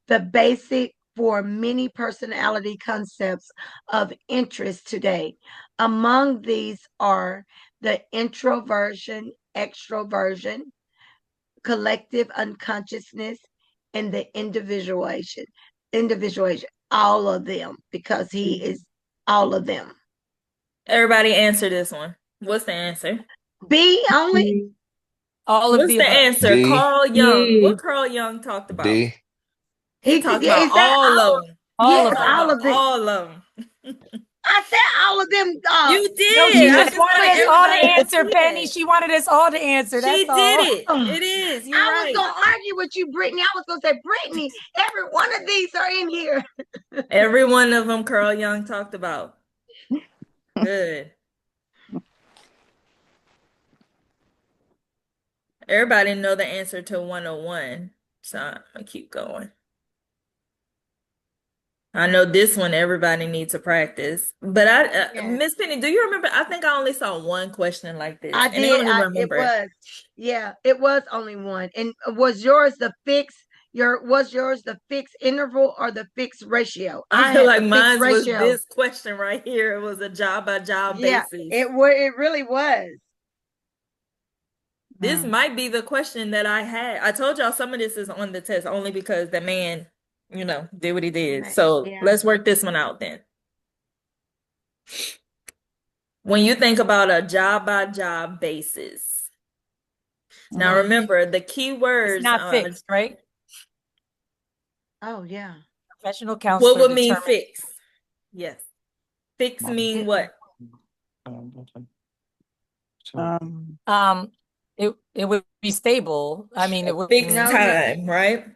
[SPEAKER 7] the basic for many personality concepts of interest today. Among these are the introversion, extroversion, collective unconsciousness, and the individuation. Individuation, all of them, because he is all of them.
[SPEAKER 1] Everybody answer this one. What's the answer?
[SPEAKER 7] B only?
[SPEAKER 2] All of
[SPEAKER 1] What's
[SPEAKER 2] the
[SPEAKER 1] the
[SPEAKER 2] above.
[SPEAKER 1] answer?
[SPEAKER 8] D,
[SPEAKER 1] Carl Young. What Carl Young talked about?
[SPEAKER 8] D.
[SPEAKER 1] He talked
[SPEAKER 7] Yeah,
[SPEAKER 1] about
[SPEAKER 7] is that
[SPEAKER 1] all
[SPEAKER 7] all?
[SPEAKER 1] of them. He
[SPEAKER 2] All
[SPEAKER 7] Yes,
[SPEAKER 2] of
[SPEAKER 1] talked
[SPEAKER 2] them.
[SPEAKER 7] all
[SPEAKER 1] about
[SPEAKER 7] of them.
[SPEAKER 1] all of them.
[SPEAKER 7] I said all of them.
[SPEAKER 1] You
[SPEAKER 2] No,
[SPEAKER 1] did.
[SPEAKER 2] she
[SPEAKER 1] I
[SPEAKER 2] just
[SPEAKER 1] just
[SPEAKER 2] wanted
[SPEAKER 1] wanted
[SPEAKER 2] us all to
[SPEAKER 1] everybody to
[SPEAKER 2] answer,
[SPEAKER 1] see
[SPEAKER 2] Penny.
[SPEAKER 1] that.
[SPEAKER 2] She wanted us all to answer.
[SPEAKER 1] She
[SPEAKER 2] That's
[SPEAKER 1] did
[SPEAKER 2] all.
[SPEAKER 1] it. It is. You're
[SPEAKER 7] I was
[SPEAKER 1] right.
[SPEAKER 7] gonna argue with you, Brittany. I was gonna say, Brittany, every one of these are in here.
[SPEAKER 1] Every one of them Carl Young talked about. Good. Everybody know the answer to 101. So I'm gonna keep going. I know this one everybody needs to practice. But
[SPEAKER 7] Yes,
[SPEAKER 1] Miss Penny, do you remember? I think I only saw one question like this,
[SPEAKER 7] I
[SPEAKER 1] and I
[SPEAKER 7] did.
[SPEAKER 1] don't even
[SPEAKER 7] It
[SPEAKER 1] remember it.
[SPEAKER 7] was, yeah, it was only one. And was yours the fixed? Was yours the fixed interval or the fixed ratio?
[SPEAKER 1] I
[SPEAKER 7] I
[SPEAKER 1] feel
[SPEAKER 7] had
[SPEAKER 1] like
[SPEAKER 7] the fixed
[SPEAKER 1] mine was
[SPEAKER 7] ratio.
[SPEAKER 1] this question right here. It was a job by job
[SPEAKER 7] Yeah,
[SPEAKER 1] basis.
[SPEAKER 7] it really was.
[SPEAKER 1] This might be the question that I had. I told y'all some of this is on the test only because the man, did what he did. So
[SPEAKER 7] Yeah.
[SPEAKER 1] let's work this one out then. When you think about a job by job basis, now remember the key
[SPEAKER 2] It's
[SPEAKER 1] words,
[SPEAKER 2] not fixed, right?
[SPEAKER 7] Oh yeah.
[SPEAKER 2] Professional
[SPEAKER 1] what
[SPEAKER 2] counselor
[SPEAKER 1] would mean
[SPEAKER 2] determines.
[SPEAKER 1] fix? Yes. Fix mean
[SPEAKER 7] It,
[SPEAKER 1] what?
[SPEAKER 10] Um,
[SPEAKER 2] It would be stable. I mean,
[SPEAKER 1] A
[SPEAKER 2] it
[SPEAKER 1] fixed
[SPEAKER 2] wouldn't.
[SPEAKER 7] no.
[SPEAKER 1] time, right?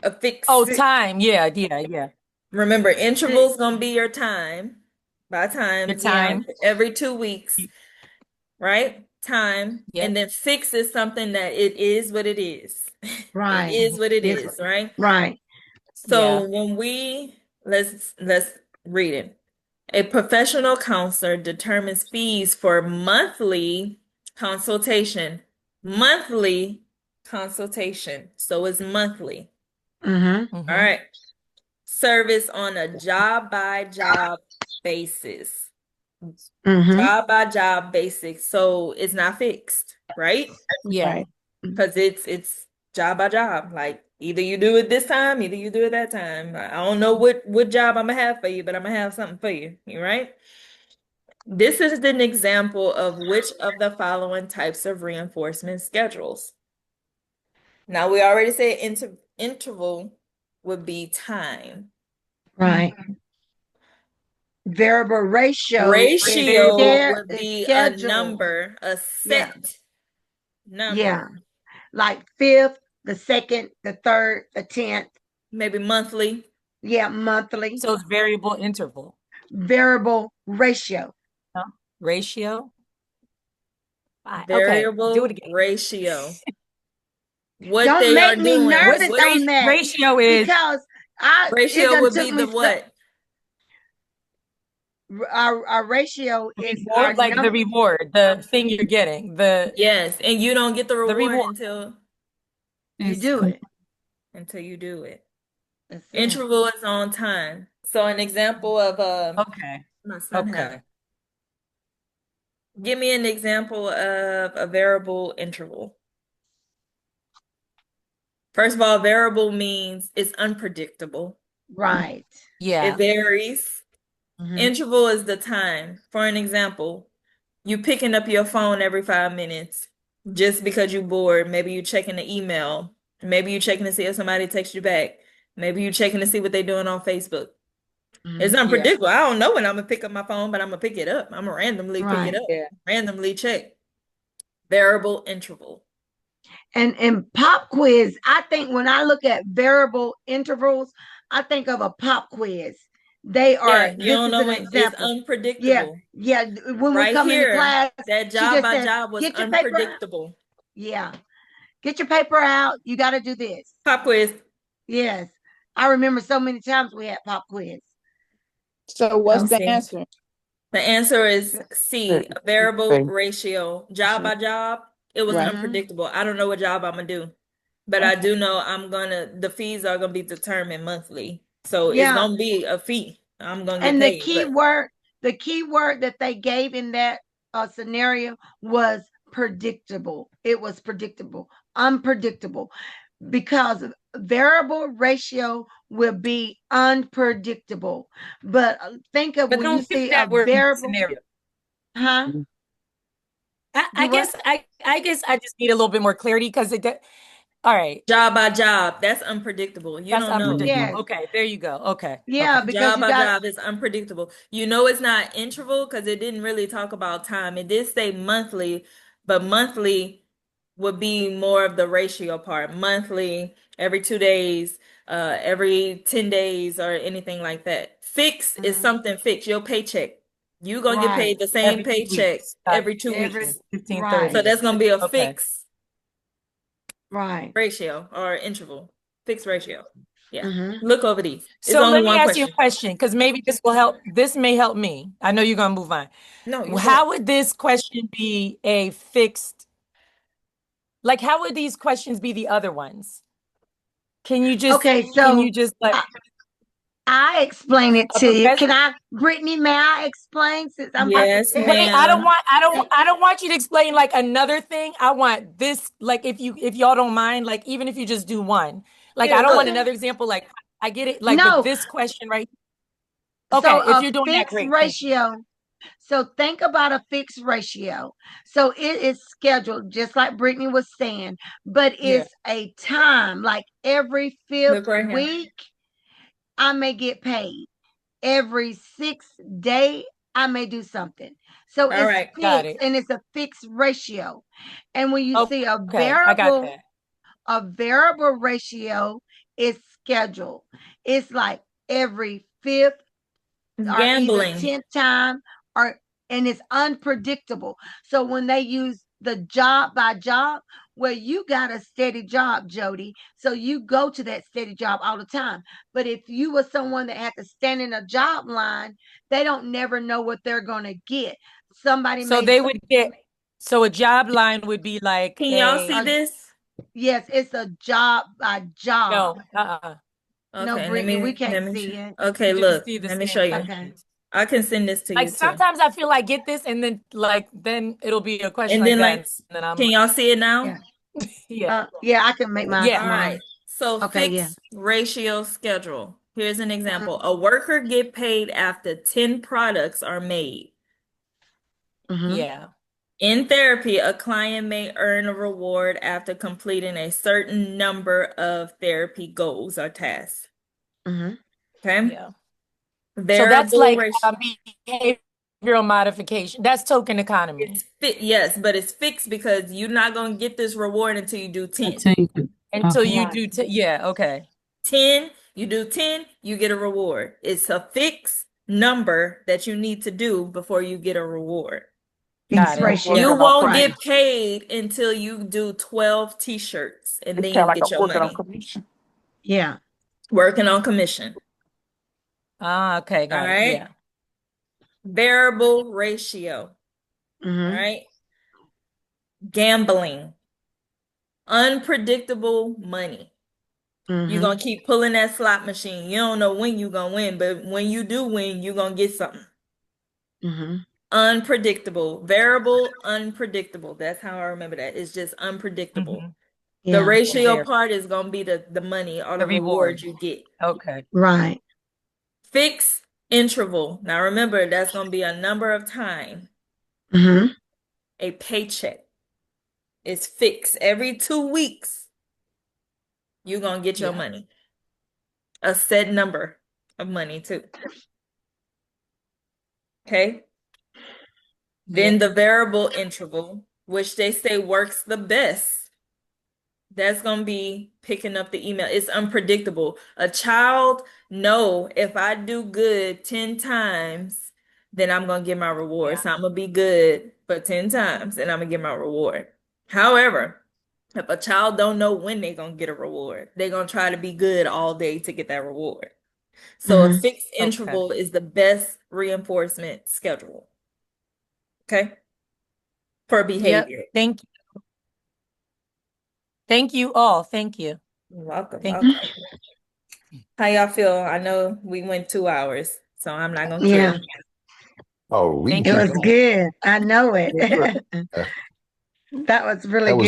[SPEAKER 1] A
[SPEAKER 2] Oh,
[SPEAKER 1] fixed,
[SPEAKER 2] time. Yeah.
[SPEAKER 1] remember,
[SPEAKER 7] Six.
[SPEAKER 1] interval's gonna be your time by
[SPEAKER 2] Your
[SPEAKER 1] times
[SPEAKER 7] Yeah.
[SPEAKER 2] time.
[SPEAKER 1] every 2 weeks, right? Time.
[SPEAKER 2] Yep.
[SPEAKER 1] And then fix is something that it is what it is. It
[SPEAKER 7] Right.
[SPEAKER 1] is what it
[SPEAKER 7] Yes.
[SPEAKER 1] is, right?
[SPEAKER 7] Right.
[SPEAKER 1] So
[SPEAKER 2] Yeah.
[SPEAKER 1] when let's read it. A professional counselor determines fees for monthly consultation. Monthly consultation. So it's monthly.
[SPEAKER 7] Mm-hmm.
[SPEAKER 1] All
[SPEAKER 2] Mm-hmm.
[SPEAKER 1] right. Service on a job by job basis.
[SPEAKER 7] Mm-hmm.
[SPEAKER 1] Job by job basis. So it's not fixed, right?
[SPEAKER 2] Yeah.
[SPEAKER 10] right.
[SPEAKER 1] Because it's job by job. Like either you do it this time, either you do it that time. I don't know what job I'm gonna have for you, but I'm gonna have something for you. You right? This is an example of which of the following types of reinforcement schedules. Now we already said interval would be time.
[SPEAKER 7] Right. Variable ratio
[SPEAKER 1] Ratio would
[SPEAKER 7] is
[SPEAKER 1] be a
[SPEAKER 7] schedule.
[SPEAKER 1] number, a
[SPEAKER 7] Yeah.
[SPEAKER 1] set
[SPEAKER 7] Yeah.
[SPEAKER 1] number.
[SPEAKER 7] Like fifth, the second, the third, the 10th.
[SPEAKER 1] maybe monthly.
[SPEAKER 7] Yeah, monthly.
[SPEAKER 2] So it's variable interval.
[SPEAKER 7] Variable ratio.
[SPEAKER 2] No? Ratio. Okay, do it
[SPEAKER 1] Variable
[SPEAKER 2] again.
[SPEAKER 1] ratio. What
[SPEAKER 7] Don't
[SPEAKER 1] they are
[SPEAKER 7] make me
[SPEAKER 1] doing,
[SPEAKER 2] What's
[SPEAKER 7] nervous on that
[SPEAKER 2] ratio is
[SPEAKER 7] because it
[SPEAKER 1] ratio
[SPEAKER 7] done
[SPEAKER 1] would
[SPEAKER 7] took
[SPEAKER 1] be
[SPEAKER 7] me
[SPEAKER 1] the
[SPEAKER 7] so,
[SPEAKER 1] what?
[SPEAKER 7] our ratio is our
[SPEAKER 2] reward, like the
[SPEAKER 7] number.
[SPEAKER 2] reward, the thing you're getting,
[SPEAKER 1] Yes, and you don't get the
[SPEAKER 2] the
[SPEAKER 1] reward
[SPEAKER 2] reward.
[SPEAKER 7] You
[SPEAKER 4] It's
[SPEAKER 7] do it.
[SPEAKER 1] until you do it.
[SPEAKER 7] That's it.
[SPEAKER 1] Interval is on time. So an example of
[SPEAKER 2] Okay.
[SPEAKER 1] my son have.
[SPEAKER 2] Okay.
[SPEAKER 1] Give me an example of a variable interval. First of all, variable means it's unpredictable.
[SPEAKER 7] Right.
[SPEAKER 1] It
[SPEAKER 2] Yeah.
[SPEAKER 1] varies.
[SPEAKER 7] Mhm.
[SPEAKER 1] Interval is the time. For an example, you picking up your phone every 5 minutes just because you're bored. Maybe you checking the email. Maybe you checking to see if somebody texts you back. Maybe you checking to see what they're doing on Facebook. It's
[SPEAKER 7] Mhm.
[SPEAKER 2] Yeah.
[SPEAKER 1] unpredictable. I don't know when I'm gonna pick up my phone, but I'm gonna pick it up. I'm gonna randomly pick it
[SPEAKER 7] Right.
[SPEAKER 1] up,
[SPEAKER 2] Yeah.
[SPEAKER 1] randomly check. Variable interval.
[SPEAKER 7] And pop quiz, I think when I look at variable intervals, I think of a pop quiz. They are,
[SPEAKER 1] Yeah, you
[SPEAKER 7] this
[SPEAKER 1] don't
[SPEAKER 7] is
[SPEAKER 1] know
[SPEAKER 7] an
[SPEAKER 1] when it's
[SPEAKER 7] example. Yeah,
[SPEAKER 1] unpredictable.
[SPEAKER 7] yeah. When we
[SPEAKER 1] Right
[SPEAKER 7] come into
[SPEAKER 1] here,
[SPEAKER 7] class,
[SPEAKER 1] that
[SPEAKER 7] she
[SPEAKER 1] job
[SPEAKER 7] just
[SPEAKER 1] by
[SPEAKER 7] says,
[SPEAKER 1] job was
[SPEAKER 7] get your paper out.
[SPEAKER 1] unpredictable.
[SPEAKER 7] Yeah. Get your paper out. You got to do this.
[SPEAKER 1] Pop quiz.
[SPEAKER 7] Yes. I remember so many times we had pop quiz.
[SPEAKER 10] So
[SPEAKER 1] Let
[SPEAKER 10] what's
[SPEAKER 1] me
[SPEAKER 10] the
[SPEAKER 1] see.
[SPEAKER 10] answer?
[SPEAKER 1] The answer is C, a variable
[SPEAKER 3] Say,
[SPEAKER 1] ratio. Job by job, it was
[SPEAKER 10] Right.
[SPEAKER 7] Mm-hmm.
[SPEAKER 1] unpredictable. I don't know what job I'm gonna do, but I
[SPEAKER 10] Okay.
[SPEAKER 1] do know the fees are gonna be determined monthly. So it's
[SPEAKER 7] Yeah.
[SPEAKER 1] gonna be a fee. I'm gonna get
[SPEAKER 7] And
[SPEAKER 1] paid, but
[SPEAKER 7] the key word that they gave in that scenario was predictable. It was predictable, unpredictable, because variable ratio will be unpredictable. But think of
[SPEAKER 2] But
[SPEAKER 7] when you
[SPEAKER 2] don't use
[SPEAKER 7] see a
[SPEAKER 2] that word in the
[SPEAKER 7] variable,
[SPEAKER 2] scenario.
[SPEAKER 7] huh?
[SPEAKER 2] I
[SPEAKER 7] Do what?
[SPEAKER 2] guess I guess I just need a little bit more clarity because all right.
[SPEAKER 1] job by job, that's unpredictable. You
[SPEAKER 2] That's
[SPEAKER 1] don't know.
[SPEAKER 2] unpredictable.
[SPEAKER 7] Yes.
[SPEAKER 2] Okay, there you go. Okay.
[SPEAKER 7] Yeah,
[SPEAKER 2] Okay.
[SPEAKER 7] because
[SPEAKER 1] Job
[SPEAKER 7] you
[SPEAKER 1] by
[SPEAKER 7] got
[SPEAKER 1] job is unpredictable. You know it's not interval because it didn't really talk about time. It did say monthly, but monthly would be more of the ratio part. Monthly, every 2 days, every 10 days, or anything like that. Fix is
[SPEAKER 7] mhm,
[SPEAKER 1] something fixed. Your paycheck. You're gonna get
[SPEAKER 7] right,
[SPEAKER 1] paid the same
[SPEAKER 2] Every 2 weeks.
[SPEAKER 1] paycheck
[SPEAKER 2] Got it.
[SPEAKER 1] every two
[SPEAKER 7] every
[SPEAKER 1] weeks.
[SPEAKER 2] 15,
[SPEAKER 1] So
[SPEAKER 7] right,
[SPEAKER 2] 30.
[SPEAKER 1] that's gonna be a
[SPEAKER 2] Okay.
[SPEAKER 1] fixed
[SPEAKER 7] right.
[SPEAKER 1] ratio or interval. Fixed ratio. Yeah.
[SPEAKER 7] Hmm.
[SPEAKER 1] Look over these. It's
[SPEAKER 2] So
[SPEAKER 1] only
[SPEAKER 2] let me
[SPEAKER 1] one
[SPEAKER 2] ask you a
[SPEAKER 1] question.
[SPEAKER 2] question because maybe this will help. This may help me. I know you're gonna move on.
[SPEAKER 1] No, you go ahead.
[SPEAKER 2] How would this question be a fixed, like how would these questions be the other ones?
[SPEAKER 7] Okay,
[SPEAKER 2] Can
[SPEAKER 7] so
[SPEAKER 2] you just like
[SPEAKER 7] I explain it
[SPEAKER 2] a
[SPEAKER 7] to you.
[SPEAKER 2] professor?
[SPEAKER 7] Can I, Brittany, may I explain since I'm
[SPEAKER 2] I,
[SPEAKER 1] Yes,
[SPEAKER 7] prepared?
[SPEAKER 2] wait,
[SPEAKER 1] ma'am.
[SPEAKER 2] I don't want you to explain like another thing. I want this, like if y'all don't mind, like even if you just do one. Like I
[SPEAKER 1] Here,
[SPEAKER 2] don't want
[SPEAKER 1] look.
[SPEAKER 2] another example. Like I get it, like, but
[SPEAKER 7] No,
[SPEAKER 2] this question right.
[SPEAKER 7] so
[SPEAKER 2] Okay, if
[SPEAKER 7] a
[SPEAKER 2] you're doing that,
[SPEAKER 7] fixed
[SPEAKER 2] great. Thank you.
[SPEAKER 7] ratio. So think about a fixed ratio. So it is scheduled, just like Brittany was saying, but
[SPEAKER 2] Yeah.
[SPEAKER 7] it's a time, like every fifth
[SPEAKER 1] Look right here.
[SPEAKER 7] week, I may get paid. Every sixth day, I may do something. So
[SPEAKER 1] All
[SPEAKER 7] it's
[SPEAKER 1] right.
[SPEAKER 2] Got
[SPEAKER 7] fixed
[SPEAKER 2] it.
[SPEAKER 7] and it's a fixed ratio. And when you see
[SPEAKER 2] Okay, I got that.
[SPEAKER 7] a variable ratio is scheduled. It's like every fifth or either
[SPEAKER 1] Gambling.
[SPEAKER 7] 10th time, or and it's unpredictable. So when they use the job by job, well, you got a steady job, Jody. So you go to that steady job all the time. But if you were someone that had to stand in a job line, they don't never know what they're gonna get. Somebody
[SPEAKER 2] So
[SPEAKER 7] may
[SPEAKER 2] they would get, so a job line would be like
[SPEAKER 1] Can y'all see
[SPEAKER 2] a,
[SPEAKER 7] uh,
[SPEAKER 1] this?
[SPEAKER 7] yes, it's a job by job.
[SPEAKER 2] no,
[SPEAKER 7] No,
[SPEAKER 1] Okay,
[SPEAKER 7] Brittany, we can't
[SPEAKER 1] let me
[SPEAKER 7] see it.
[SPEAKER 1] okay,
[SPEAKER 2] you just
[SPEAKER 1] look.
[SPEAKER 2] see the
[SPEAKER 1] Let me
[SPEAKER 2] same
[SPEAKER 1] show you.
[SPEAKER 7] Okay.
[SPEAKER 2] questions.
[SPEAKER 1] I can send this to
[SPEAKER 2] Like
[SPEAKER 1] you too.
[SPEAKER 2] sometimes I feel like get this and then like then it'll be a question
[SPEAKER 1] And
[SPEAKER 2] like
[SPEAKER 1] then
[SPEAKER 2] that
[SPEAKER 1] like
[SPEAKER 2] and then I'm
[SPEAKER 1] can
[SPEAKER 2] like,
[SPEAKER 1] y'all see it now?
[SPEAKER 7] Yeah.
[SPEAKER 2] yeah.
[SPEAKER 7] Yeah, I can make mine
[SPEAKER 2] Yeah.
[SPEAKER 1] All
[SPEAKER 7] smaller.
[SPEAKER 1] right. So
[SPEAKER 7] Okay, yeah.
[SPEAKER 1] fixed ratio schedule. Here's an
[SPEAKER 7] Mm-hmm.
[SPEAKER 1] example. A worker get paid after 10 products are made.
[SPEAKER 7] Mm-hmm.
[SPEAKER 2] Yeah.
[SPEAKER 1] In therapy, a client may earn a reward after completing a certain number of therapy goals or tasks.
[SPEAKER 7] Mm-hmm.
[SPEAKER 1] Okay?
[SPEAKER 2] Yeah. So that's
[SPEAKER 1] Variable
[SPEAKER 2] like
[SPEAKER 1] ratio.
[SPEAKER 2] behavioral modification. That's token economy
[SPEAKER 1] It's fit, yes, but it's fixed because you're not going to get this reward until you do 10.
[SPEAKER 2] until
[SPEAKER 4] Okay.
[SPEAKER 2] you
[SPEAKER 7] Right.
[SPEAKER 2] do, yeah. Okay.
[SPEAKER 1] 10 You do 10, you get a reward. It's a fixed number that you need to do before you get a reward.
[SPEAKER 2] Got
[SPEAKER 3] No
[SPEAKER 2] it.
[SPEAKER 1] You
[SPEAKER 3] working
[SPEAKER 7] ratio.
[SPEAKER 3] on
[SPEAKER 1] won't
[SPEAKER 7] Right.
[SPEAKER 1] get paid until you do 12 t-shirts and
[SPEAKER 3] It's
[SPEAKER 1] then
[SPEAKER 3] kind
[SPEAKER 1] you
[SPEAKER 3] of like
[SPEAKER 1] get
[SPEAKER 3] I'm
[SPEAKER 1] your
[SPEAKER 3] working on
[SPEAKER 1] money.
[SPEAKER 3] commission.
[SPEAKER 7] Yeah.
[SPEAKER 1] Working on commission.
[SPEAKER 2] Ah, okay,
[SPEAKER 1] All
[SPEAKER 2] got it.
[SPEAKER 1] right.
[SPEAKER 2] Yeah.
[SPEAKER 1] Variable ratio. All
[SPEAKER 7] Mm-hmm.
[SPEAKER 1] right. Gambling. Unpredictable money. You're
[SPEAKER 7] Mm-hmm.
[SPEAKER 1] going to keep pulling that slot machine. You don't know when you're going to win, but when you do win, you're going to get something.
[SPEAKER 7] Mm-hmm.
[SPEAKER 1] Unpredictable. Variable, unpredictable. That's how I remember that. It's just unpredictable.
[SPEAKER 2] Mhm.
[SPEAKER 1] The
[SPEAKER 7] Yeah.
[SPEAKER 1] ratio
[SPEAKER 2] There.
[SPEAKER 1] part is going to be the money or
[SPEAKER 2] The
[SPEAKER 1] the reward
[SPEAKER 2] reward.
[SPEAKER 1] you get.
[SPEAKER 2] Okay.
[SPEAKER 7] Right.
[SPEAKER 1] Fixed interval. Now remember, that's going to be a number of time.
[SPEAKER 7] Mm-hmm.
[SPEAKER 1] A paycheck is fixed. Every 2 weeks, you're going to get your
[SPEAKER 2] Yeah.
[SPEAKER 1] money. A set number of money, too. Okay? Then
[SPEAKER 2] Yep.
[SPEAKER 1] the variable interval, which they say works the best. That's going to be picking up the email. It's unpredictable. A child, no, if I do good 10 times, then I'm going to get my reward.
[SPEAKER 2] Yeah.
[SPEAKER 1] So I'm going to be good for 10 times and I'm going to get my reward. However, if a child don't know when they're going to get a reward, they're going to try to be good all day to get that reward. So a
[SPEAKER 7] Mm-hmm.
[SPEAKER 1] fixed
[SPEAKER 2] Okay.
[SPEAKER 1] interval is the best reinforcement schedule. Okay? For
[SPEAKER 2] Yep.
[SPEAKER 1] behavior.
[SPEAKER 2] Thank you. Thank you all. Thank you.
[SPEAKER 1] You're welcome,
[SPEAKER 2] Thank
[SPEAKER 1] welcome. How y'all feel? I know we went 2 hours, so I'm not gonna
[SPEAKER 7] Yeah.
[SPEAKER 1] kill.
[SPEAKER 8] Oh, we can
[SPEAKER 2] Thank
[SPEAKER 7] It
[SPEAKER 2] you
[SPEAKER 8] keep
[SPEAKER 7] was
[SPEAKER 2] both.
[SPEAKER 8] going.
[SPEAKER 7] good. I know it.
[SPEAKER 3] Good.
[SPEAKER 8] Uh,
[SPEAKER 7] That was really
[SPEAKER 8] That was
[SPEAKER 7] good.